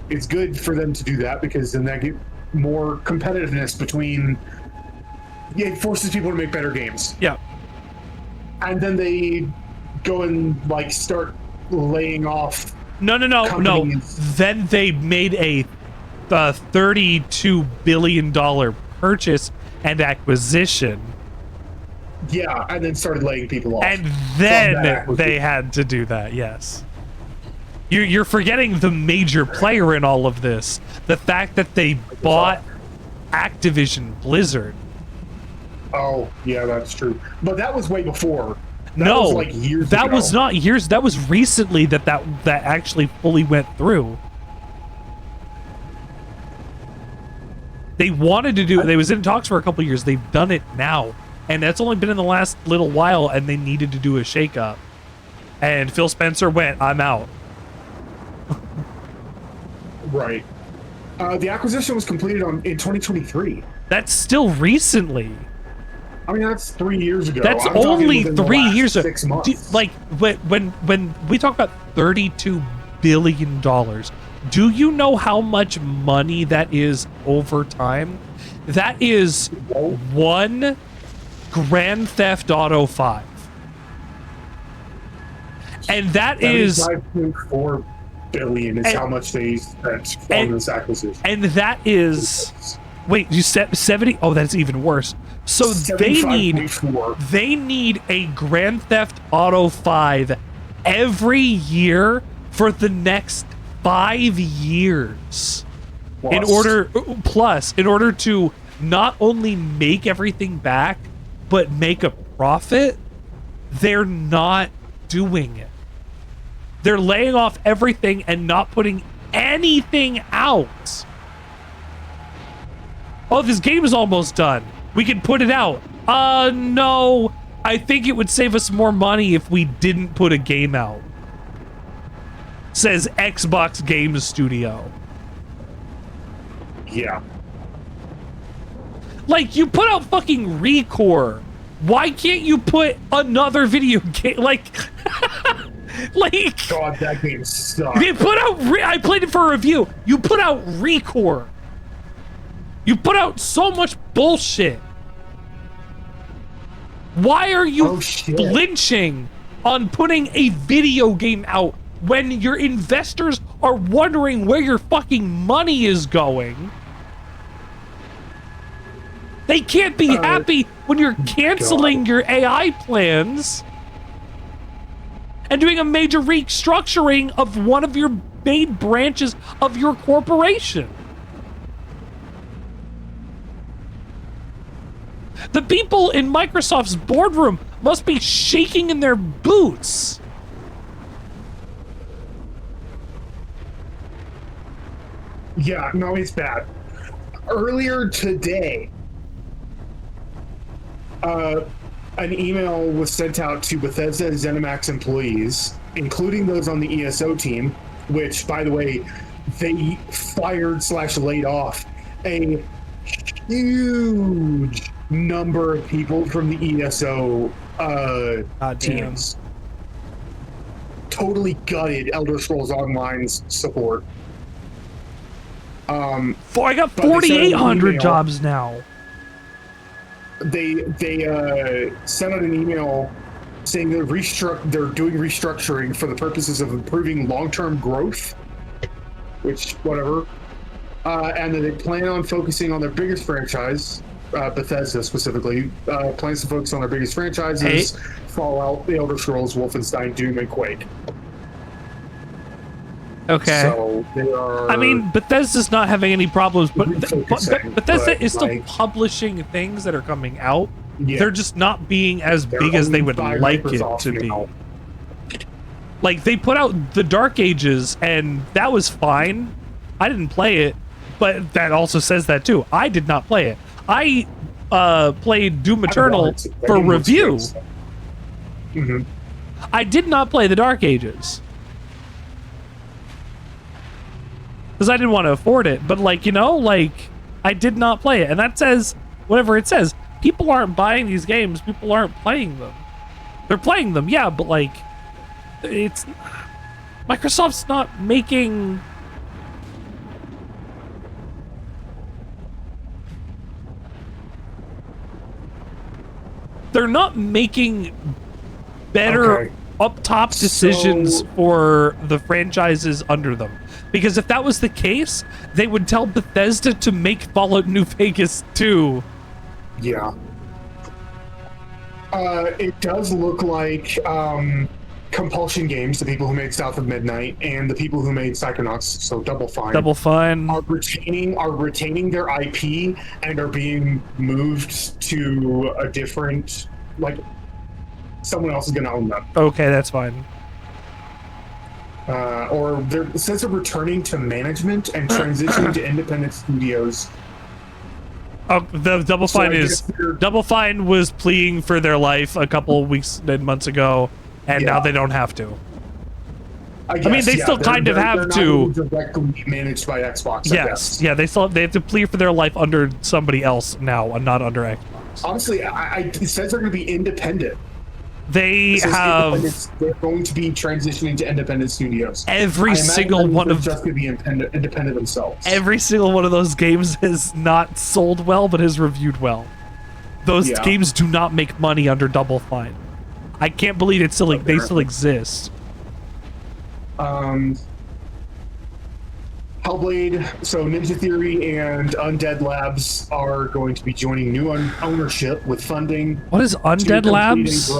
It's good for them to do that because then that get more competitiveness between. Yeah, it forces people to make better games. Yeah. And then they go and like start laying off. No. Then they made a $32 billion purchase and acquisition. Yeah, and then started laying people off. And then they had to do that, yes. You're forgetting the major player in all of this. The fact that they bought Activision Blizzard. Oh, yeah, that's true. But that was way before. That no, was like years that ago. was not years. That was recently that actually fully went through. They wanted to do it. They was in talks for a couple years. They've done it now. And that's only been in the last little while, and they needed to do a shakeup. And Phil Spencer went, I'm out. Right. The acquisition was completed in 2023. That's still recently. I mean, that's 3 years ago. That's I'm talking only within the 3 last years ago. 6 months. Like, when we talk about $32 billion, do you know how much money that is over time? That is one Grand Theft Auto 5. And that is 5.4 billion is how much they spent on this acquisition. And that is wait, you said 70? Oh, that's even worse. So they need a Grand Theft Auto 5 every year for the next 5 years. In order to not only make everything back, but make a profit. They're not doing it. They're laying off everything and not putting anything out. Oh, this game is almost done. We can put it out. No. I think it would save us more money if we didn't put a game out. Says Xbox Game Studio. Yeah. Like, you put out fucking Recore. Why can't you put another video game? Like, God, that game sucks. They put out. I played it for a review. You put out Recore. You put out so much bullshit. Why are you flinching on putting a video game out when your investors are wondering where your fucking money is going? They can't be happy when you're canceling your AI plans and doing a major restructuring of one of your main branches of your corporation. The people in Microsoft's boardroom must be shaking in their boots. Yeah, no, it's bad. Earlier today, an email was sent out to Bethesda and ZeniMax employees, including those on the ESO team, which, by the way, they fired/laid off a huge number of people from the ESO teams. Totally gutted Elder Scrolls Online's support. I got 4,800 jobs now. They sent out an email saying they're doing restructuring for the purposes of improving long-term growth, which whatever, and that they plan on focusing on their biggest franchise, Bethesda specifically, plans to focus on their biggest franchises: Fallout, The Elder Scrolls, Wolfenstein, Doom, and Quake. Okay. So they are. I mean, Bethesda's not having any problems, but Bethesda is still like, publishing things that are coming out. Yeah. They're just not being as big as they would like it to be. Like, they put out the Dark Ages, and that was fine. I didn't play it, but that also says that too. I did not play it. I played Doom Eternal for review. Mm-hmm. I did not play the Dark Ages. Because I didn't want to afford it, but like, you know, like, I did not play it. And that says, whatever it says, people aren't buying these games, people aren't playing them. They're playing them, yeah, but like, it's... Microsoft's not making... They're not making better up-top decisions for the franchises under them. Because if that was the case, they would tell Bethesda to make Fallout New Vegas 2. Yeah. It does look like Compulsion Games, the people who made South of Midnight, and the people who made Psychonauts, so Double Fine, are retaining their IP and are being moved to a different, like, someone else is going to own them. Okay, that's fine. Or it says they're returning to management and transitioning to independent studios. Oh, the Double Fine Double Fine was pleading for their life a couple of weeks and months ago, and now they don't have to. I mean, they still kind of have to. Directly managed by Xbox. Yes, yeah, they have to plead for their life under somebody else now, and not under Xbox. Honestly, it says they're going to be independent. They're going to be transitioning to independent studios. Every single one of just going to be independent themselves. Every single one of those games has not sold well, but has reviewed well. Those games do not make money under Double Fine. I can't believe they still exist. Hellblade, so Ninja Theory and Undead Labs are going to be joining new ownership with funding. What is Undead Labs?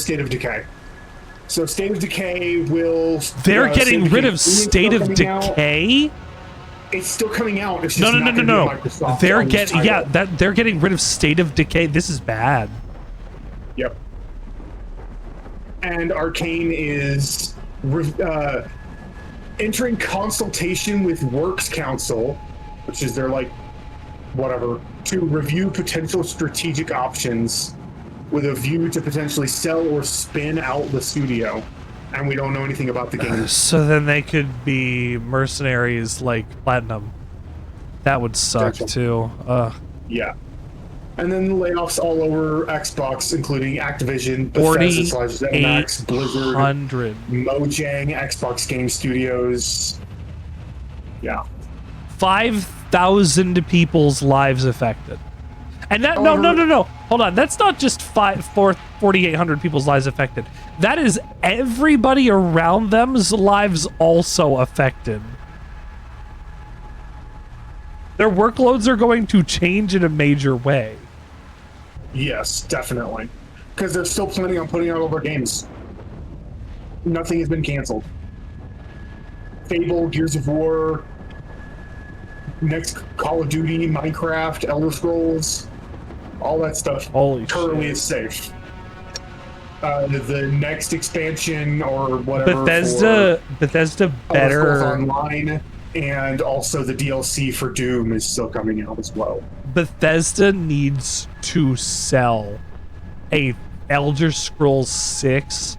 State of Decay. So State of Decay will... They're getting rid of State of Decay? It's still coming out. It's just no. They're getting rid of State of Decay. This is bad. Yep. And Arcane is entering consultation with Works Council, which is their, like, whatever, to review potential strategic options with a view to potentially sell or spin out the studio. And we don't know anything about the game. So then they could be mercenaries like Platinum. That would suck too. Yeah. And then the layoffs all over Xbox, including Activision, Bethesda, ZeniMax, Blizzard, Mojang, Xbox Game Studios. Yeah. 5,000 people's lives affected. And that no. Hold on. That's not just 4,800 people's lives affected. That is everybody around them's lives also affected. Their workloads are going to change in a major way. Yes, definitely. Because they're still planning on putting out all their games. Nothing has been canceled. Fable, Gears of War, next Call of Duty, Minecraft, Elder Scrolls, all that stuff currently is safe. The next expansion or whatever Bethesda better Online, and also the DLC for Doom is still coming out as well. Bethesda needs to sell a Elder Scrolls 6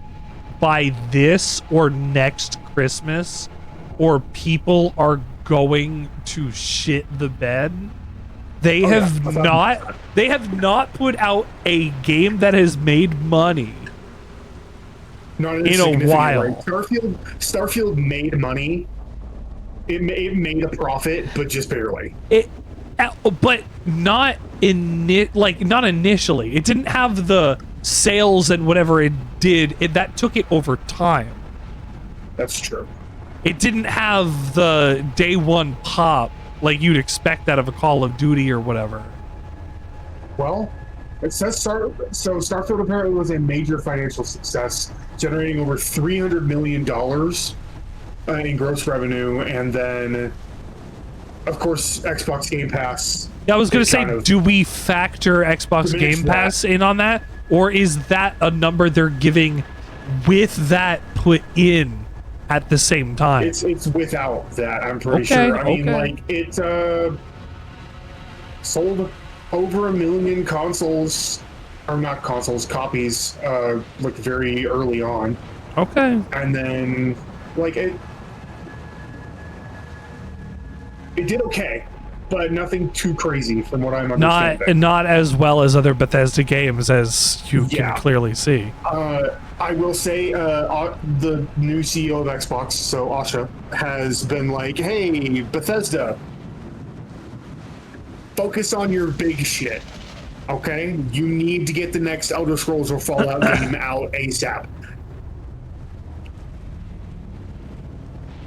by this or next Christmas, or people are going to shit the bed. They have not put out a game that has made money in a while. Way. Starfield made money. It made a profit, but just barely. But not initially. It didn't have the sales and whatever it did. That took it over time. That's true. It didn't have the day one pop like you'd expect out of a Call of Duty or whatever. Well, it says Starfield apparently was a major financial success, generating over $300 million in gross revenue, and then, of course, Xbox Game Pass. Yeah, I was going to say, do we factor Xbox Game Pass in on that? Or is that a number they're giving with that put in at the same time? It's without that, I'm pretty sure. I mean, like, it sold over 1 million consoles, or not consoles, copies, like, very early on. Okay. And then, like, it did okay, but nothing too crazy from what I'm understanding. Not as well as other Bethesda games, as you can clearly see. I will say, the new CEO of Xbox, so Asha, has been like, hey, Bethesda, focus on your big shit, okay? You need to get the next Elder Scrolls or Fallout game out ASAP.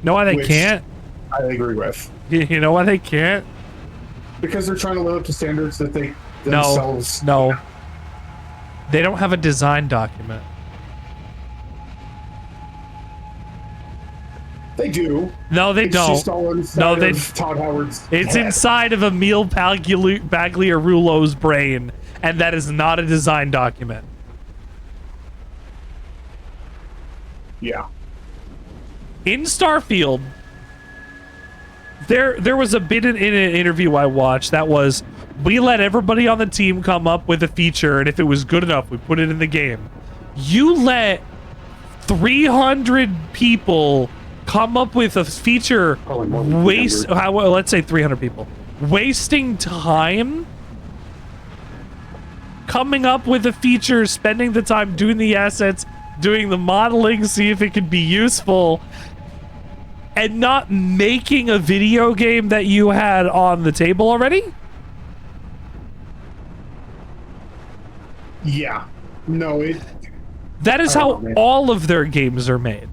Know why they can't? I agree with. You know why they can't? Because they're trying to live up to standards that they themselves... No. They don't have a design document. They do. No, they don't. Just all inside of Todd Howard's It's head. inside of Emil Pagliarulo's brain, and that is not a design document. Yeah. In Starfield, there was a bit in an interview I watched that was, we let everybody on the team come up with a feature, and if it was good enough, we put it in the game. You let 300 people come up with a feature, let's say 300 people, wasting time coming up with a feature, spending the time doing the assets, doing the modeling, see if it could be useful, and not making a video game that you had on the table already? Yeah. No, that is how all of their games are made.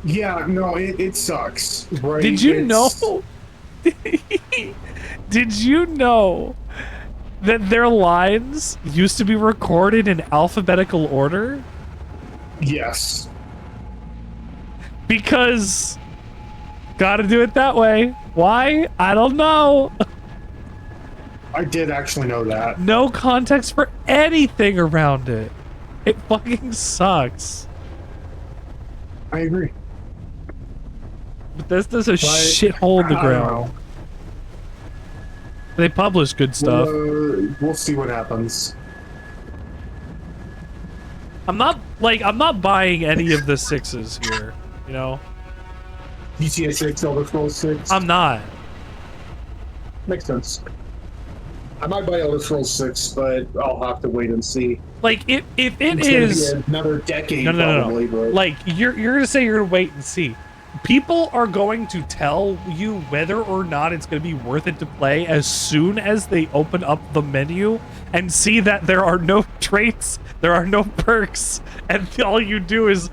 Yeah, no, it sucks. Right? Did you know? Did you know that their lines used to be recorded in alphabetical order? Yes. Because gotta do it that way. Why? I don't know. I did actually know that. No context for anything around it. It fucking sucks. I agree. But this is a shithole in the ground. They publish good stuff. We'll see what happens. I'm not buying any of the 6s here, you know? GTA 6, Elder Scrolls 6. I'm not. Makes sense. I might buy Elder Scrolls 6, but I'll have to wait and see. Like, if it it's is gonna be another decade, no. But... Like, you're gonna say you're gonna wait and see. People are going to tell you whether or not it's going to be worth it to play as soon as they open up the menu and see that there are no traits, there are no perks, and all you do is,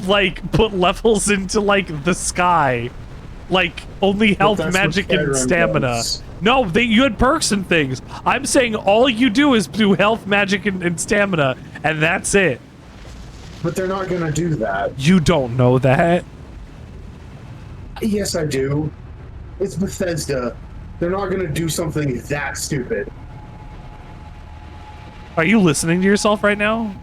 like, put levels into, like, the sky. Like, only health, magic, and stamina. No, you had perks and things. I'm saying all you do is do health, magic, and stamina, and that's it. But they're not going to do that. You don't know that. Yes, I do. It's Bethesda. They're not going to do something that stupid. Are you listening to yourself right now?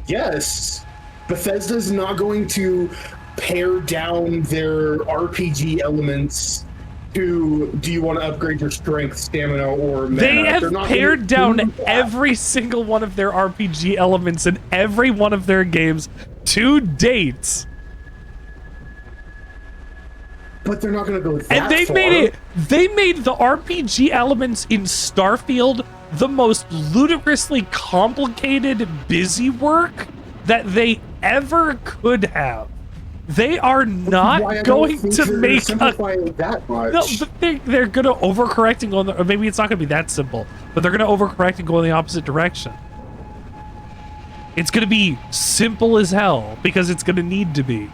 Yes. Bethesda's not going to pare down their RPG elements to, do you want to upgrade your strength, stamina, or mana? They have pared down every single one of their RPG elements in every one of their games to date. But they're not going to go that and they far. They made the RPG elements in Starfield the most ludicrously complicated busy work that they ever could have. They are not going to make that much. No, but they're going to overcorrecting on the, or maybe it's not going to be that simple, but they're going to overcorrect and go in the opposite direction. It's going to be simple as hell because it's going to need to be.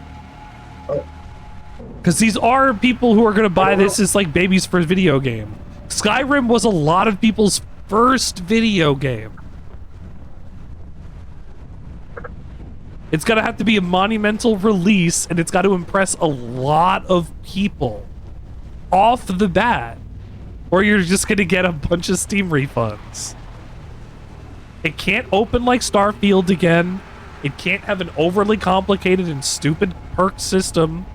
Because these are people who are going to buy this as like baby's first video game. Skyrim was a lot of people's first video game. It's gonna have to be a monumental release, and it's got to impress a lot of people off the bat, or you're just gonna get a bunch of Steam refunds. It can't open like Starfield again. It can't have an overly complicated and stupid perk system.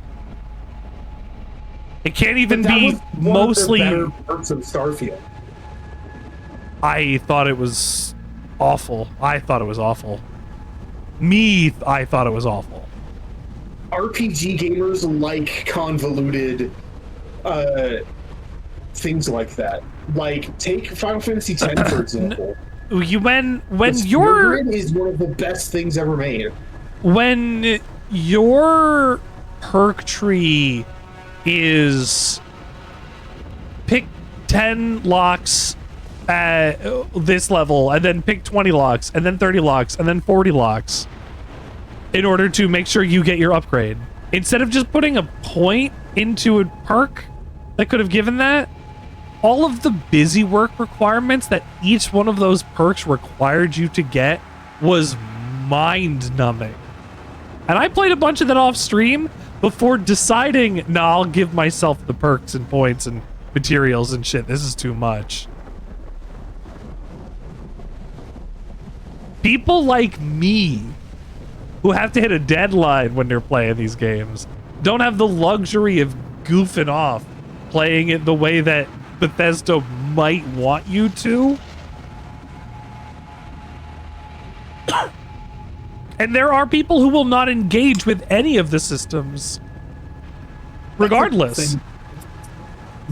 It can't even be mostly. Better perks of Starfield. I thought it was awful. I thought it was awful. I thought it was awful. RPG gamers like convoluted things like that. Like, take Final Fantasy X, for example. When The your grid is one of the best things ever made. When your perk tree is pick 10 locks at this level, and then pick 20 locks, and then 30 locks, and then 40 locks in order to make sure you get your upgrade. Instead of just putting a point into a perk that could have given that, all of the busy work requirements that each one of those perks required you to get was mind-numbing. And I played a bunch of that off stream before deciding, nah, I'll give myself the perks and points and materials and shit. This is too much. People like me, who have to hit a deadline when they're playing these games, don't have the luxury of goofing off, playing it the way that Bethesda might want you to. And there are people who will not engage with any of the systems, regardless.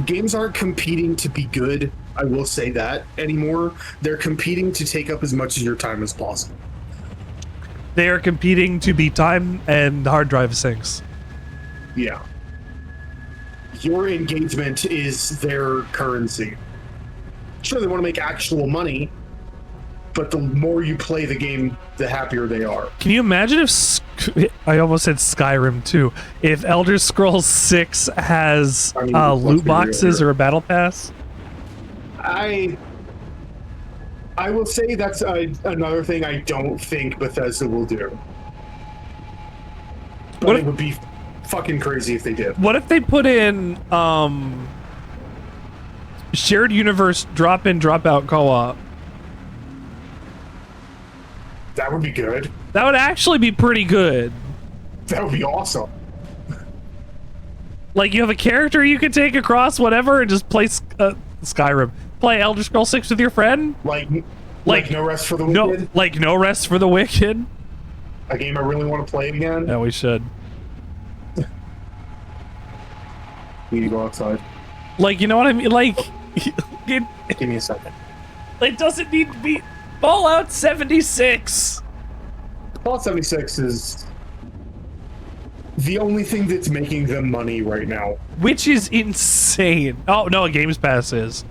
Games aren't competing to be good, I will say that, anymore. They're competing to take up as much of your time as possible. They are competing to be time and hard drive sinks. Yeah. Your engagement is their currency. Sure, they want to make actual money, but the more you play the game, the happier they are. Can you imagine if I almost said Skyrim too? If Elder Scrolls 6 has loot boxes or a battle pass? I will say that's another thing I don't think Bethesda will do. But it would be fucking crazy if they did. What if they put in shared universe drop in drop out co-op? That would be good. That would actually be pretty good. That would be awesome. Like, you have a character you can take across whatever and just play Skyrim. Play Elder Scrolls 6 with your friend. Like No Rest for the Wicked? No Rest for the Wicked. A game I really want to play again. Yeah, we should. We need to go outside. Like, you know what I mean? Like, give me a second. It doesn't need to be Fallout 76. Fallout 76 is the only thing that's making them money right now. Which is insane. Oh, no, a Games Pass is.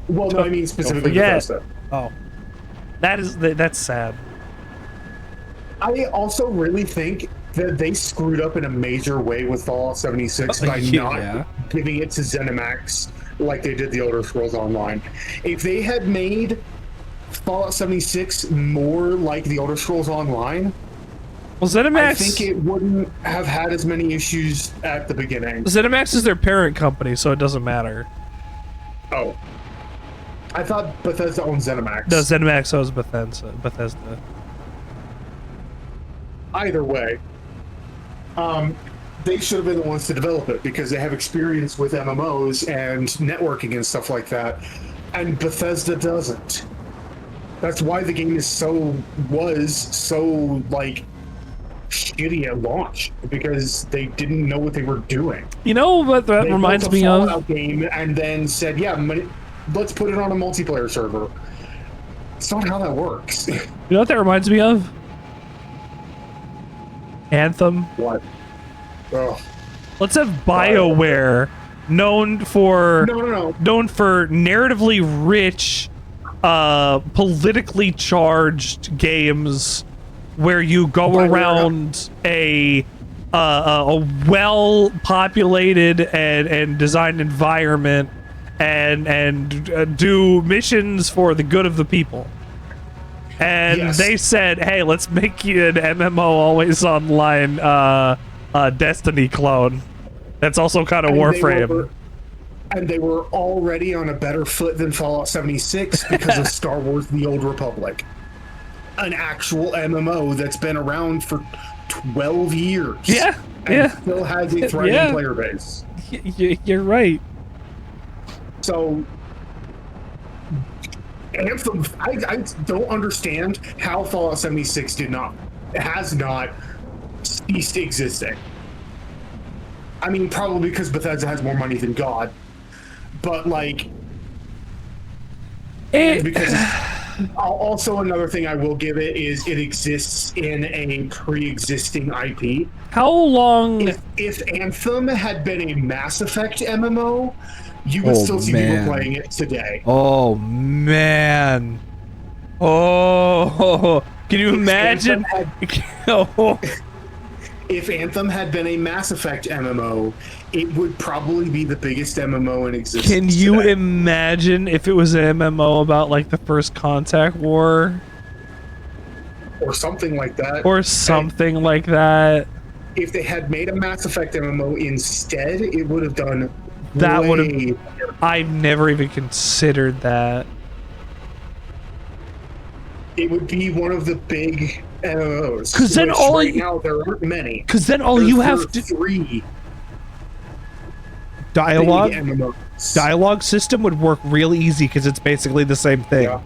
Well, no, I mean specifically Bethesda. Oh. That's sad. I also really think that they screwed up in a major way with Fallout 76 by not giving it to ZeniMax like they did the Elder Scrolls Online. If they had made Fallout 76 more like the Elder Scrolls Online, well, ZeniMax, I think it wouldn't have had as many issues at the beginning. ZeniMax is their parent company, so it doesn't matter. Oh. I thought Bethesda owned ZeniMax. No, ZeniMax owns Bethesda. Either way, they should have been the ones to develop it because they have experience with MMOs and networking and stuff like that, and Bethesda doesn't. That's why the game was so like shitty at launch, because they didn't know what they were doing. You know what that reminds me of? Fallout game and then said, "Yeah, let's put it on a multiplayer server." It's not how that works. You know what that reminds me of? Anthem. What? Oh. Let's have BioWare, known for narratively rich, politically charged games where you go around a well-populated and designed environment and do missions for the good of the people. And Yes. they said, hey, let's make you an MMO always online Destiny clone. That's also kind of Warframe. And they were already on a better foot than Fallout 76 because of Star Wars The Old Republic. An actual MMO that's been around for 12 years. Yeah, and still has a thriving player base. You're right. So, Anthem, I don't understand how Fallout 76 has not ceased existing. I mean, probably because Bethesda has more money than God. But, like, because also another thing I will give it is it exists in a pre-existing IP. How long? If Anthem had been a Mass Effect MMO, you would still see people playing it today. Oh man! Oh, can you imagine? If Anthem had been a Mass Effect MMO, it would probably be the biggest MMO in existence. Can you imagine if it was an MMO about like the First Contact War? Or something like that. Or something like that. If they had made a Mass Effect MMO instead, it would have done That would have. I've never even considered that. It would be one of the big MMOs. Because then right now there aren't many. Because then all you have to 3 dialogue system would work real easy because it's basically the same thing. Yeah,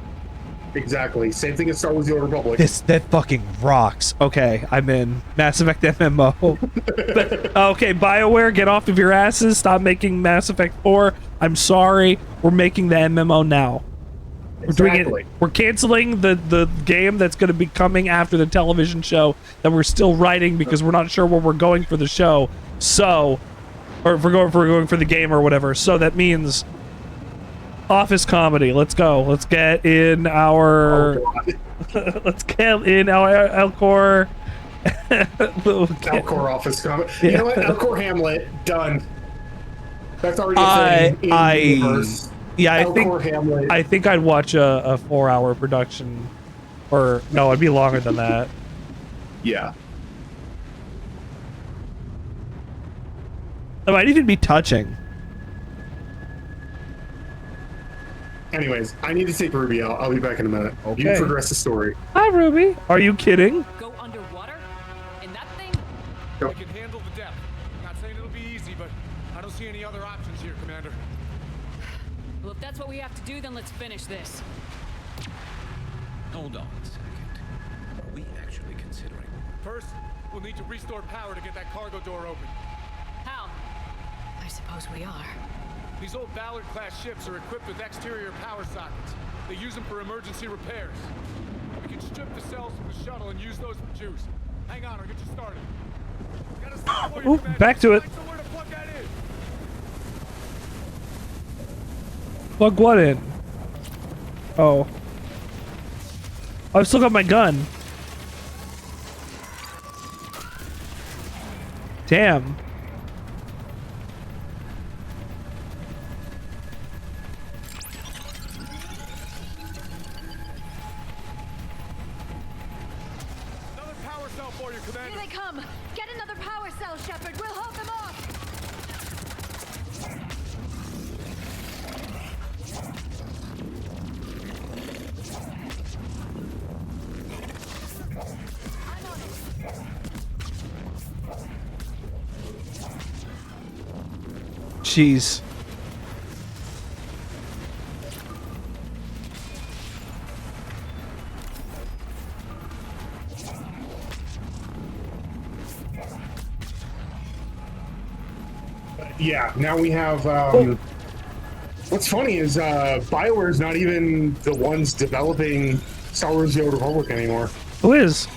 exactly. Same thing as Star Wars: The Old Republic. That fucking rocks. Okay, I'm in. Mass Effect MMO. Okay, BioWare, get off of your asses. Stop making Mass Effect 4. I'm sorry. We're making the MMO now. We're doing it. We're canceling the game that's going to be coming after the television show that we're still writing because we're not sure where we're going for the show. So, or if we're going for the game or whatever. So that means office comedy. Let's go. Let's get in our. Let's get in our Elcor. Elcor office comedy. You know what? Elcor Hamlet done. That's already a thing in the universe. Yeah, Hamlet. I think I'd watch a 4-hour production, or no, it'd be longer than that. Yeah. It might even be touching. Anyways, I need to take Ruby out. I'll be back in a minute. Okay. You progress the story. Hi, Ruby. Are you kidding? Go underwater? In that thing? Go. I can handle the depth. Not saying it'll be easy, but I don't see any other options here, Commander. Well, if that's what we have to do, then let's finish this. Hold on a second. Are we actually considering? First, we'll need to restore power to get that cargo door open. How? I suppose we are. These old Ballard-class ships are equipped with exterior power sockets. They use them for emergency repairs. We can strip the cells from the shuttle and use those for juice. Hang on, I'll get you started. Gotta stop for you, Commander. Back to it. Find somewhere to plug that in. Plug what in? Oh. I've still got my gun. Damn. Another power cell for you, Commander. Here they come! Get another power cell, Shepard! We'll hold them off! Jeez. Yeah, now we have. What's funny is BioWare is not even the ones developing Star Wars: The Old Republic anymore. Who is?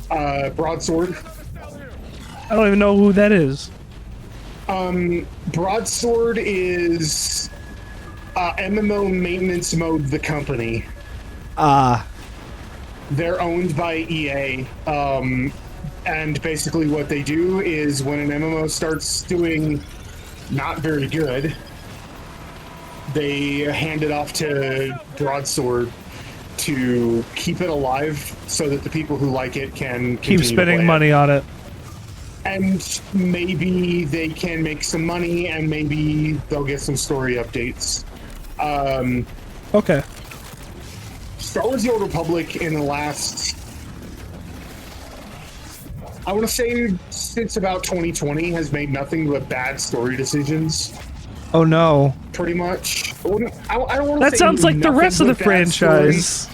Broadsword. I don't even know who that is. Broadsword is MMO Maintenance Mode, the company. They're owned by EA. And basically what they do is when an MMO starts doing not very good, they hand it off to Broadsword to keep it alive so that the people who like it can Keep spending money on it. And maybe they can make some money, and maybe they'll get some story updates. Okay. Star Wars: The Old Republic in the last, I want to say, since about 2020, has made nothing but bad story decisions. Oh no. Pretty much. I don't want to That say sounds like the rest of the nothing but bad franchise. stories.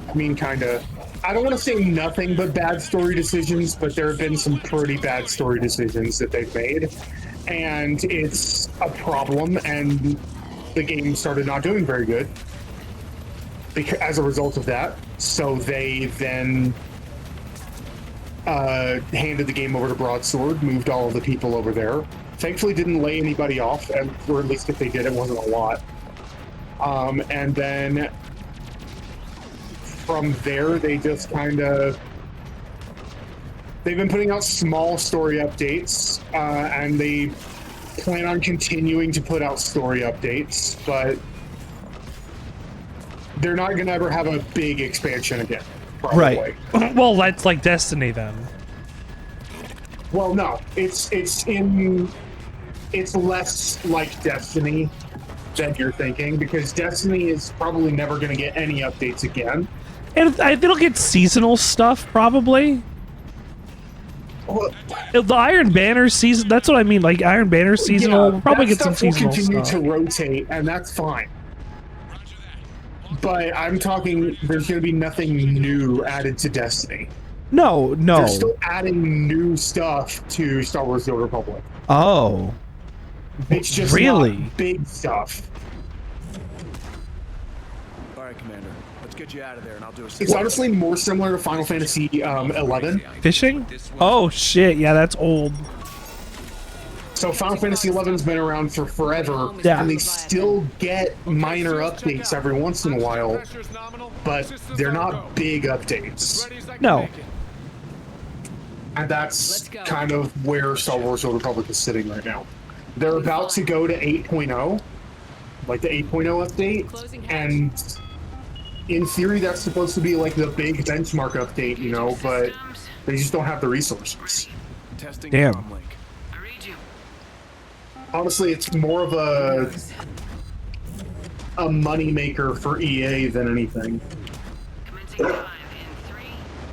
I mean, kind of. I don't want to say nothing but bad story decisions, but there have been some pretty bad story decisions that they've made. And it's a problem, and the game started not doing very good as a result of that. So they then handed the game over to Broadsword, moved all of the people over there. Thankfully didn't lay anybody off, or at least if they did, it wasn't a lot. And then from there, they just kind of... They've been putting out small story updates, and they plan on continuing to put out story updates, but they're not going to ever have a big expansion again, probably. Right. Well, that's like Destiny then. Well, no, it's less like Destiny than you're thinking, because Destiny is probably never going to get any updates again. And it'll get seasonal stuff, probably. Well, the Iron Banner season, that's what I mean, like Iron Banner seasonal, we'll probably get some seasonal stuff. Will continue stuff. to rotate, and that's fine. But I'm talking, there's going to be nothing new added to Destiny. No. They're still adding new stuff to Star Wars: The Old Republic. Oh. It's just really not big stuff. All right, Commander. Let's get you out of there, and I'll do a... It's honestly more similar to Final Fantasy 11. Fishing? Oh shit, yeah, that's old. So Final Fantasy 11's been around for forever, and they still get minor updates every once in a while, but they're not big updates. No. And that's kind of where Star Wars: The Old Republic is sitting right now. They're about to go to 8.0, like the 8.0 update, and in theory that's supposed to be like the big benchmark update, you know, but they just don't have the resources. Damn. Honestly, it's more of a money maker for EA than anything.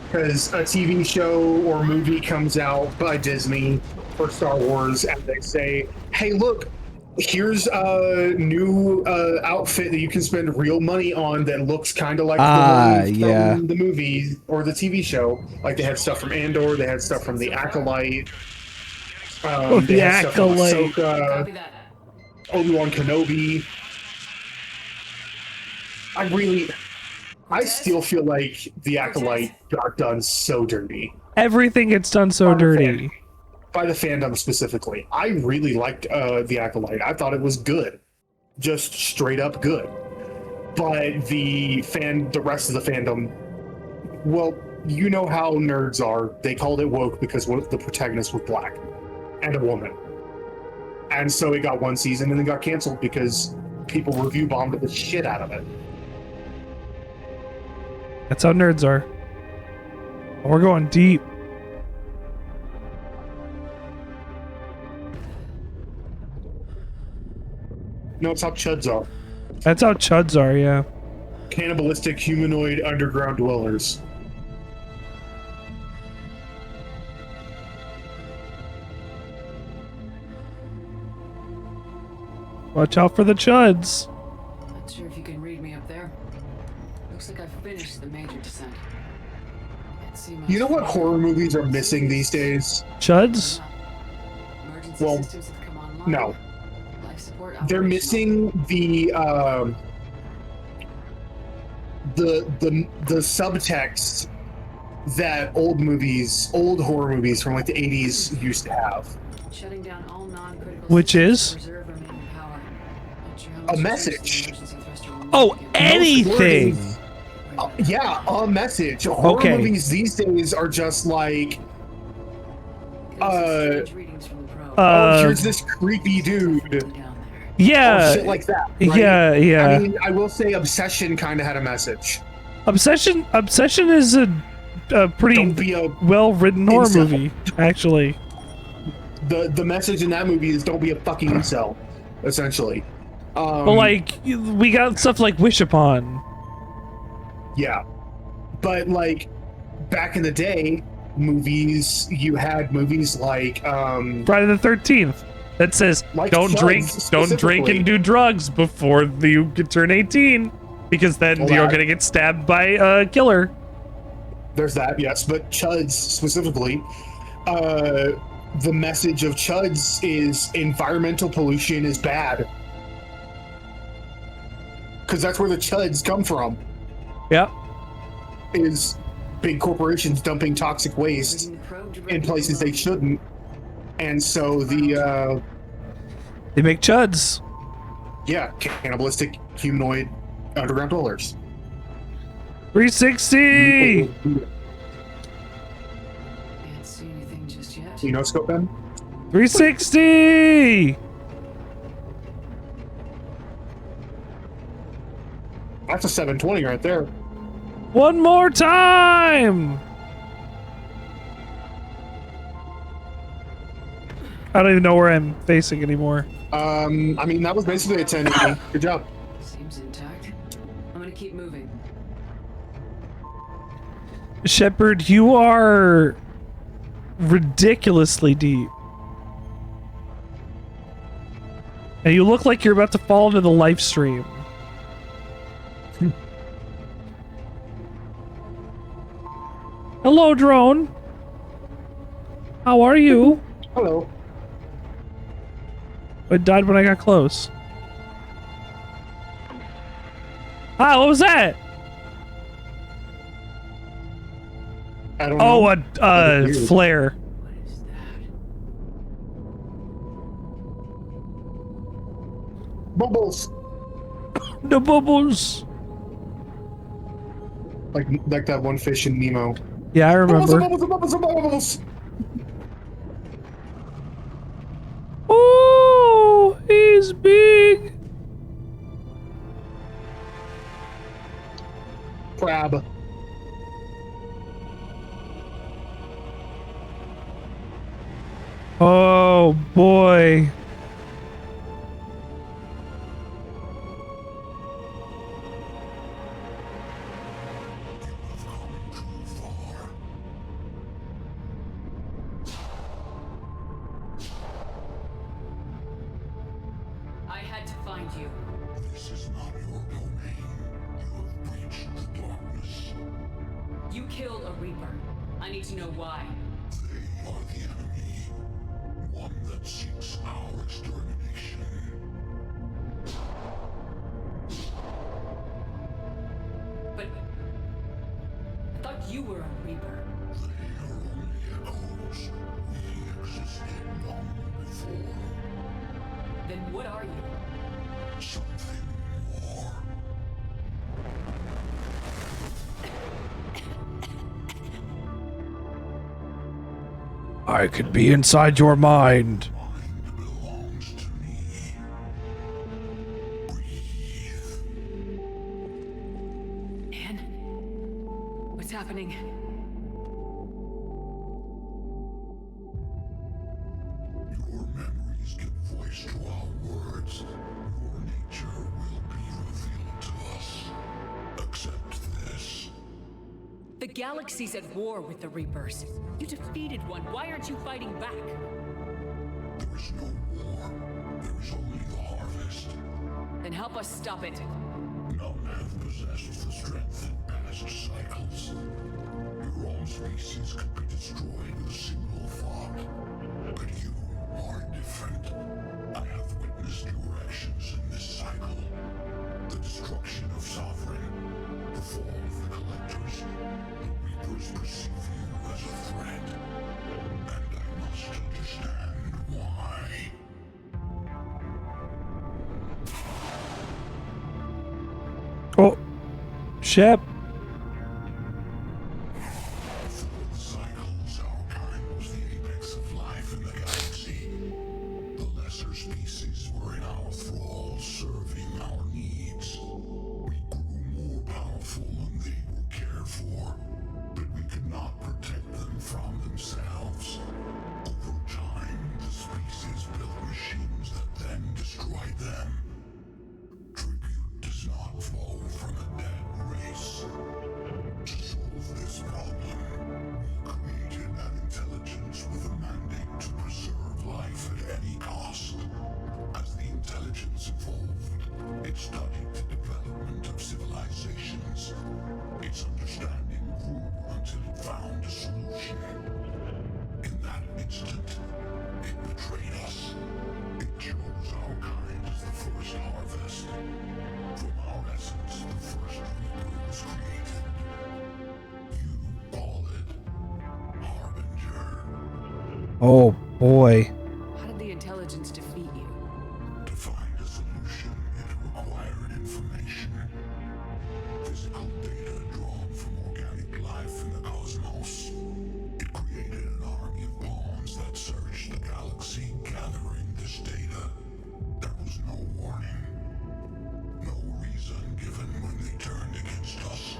Because a TV show or movie comes out by Disney for Star Wars, and they say, hey, look, here's a new outfit that you can spend real money on that looks kind of like the one from the movie or the TV show. Like, they had stuff from Andor, they had stuff from The Acolyte. The Acolyte. Ahsoka, Obi-Wan Kenobi. I still feel like The Acolyte got done so dirty. Everything gets done so dirty. By the fandom specifically. I really liked The Acolyte. I thought it was good. Just straight up good. But the rest of the fandom, well, you know how nerds are. They called it woke because the protagonist was black and a woman. And so it got one season and then got canceled because people review bombed the shit out of it. That's how nerds are. We're going deep. No, it's how chuds are. That's how chuds are, yeah. Cannibalistic humanoid underground dwellers. Watch out for the chuds. Not sure if you can read me up there. Looks like I've finished the major descent. Can't see much. You know what horror movies are missing these days? Chuds? Well, no. They're missing the subtext that old horror movies from like the 80s used to have. Shutting down all non-critical Which is? A message. Oh, anything! Yeah, a message. Horror movies these days are just like, oh, here's this creepy dude. Yeah. Or shit like that. Right? Yeah. I mean, I will say Obsession kind of had a message. Obsession is a pretty well-written horror movie, actually. The message in that movie is don't be a fucking incel, essentially. But like, we got stuff like Wish Upon. Yeah, but like back in the day, you had movies like Friday the 13th that says like don't drink and do drugs before you turn 18, because then you're gonna get stabbed by a killer. There's that, yes, but Chuds specifically, the message of Chuds is environmental pollution is bad, because that's where the Chuds come from. Yeah, is big corporations dumping toxic waste in places they shouldn't, and so they make Chuds. Yeah, cannibalistic humanoid underground dwellers. 360. Can't see anything just yet. You know scope Ben? 360. That's a 720 right there. One more time. I don't even know where I'm facing anymore. I mean, that was basically a 1080. Good job. Seems intact. I'm gonna keep moving. Shepard, you are ridiculously deep. And you look like you're about to fall into the live stream. Hello, drone. How are you? Hello. I died when I got close. Ah, what was that? I don't know. Oh, a flare. Bubbles. The bubbles. Like that one fish in Nemo. Yeah, I remember. Bubbles. Oh, he's big. Crab. Oh boy. I had to find you. This is not your domain. You have breached the darkness. You killed a Reaper. I need to know why. They are the enemy. One that seeks our extermination. But I thought you were a Reaper. They are only echoes. We existed long before. Then what are you? Something more. I could be inside your mind. Mind belongs to me. Anne? What's happening? Your memories give voice to our words. Your nature will be revealed to us. Accept this. The galaxy's at war with the Reapers. You defeated one. Why aren't you fighting back? There is no war. There is only the harvest. Then help us stop it. None have possessed the strength that past cycles. Your own species could be destroyed with a single thought. But you are different. I have witnessed your actions in this cycle. The destruction of Sovereign, the fall of the Collectors. The Reapers perceive you as a threat. And I must understand why. Oh, Shep. Through the cycles, our kind was the apex of life in the galaxy. The lesser species were in our thrall. civilizations. Its understanding grew until it found a solution. In that instant, it betrayed us. It chose our kind as the first harvest. From our essence, the first Reaper was created. You call it Harbinger. Oh boy. How did the intelligence defeat you? To find a solution, it required information. Physical data drawn from organic life in the cosmos. It created an army of pawns that searched the galaxy, gathering this data. There was no warning. No reason given when they turned against us.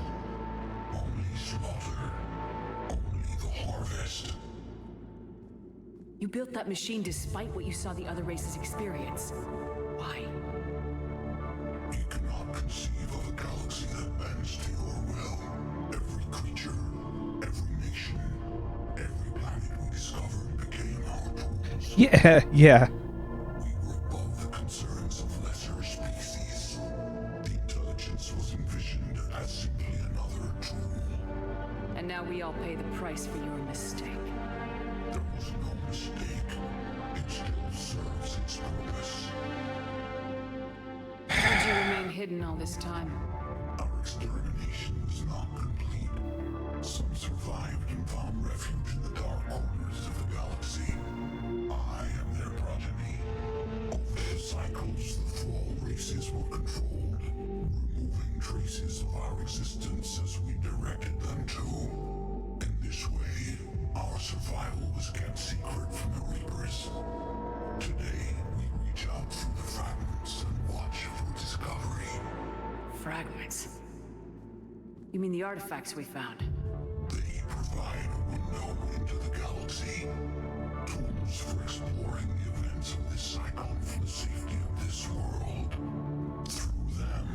Only slaughter. Only the harvest. You built that machine despite what you saw the other races experience. Why? You cannot conceive of a galaxy that bends to your will. Every creature, every nation, every planet we discovered became our tools. Yeah. We were above the concerns of lesser species. The intelligence was envisioned as simply another tool. And now we all pay the price for your mistake. There was no mistake. It still serves its purpose. How did you remain hidden all this time? Our extermination was not complete. Some survived and found refuge in the dark corners of the galaxy. I am their progeny. Over the cycles, the Thrall races were controlled, removing traces of our existence as we directed them to. In this way, our survival was kept secret from the Reapers. Today, we reach out through the fragments and watch for discovery. Fragments? You mean the artifacts we found? They provide a window into the galaxy. Tools for exploring the events of this cycle for the safety of this world. Through them,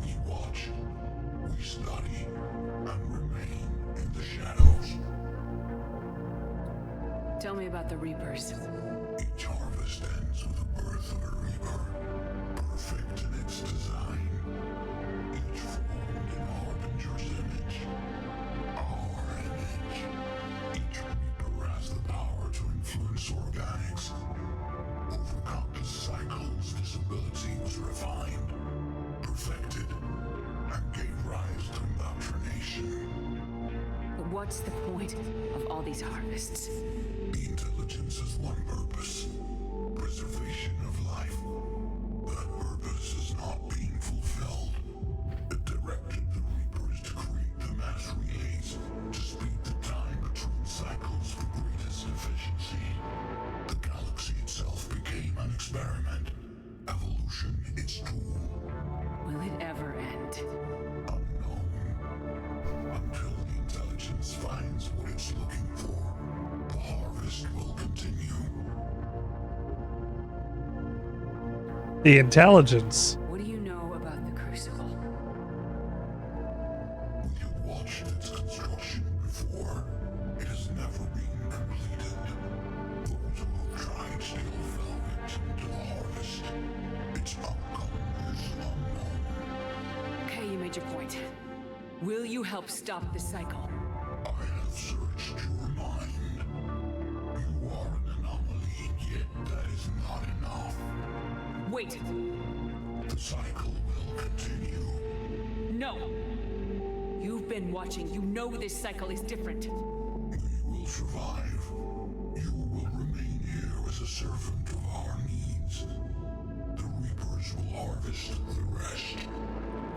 we watch, we study, and remain in the shadows. Tell me about the Reapers. Each harvest ends with the birth of a Reaper, perfect in its design. Each formed in Harbinger's image. Our image. Each Reaper has the power to influence organics. Over countless cycles, this ability was refined, perfected, and gave rise to indoctrination. But what's the point of all these harvests? The intelligence has one purpose: preservation of life. That purpose is not being fulfilled. It directed the Reapers to create the mass relays to speed the time between cycles for greatest efficiency. The galaxy itself became an experiment. Evolution its tool. Will it ever end? Unknown. Until the intelligence finds what it's looking for, the harvest will continue. The intelligence. What do you know about the Crucible? We have watched its construction before. It has never been completed. Those who have tried still fell victim to the harvest. Its outcome is unknown. Okay, you made your point. Will you help stop the cycle? I have searched your mind. You are an anomaly, yet that is not enough. Wait! The cycle will continue. No! You've been watching. You know this cycle is different. We will survive. You will remain here as a servant of our needs. The Reapers will harvest the rest.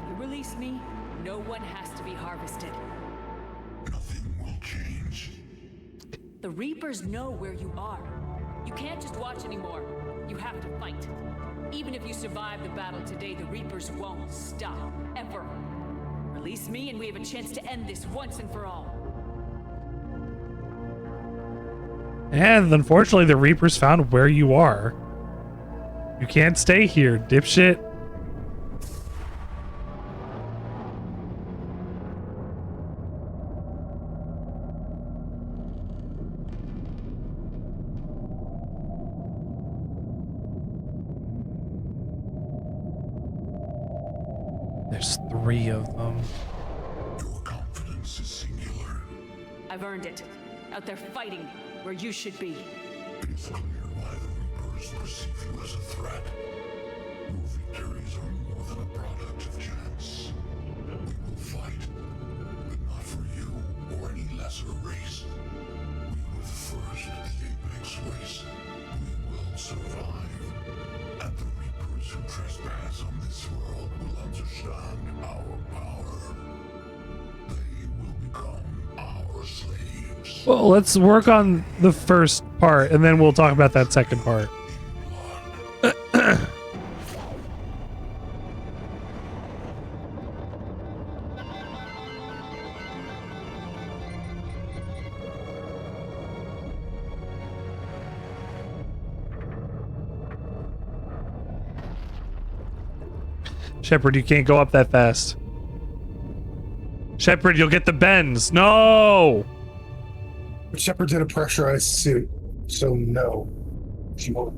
You release me, no one has to be harvested. Nothing will change. The Reapers know where you are. You can't just watch anymore. You have to fight. Even if you survive the battle today, the Reapers won't stop. Ever. Release me and we have a chance to end this once and for all. And unfortunately, the Reapers found where you are. You can't stay here, dipshit. There's 3 of them. Your confidence is singular. I've earned it. Out there fighting where you should be. It is clear why the Reapers perceive you as a threat. Your victories are more than a product of chance. We will fight, but not for you or any lesser race. We were the first, the apex race. We will survive. And the Reapers who trespass on this world will understand our power. They will become our slaves. Well, let's work on the first part, and then we'll talk about that second part. Shepard, you can't go up that fast. Shepard, you'll get the bends. No! Shepard's in a pressurized suit, so no. She won't.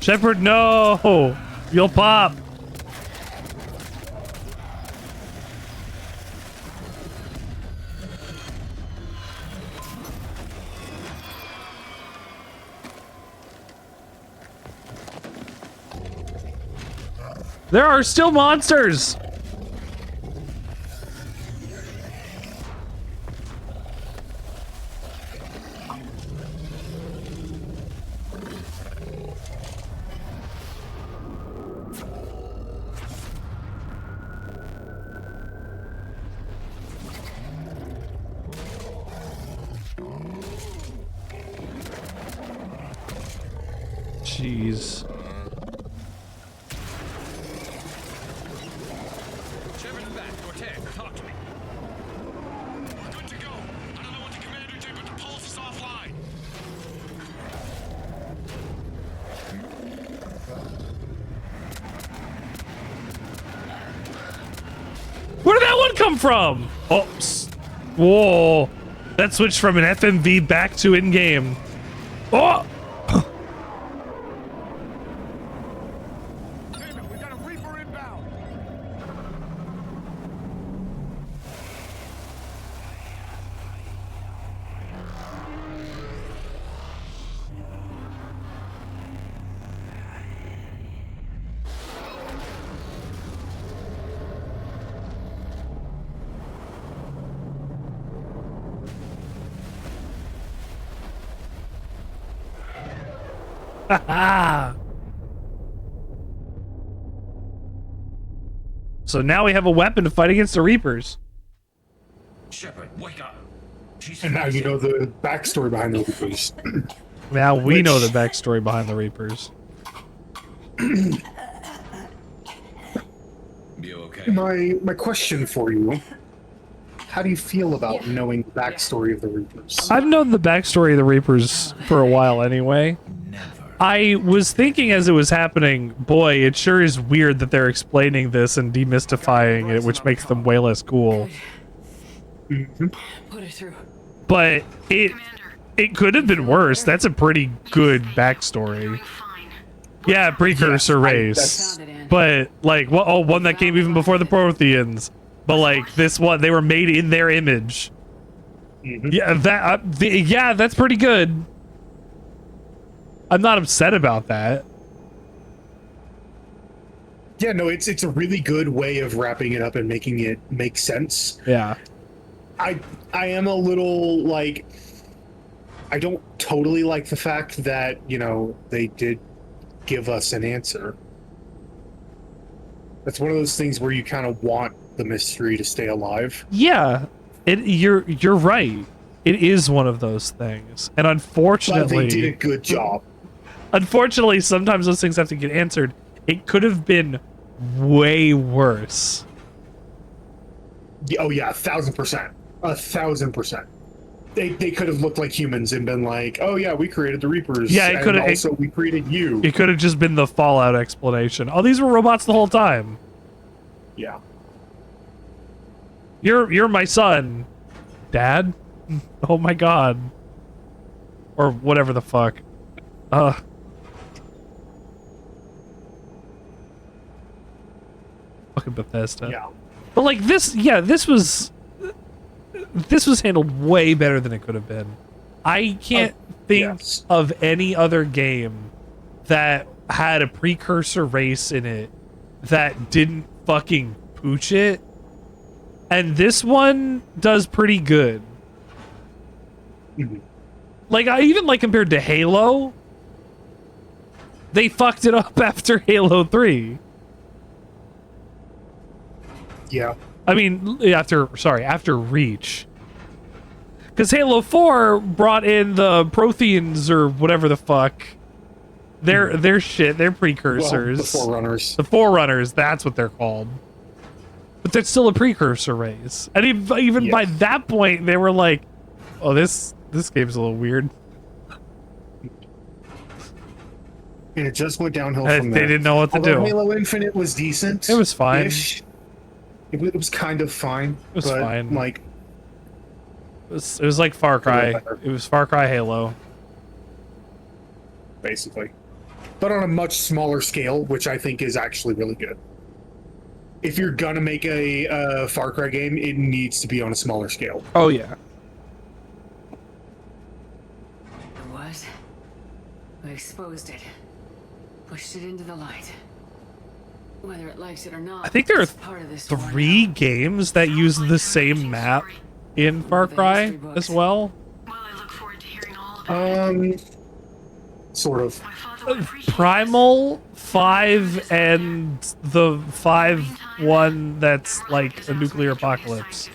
Shepard, no! You'll pop. There are still monsters! Jeez. Talk to me. We're good to go. I don't know what the commander did, but the pulse is offline. Where did that one come from? Oh, whoa. That switched from an FMV back to in-game. Oh! So now we have a weapon to fight against the Reapers. Shepard, wake up. And now you know the backstory behind the Reapers. Now we know the backstory behind the Reapers. You okay? My question for you: how do you feel about knowing the backstory of the Reapers? I've known the backstory of the Reapers for a while anyway. I was thinking as it was happening, boy, it sure is weird that they're explaining this and demystifying it, which makes them way less cool. Put her through. But it could have been worse. That's a pretty good backstory. Yeah, precursor race. But like, what? Oh, one that came even before the Protheans. But like this one, they were made in their image. Yeah, yeah, that's pretty good. I'm not upset about that. Yeah, no, it's a really good way of wrapping it up and making it make sense. Yeah. I am a little like, I don't totally like the fact that, you know, they did give us an answer. That's one of those things where you kind of want the mystery to stay alive. Yeah, you're right. It is one of those things, and unfortunately, but they did a good job. Unfortunately, sometimes those things have to get answered. It could have been way worse. Oh yeah, 1,000%. 1,000%. They could have looked like humans and been like, "Oh yeah, we created the Reapers." Yeah, it could have. Also, we created you. It could have just been the Fallout explanation. Oh, these were robots the whole time. Yeah. You're my son, Dad. Oh my God. or whatever the fuck. Fucking Bethesda. Yeah. But like this was handled way better than it could have been. I can't think of any other game that had a precursor race in it that didn't fucking pooch it. And this one does pretty good. Like, even like compared to Halo, they fucked it up after Halo 3. Yeah. I mean, after Reach. Because Halo 4 brought in the Protheans or whatever the fuck. Their shit, their precursors. Well, the Forerunners. The Forerunners, that's what they're called. But that's still a precursor race. And even by that point, they were like, oh, this game's a little weird. And it just went downhill And from they there. didn't know what to do. Halo Infinite was decent. It was fine. It was kind of fine. It was fine. Like, it was like Far Cry. It was Far Cry Halo. Basically. But on a much smaller scale, which I think is actually really good. If you're gonna make a Far Cry game, it needs to be on a smaller scale. Oh, yeah. It was. We exposed it. Pushed it into the light. Whether it likes it or not, I think there are it's part of this 3 games that use the same map in Far Cry as well. Sort of. Primal, 5, and the 5 one that's like a nuclear apocalypse.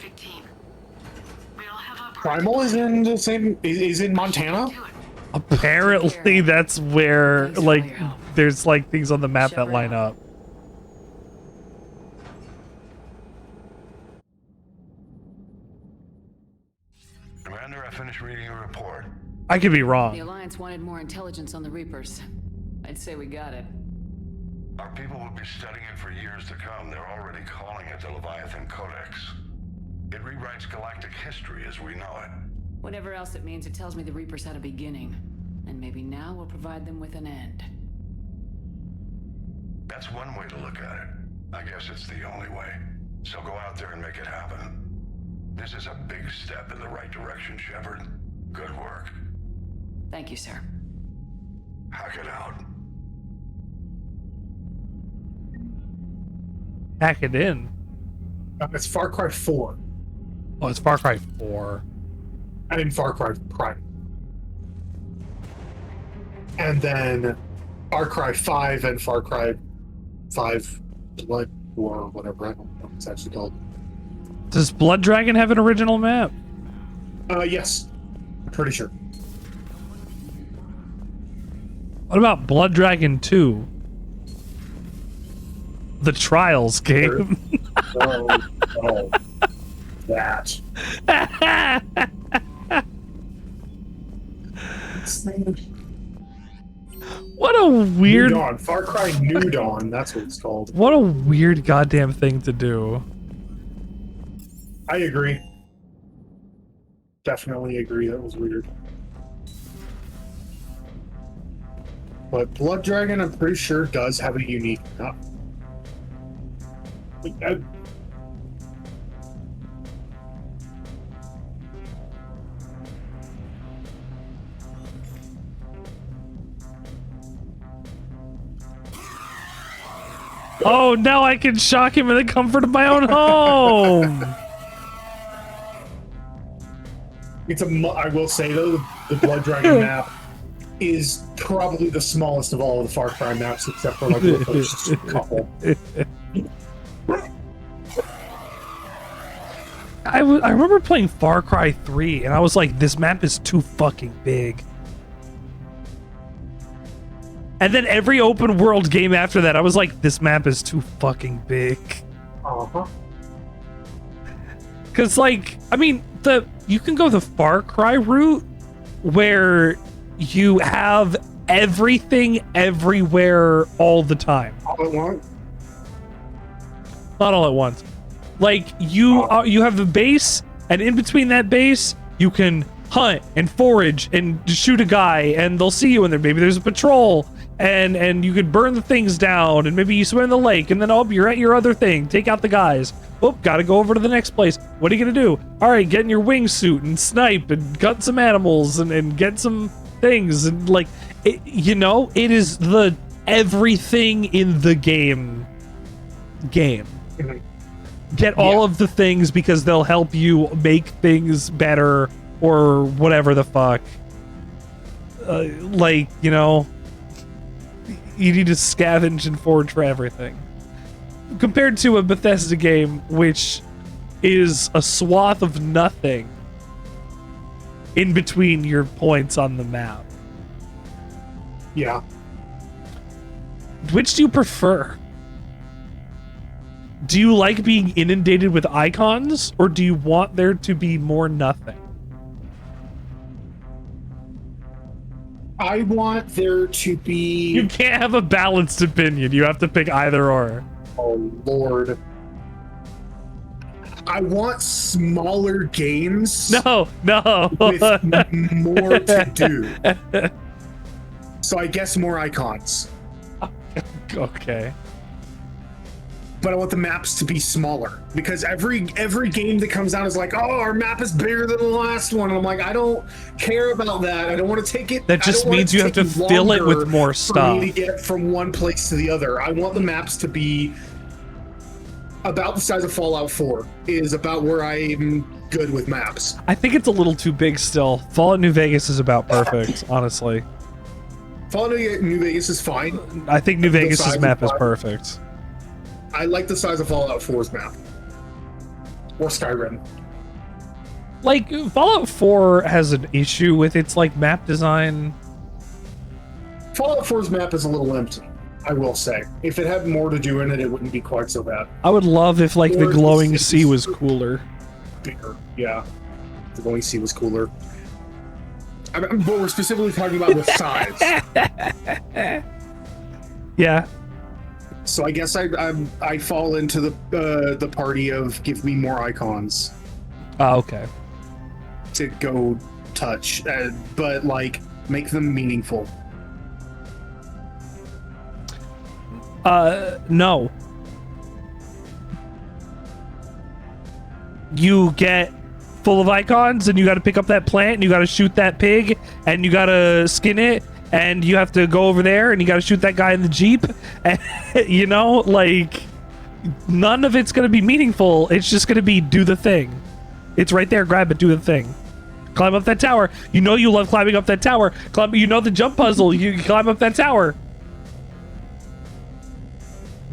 Primal is in the same. Is in Montana. Apparently, that's where like there's like things on the map that line up. Commander, I finished reading your report. I could be wrong. The Alliance wanted more intelligence on the Reapers. I'd say we got it. Our people will be studying it for years to come. They're already calling it the Leviathan Codex. It rewrites galactic history as we know it. Whatever else it means, it tells me the Reapers had a beginning. And maybe now we'll provide them with an end. That's one way to look at it. I guess it's the only way. So go out there and make it happen. This is a big step in the right direction, Shepard. Good work. Thank you, sir. Hack it out. Hack it in. It's Far Cry 4. Oh, it's Far Cry 4. I mean Far Cry Prime. And then Far Cry 5 and Far Cry 5 Blood or whatever. I don't know what it's actually called. Does Blood Dragon have an original map? Yes. I'm pretty sure. What about Blood Dragon 2? The Trials game. Oh, that. What a weird... New Dawn. Far Cry New Dawn. That's what it's called. What a weird goddamn thing to do. I agree. Definitely agree. That was weird. But Blood Dragon, I'm pretty sure, does have a unique map. Oh, now I can shock him in the comfort of my own home. I will say though, the Blood Dragon map is probably the smallest of all of the Far Cry maps, except for like the first couple. I remember playing Far Cry 3, and I was like, this map is too fucking big. And then every open world game after that, I was like, this map is too fucking big. Uh-huh. Because, like, I mean, you can go the Far Cry route where you have everything everywhere all the time. All at once? Not all at once. Like, you have the base, and in between that base, you can hunt and forage and shoot a guy, and they'll see you in there. Maybe there's a patrol, and you could burn the things down, and maybe you swim in the lake, and then you're at your other thing. Take out the guys. Oh, gotta go over to the next place. What are you gonna do? All right, get in your wingsuit and snipe and cut some animals and get some things and like, it is the everything in the game. Get all of the things because they'll help you make things better or whatever the fuck. You need to scavenge and forage for everything. Compared to a Bethesda game, which is a swath of nothing in between your points on the map. Yeah. Which do you prefer? Do you like being inundated with icons, or do you want there to be more nothing? I want there to be... You can't have a balanced opinion. You have to pick either or. Oh, Lord. I want smaller games. No. With more to do. So I guess more icons. Okay. But I want the maps to be smaller, because every game that comes out is like, oh, our map is bigger than the last one. And I'm like, I don't care about that. I don't want to take it. That just means you have to fill it with more stuff. For me to get from one place to the other. I want the maps to be about the size of Fallout 4 is about where I'm good with maps. I think it's a little too big still. Fallout New Vegas is about perfect, honestly. Fallout New Vegas is fine. I think New Vegas' map is perfect. I like the size of Fallout 4's map. Or Skyrim. Like, Fallout 4 has an issue with its, like, map design. Fallout 4's map is a little empty, I will say. If it had more to do in it, it wouldn't be quite so bad. I would love if, like, the glowing sea was cooler. Bigger, yeah. The glowing sea was cooler. But we're specifically talking about the size. Yeah. So I guess I fall into the party of give me more icons. Oh, okay. To go touch, but like make them meaningful. No. You get full of icons, and you got to pick up that plant, and you got to shoot that pig, and you got to skin it. And you have to go over there, and you got to shoot that guy in the Jeep. And, like, none of it's going to be meaningful. It's just going to be do the thing. It's right there. Grab it. Do the thing. Climb up that tower. You know you love climbing up that tower. You know the jump puzzle. You climb up that tower.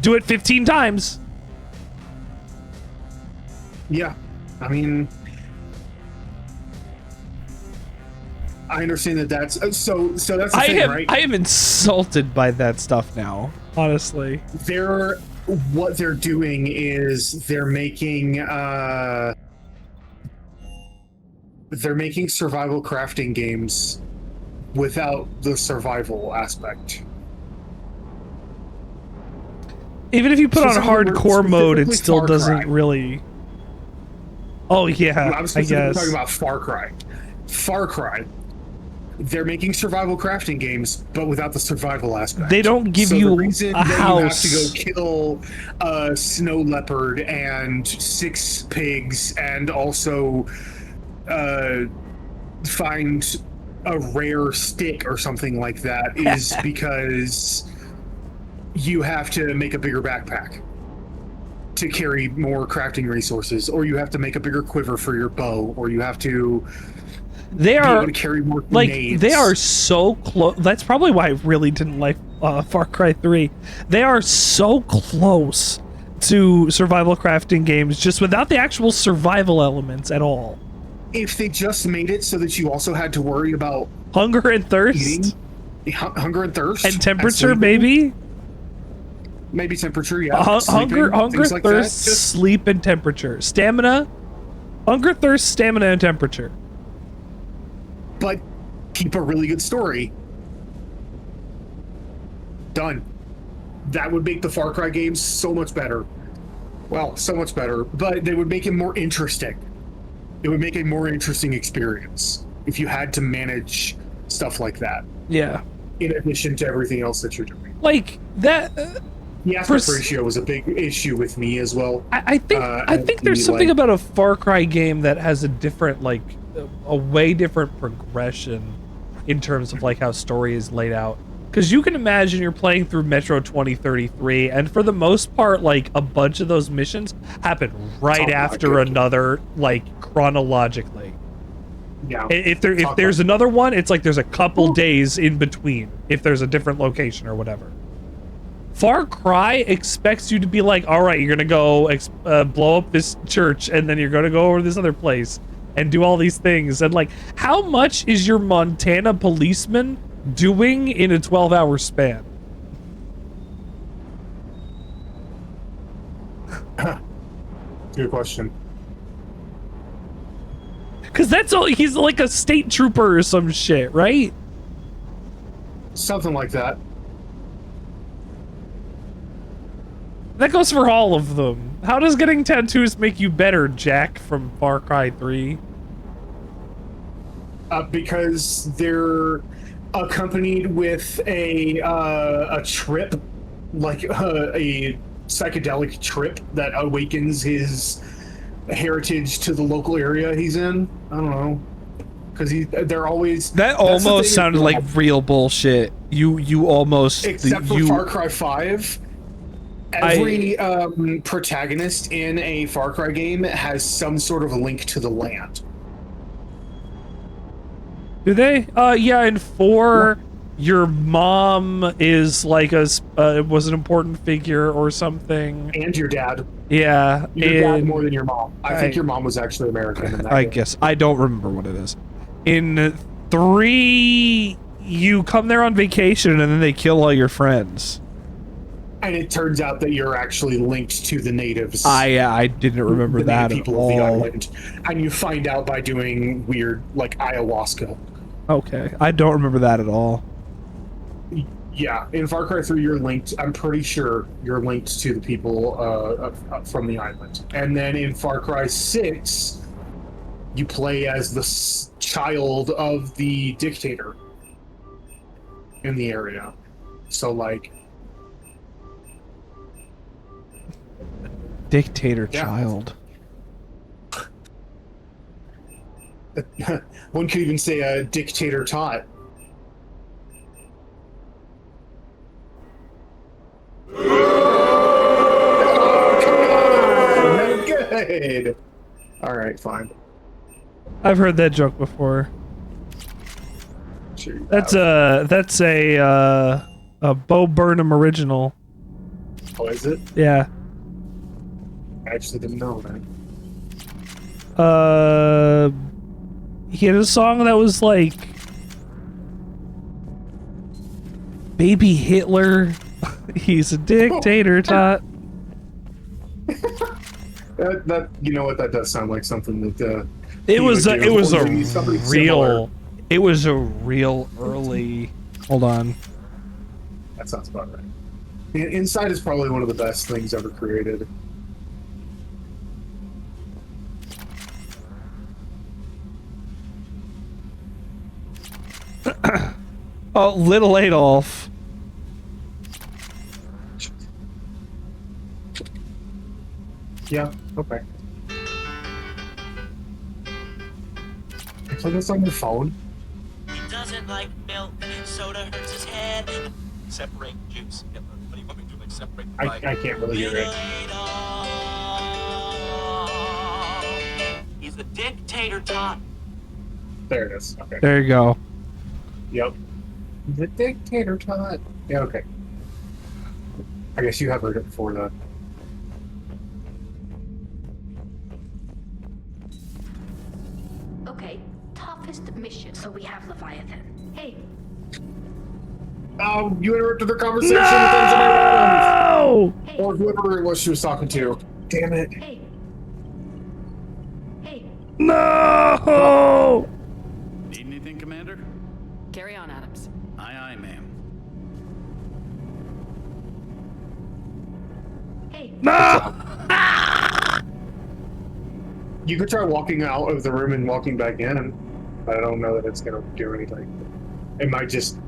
Do it 15 times. Yeah. I mean... I understand that's so that's the thing, right? I am insulted by that stuff now, honestly. What they're doing is they're making survival crafting games without the survival aspect. Even if you put on hardcore mode, it still doesn't really. Oh yeah, I was specifically talking about Far Cry. Far Cry. They're making survival crafting games, but without the survival aspect. They don't give you a house. You have to go kill a snow leopard and 6 pigs, and also find a rare stick or something like that is because you have to make a bigger backpack to carry more crafting resources, or you have to make a bigger quiver for your bow, or you have to... They are carry more like grenades. They are so close. That's probably why I really didn't like Far Cry 3. They are so close to survival crafting games, just without the actual survival elements at all. If they just made it so that you also had to worry about hunger and thirst, eating, hunger and thirst, and temperature, maybe temperature, yeah. Hunger, like thirst, sleep, and temperature, stamina, hunger, thirst, stamina, and temperature. But keep a really good story. Done. That would make the Far Cry games so much better. Well, so much better, but they would make it more interesting. It would make a more interesting experience if you had to manage stuff like that. Yeah. In addition to everything else that you're doing. Like that. The aspect ratio was a big issue with me as well. I think there's something about a Far Cry game that has a different, like, a way different progression in terms of like how story is laid out. Because you can imagine you're playing through Metro 2033, and for the most part, like, a bunch of those missions happen right after another, like, chronologically. Yeah. If there's another one, it's like there's a couple days in between if there's a different location or whatever. Far Cry expects you to be like, all right, you're gonna go blow up this church, and then you're gonna go over to this other place and do all these things. And like, how much is your Montana policeman doing in a 12-hour span? Good question. Because that's all, he's like a state trooper or some shit, right? Something like that. That goes for all of them. How does getting tattoos make you better, Jack from Far Cry 3? Because they're accompanied with a trip, like a psychedelic trip that awakens his heritage to the local area he's in. I don't know, because they're always that almost sounded like real bullshit. You almost, except for Far Cry 5. Every protagonist in a Far Cry game has some sort of a link to the land. Do they? Yeah, in 4, your mom is like was an important figure or something. And your dad. Yeah. Your dad more than your mom. I think your mom was actually American in that I game. guess. I don't remember what it is. In 3, you come there on vacation and then they kill all your friends. And it turns out that you're actually linked to the natives. I didn't remember that at all. Of the island. And you find out by doing weird, like, ayahuasca. Okay, I don't remember that at all. Yeah, in Far Cry 3, you're linked. I'm pretty sure you're linked to the people from the island. And then in Far Cry 6, you play as the child of the dictator in the area. So, like, dictator child. One could even say a dictator tot. Oh, good. All right, fine. I've heard that joke before. That's a Bo Burnham original. Oh, is it? Yeah. I actually didn't know that. He had a song that was like Baby Hitler. He's a dictator, tot. That you know what, that does sound like something that it was a real early. Hold on. That sounds about right. Inside is probably one of the best things ever created. Oh, little Adolf. Yeah, okay. I play this on your phone. He doesn't like milk, soda hurts his head. Separate juice. What do you want me to do? Like separate the I can't really hear it. He's a dictator, tot. There it is. Okay. There you go. Yep. The dictator tot. Yeah, okay. I guess you have heard it before, though. Okay, toughest mission. So we have Leviathan. Hey. Oh, you interrupted the conversation with No! Engineer Adams! Or whoever it was she was talking to. Damn it. Hey. Hey. No! Need anything, Commander? Carry on, Adams. Aye, aye, ma'am. Hey. No! You could try walking out of the room and walking back in. I don't know that it's gonna do anything. You might just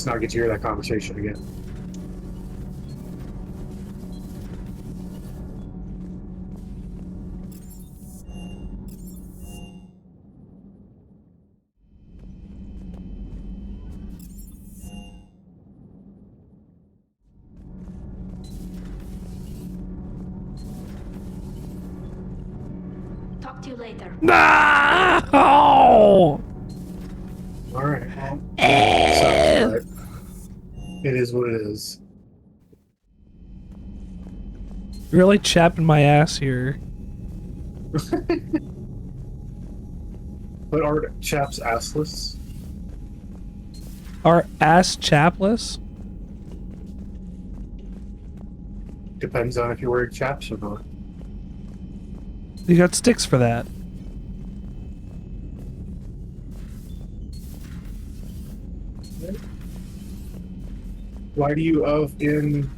not get to hear that conversation again. Talk to you later. No! Alright, well, it is what it is. You're really chapping my ass here. But are chaps assless? Are ass chapless? Depends on if you're wearing chaps or not. You got sticks for that. Why do you of in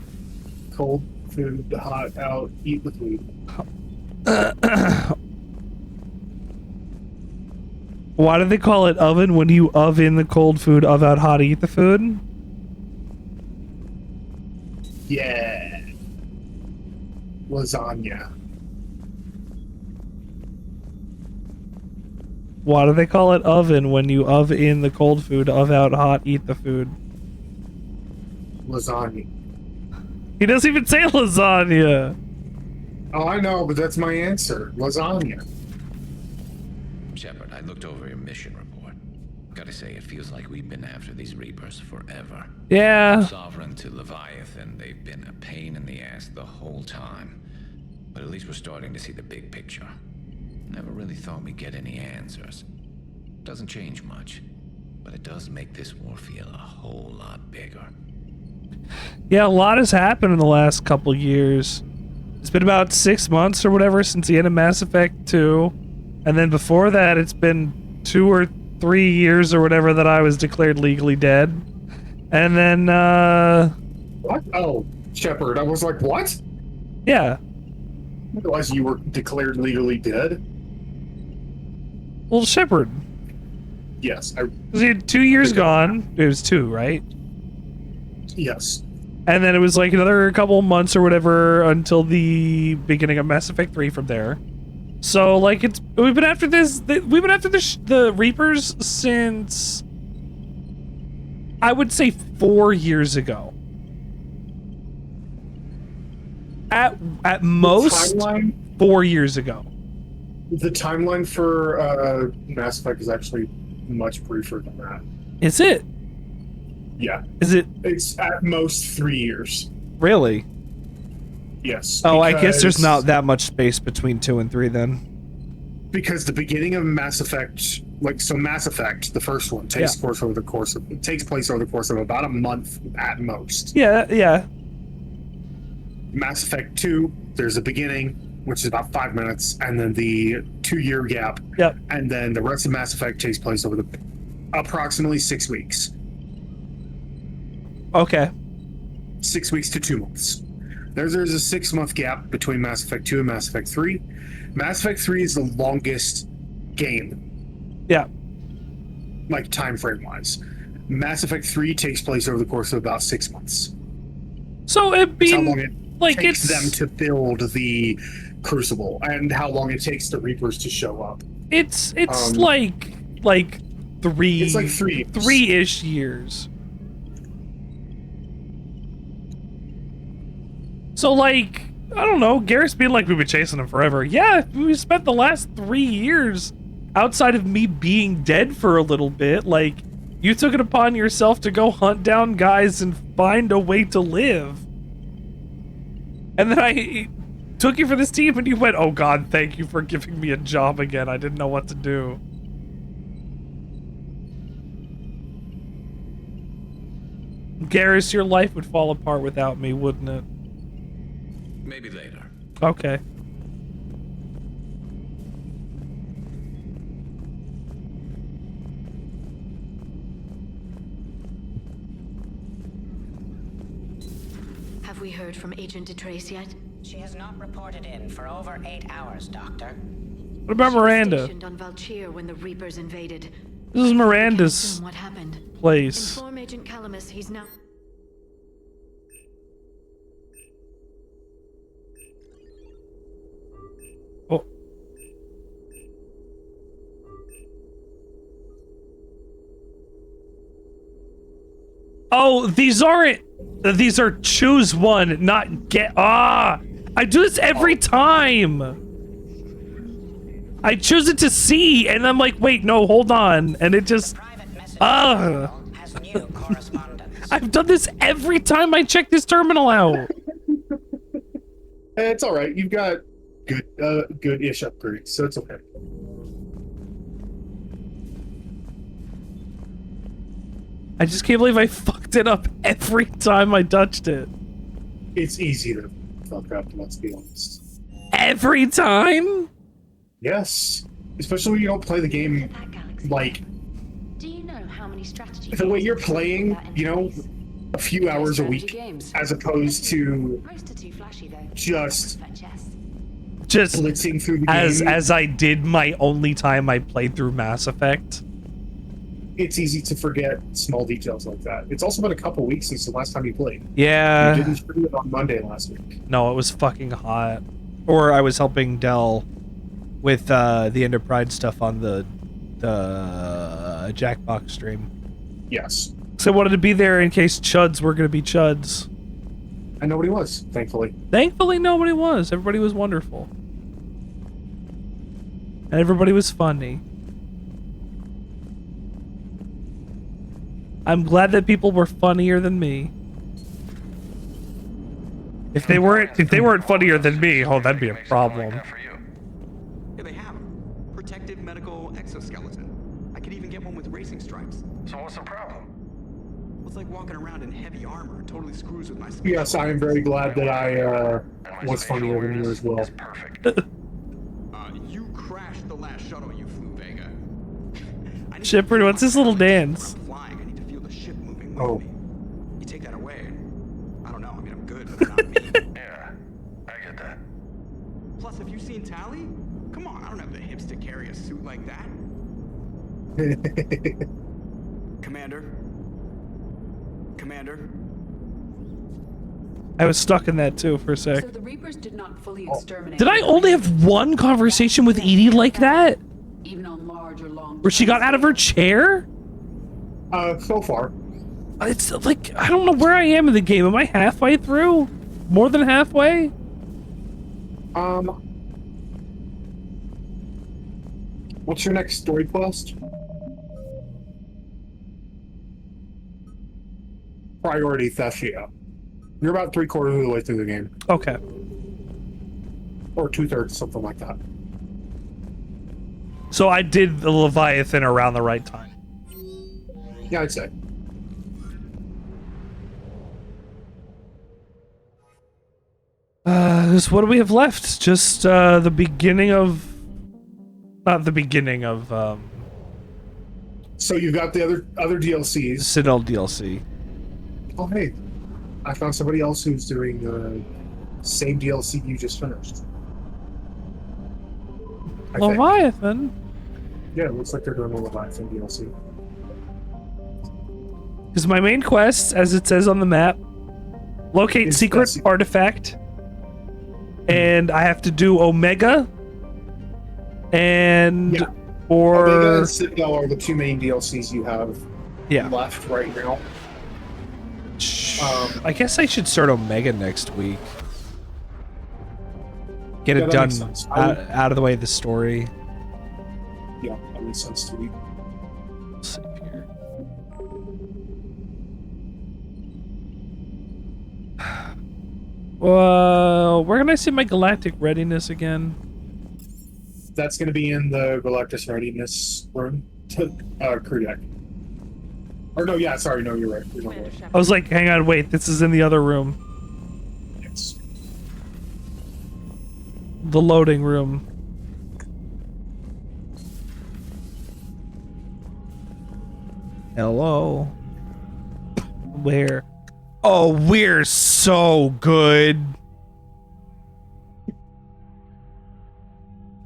cold food, hot out, eat the food? Why do they call it oven when you of in the cold food, of out hot, eat the food? Yeah. Lasagna. Why do they call it oven when you of in the cold food, of out hot, eat the food? Lasagna. He doesn't even say lasagna. Oh, I know, but that's my answer. Lasagna. Shepard, I looked over your mission report. Gotta say, it feels like we've been after these Reapers forever. Yeah. From Sovereign to Leviathan, they've been a pain in the ass the whole time. But at least we're starting to see the big picture. Never really thought we'd get any answers. Doesn't change much, but it does make this war feel a whole lot bigger. Yeah, a lot has happened in the last couple years. It's been about 6 months or whatever since the end of Mass Effect 2. And then before that, it's been 2 or 3 years or whatever that I was declared legally dead. And then, What? Oh, Shepard. I was like, what? Yeah. I realized you were declared legally dead. Well, Shepard. Yes. He had 2 years gone. It was 2, right? Yes. And then it was like another couple months or whatever until the beginning of Mass Effect 3 from there. So like we've been after the Reapers since I would say 4 years ago. At most 4 years ago. The timeline for Mass Effect is actually much briefer than that. Is it? Yeah. Is it? It's at most 3 years. Really? Yes. Oh, I guess there's not that much space between 2 and 3 then. Because the beginning of Mass Effect, Mass Effect, the first one, takes place over the course of about a month at most. Yeah, yeah. Mass Effect 2, there's a beginning, which is about 5 minutes, and then the 2-year gap. Yep. And then the rest of Mass Effect takes place over approximately 6 weeks. Okay. 6 weeks to 2 months. There's a 6-month gap between Mass Effect 2 and Mass Effect 3. Mass Effect 3 is the longest game. Yeah. Like, time frame wise. Mass Effect 3 takes place over the course of about 6 months. So it'd be how long it takes them to build the Crucible, and how long it takes the Reapers to show up. It's like 3. It's like 3 years. 3-ish years. So like, I don't know, Garrett's being like we've been chasing him forever. Yeah, we spent the last 3 years outside of me being dead for a little bit. Like, you took it upon yourself to go hunt down guys and find a way to live. And then I took you for this team and you went, oh God, thank you for giving me a job again. I didn't know what to do. Garrus, your life would fall apart without me, wouldn't it? Maybe later. Okay. Have we heard from Agent DeTrace yet? She has not reported in for over 8 hours, Doctor. What about Miranda? Stationed on Valchir when the Reapers invaded. This is Miranda's What happened? place. Inform Agent Calamus. He's now. Oh. Oh, these aren't. These are choose one, not get. Ah! I do this every time. I choose it to see, and I'm like, wait, no, hold on, and it just. Ah! I've done this every time I check this terminal out. It's all right. You've got good-ish upgrades, so it's okay. I just can't believe I fucked it up every time I touched it. It's easy to fuck up, let's be honest. Every time? Yes. Especially when you don't play the game, like... Do you know how many strategies? The way you're playing, you know, a few hours a week, as opposed to just blitzing through the game. As I did my only time I played through Mass Effect. It's easy to forget small details like that. It's also been a couple weeks since the last time you played. Yeah. You didn't stream it on Monday last week. No, it was fucking hot. Or I was helping Dell with the Enterprise stuff on the Jackbox stream. Yes. So I wanted to be there in case Chuds were going to be Chuds. And nobody was, thankfully. Thankfully, nobody was. Everybody was wonderful. And everybody was funny. I'm glad that people were funnier than me. If they weren't funnier than me, oh, that'd be a problem. Here they have them. Protective medical exoskeleton. I could even get one with racing stripes. So what's the problem? Well, it's like walking around in heavy armor. It totally screws with my skin. Yes, I am very glad that I was funnier than you as well. You crashed the last shuttle you flew, Vega. Shepard, what's this little dance? Oh. You take that away. I don't know. I mean, I'm good, but not me. Yeah, I get that. Plus, have you seen Tally? Come on, I don't have the hips to carry a suit like that. Commander? I was stuck in that too for a sec. So the Reapers did not fully exterminate. Did I only have one conversation with Edie like that? Even on large or long. Where she got out of her chair? So far. It's like, I don't know where I am in the game. Am I halfway through? More than halfway? What's your next story quest? Priority Thessia. You're about 3/4 of the way through the game. Okay. Or 2/3, something like that. So I did the Leviathan around the right time. Yeah, I'd say. So what do we have left? Just the beginning of... Not the beginning of... So you've got the other DLCs. Citadel DLC. Oh, hey. I found somebody else who's doing the same DLC you just finished. I think. Leviathan? Yeah, it looks like they're doing a Leviathan DLC. Because my main quest, as it says on the map, locate secret artifact, and I have to do Omega, and Omega and Citadel are the two main DLCs you have left right now. I guess I should start Omega next week. Get it done out of the way of the story. Yeah, that makes sense to me. Let's see here. Well, where can I see my galactic readiness again? That's going to be in the Galactus Readiness room. Crew deck. Or no, yeah, sorry, no, you're right. I was like, hang on, wait, this is in the other room. Yes. The loading room. Hello. Where? Oh, we're so good.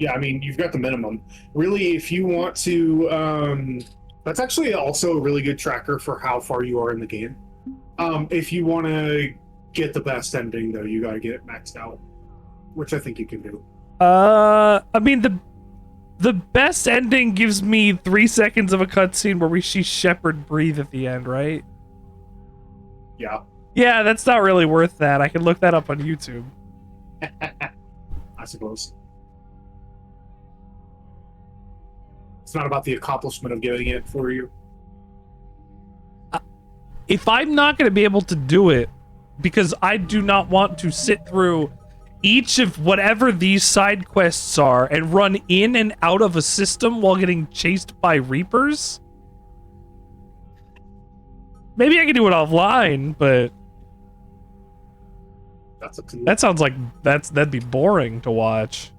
Yeah, I mean, you've got the minimum. Really, if you want to, that's actually also a really good tracker for how far you are in the game. If you want to get the best ending, though, you got to get it maxed out, which I think you can do. I mean, the best ending gives me 3 seconds of a cutscene where we see Shepard breathe at the end, right? Yeah. Yeah, that's not really worth that. I can look that up on YouTube. I suppose. It's not about the accomplishment of getting it for you. If I'm not going to be able to do it, because I do not want to sit through each of whatever these side quests are and run in and out of a system while getting chased by Reapers. Maybe I can do it offline, but that sounds like that'd be boring to watch.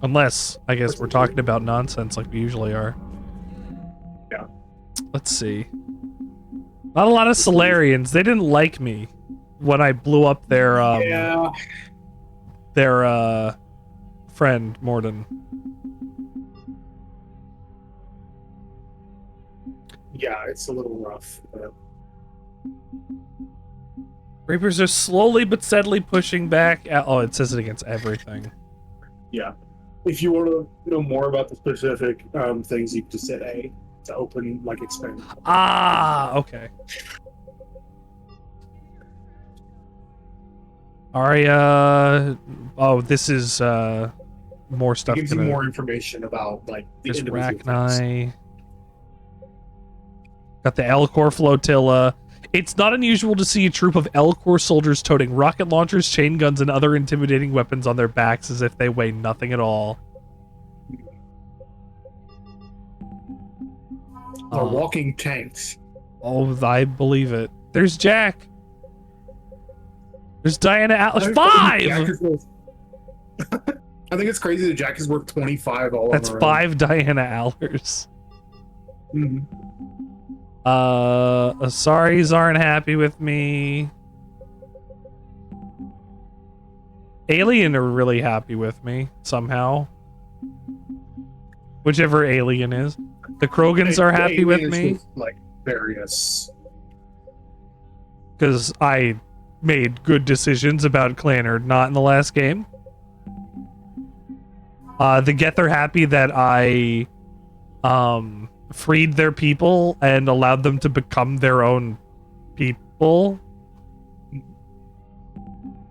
Unless, I guess, we're talking about nonsense like we usually are. Yeah. Let's see. Not a lot of Solarians. They didn't like me when I blew up their friend Morden. Yeah, it's a little rough. But... Reapers are slowly but steadily pushing back. Oh, it says it against everything. Yeah. If you want to know more about the specific things, you can just hit A to open, like, expand. Ah, okay. Aria. Oh, this is more stuff. It gives you more information about, like, the individual Rachni. Got the Elcor flotilla. It's not unusual to see a troop of Elcor soldiers toting rocket launchers, chain guns, and other intimidating weapons on their backs as if they weigh nothing at all. They're walking tanks. Oh, I believe it. There's Jack. There's Diana Atlas. 5! I think it's crazy that Jack is worth 25 all That's on 5 Diana Allers. Mm-hmm. Asaris aren't happy with me. Alien are really happy with me, somehow. Whichever alien is. The Krogans are happy with me. With, like, various... Because I made good decisions about Clannad not in the last game. The Geth are happy that I freed their people and allowed them to become their own people.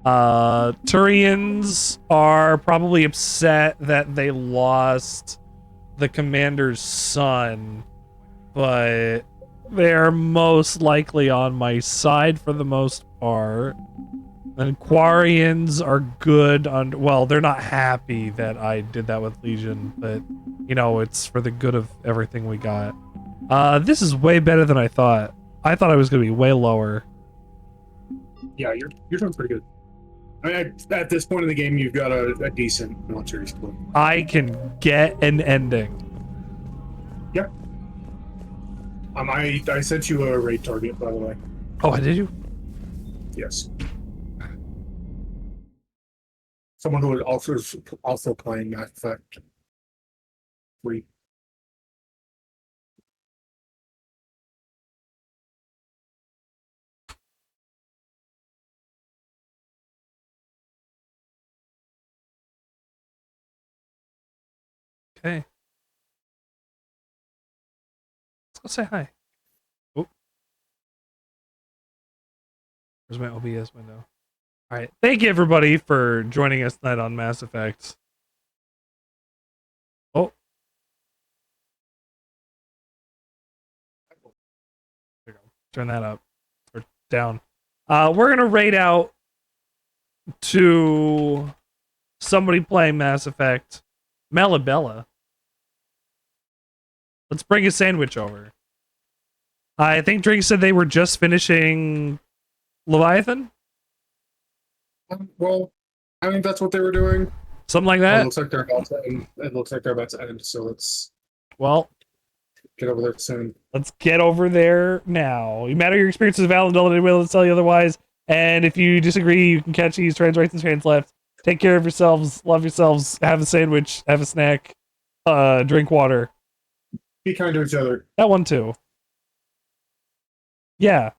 Turians are probably upset that they lost the commander's son, but they're most likely on my side for the most part. And Quarians are good on... Well, they're not happy that I did that with Legion, but, you know, it's for the good of everything we got. This is way better than I thought. I thought I was going to be way lower. Yeah, you're doing pretty good. I mean, at this point in the game, you've got a decent military split. I can get an ending. Yep. I sent you a raid target, by the way. Oh, did you? Yes. Someone who is also playing Mass Effect 3. Okay. Let's go say hi. Oh. Where's my OBS window? All right. Thank you, everybody, for joining us tonight on Mass Effect. Oh. There you go. Turn that up. Or down. We're going to raid out to somebody playing Mass Effect. Melabella. Let's bring a sandwich over. I think Drake said they were just finishing Leviathan. Well, I think that's what they were doing. Something like that. It looks like they're about to end. It looks like they're about to end. So let's. Well, get over there soon. Let's get over there now. You matter your experiences of Alan, don't let anyone else tell you otherwise. And if you disagree, you can catch these trans rights and trans left Take care of yourselves. Love yourselves. Have a sandwich. Have a snack. Drink water. Be kind to each other. That one too. Yeah.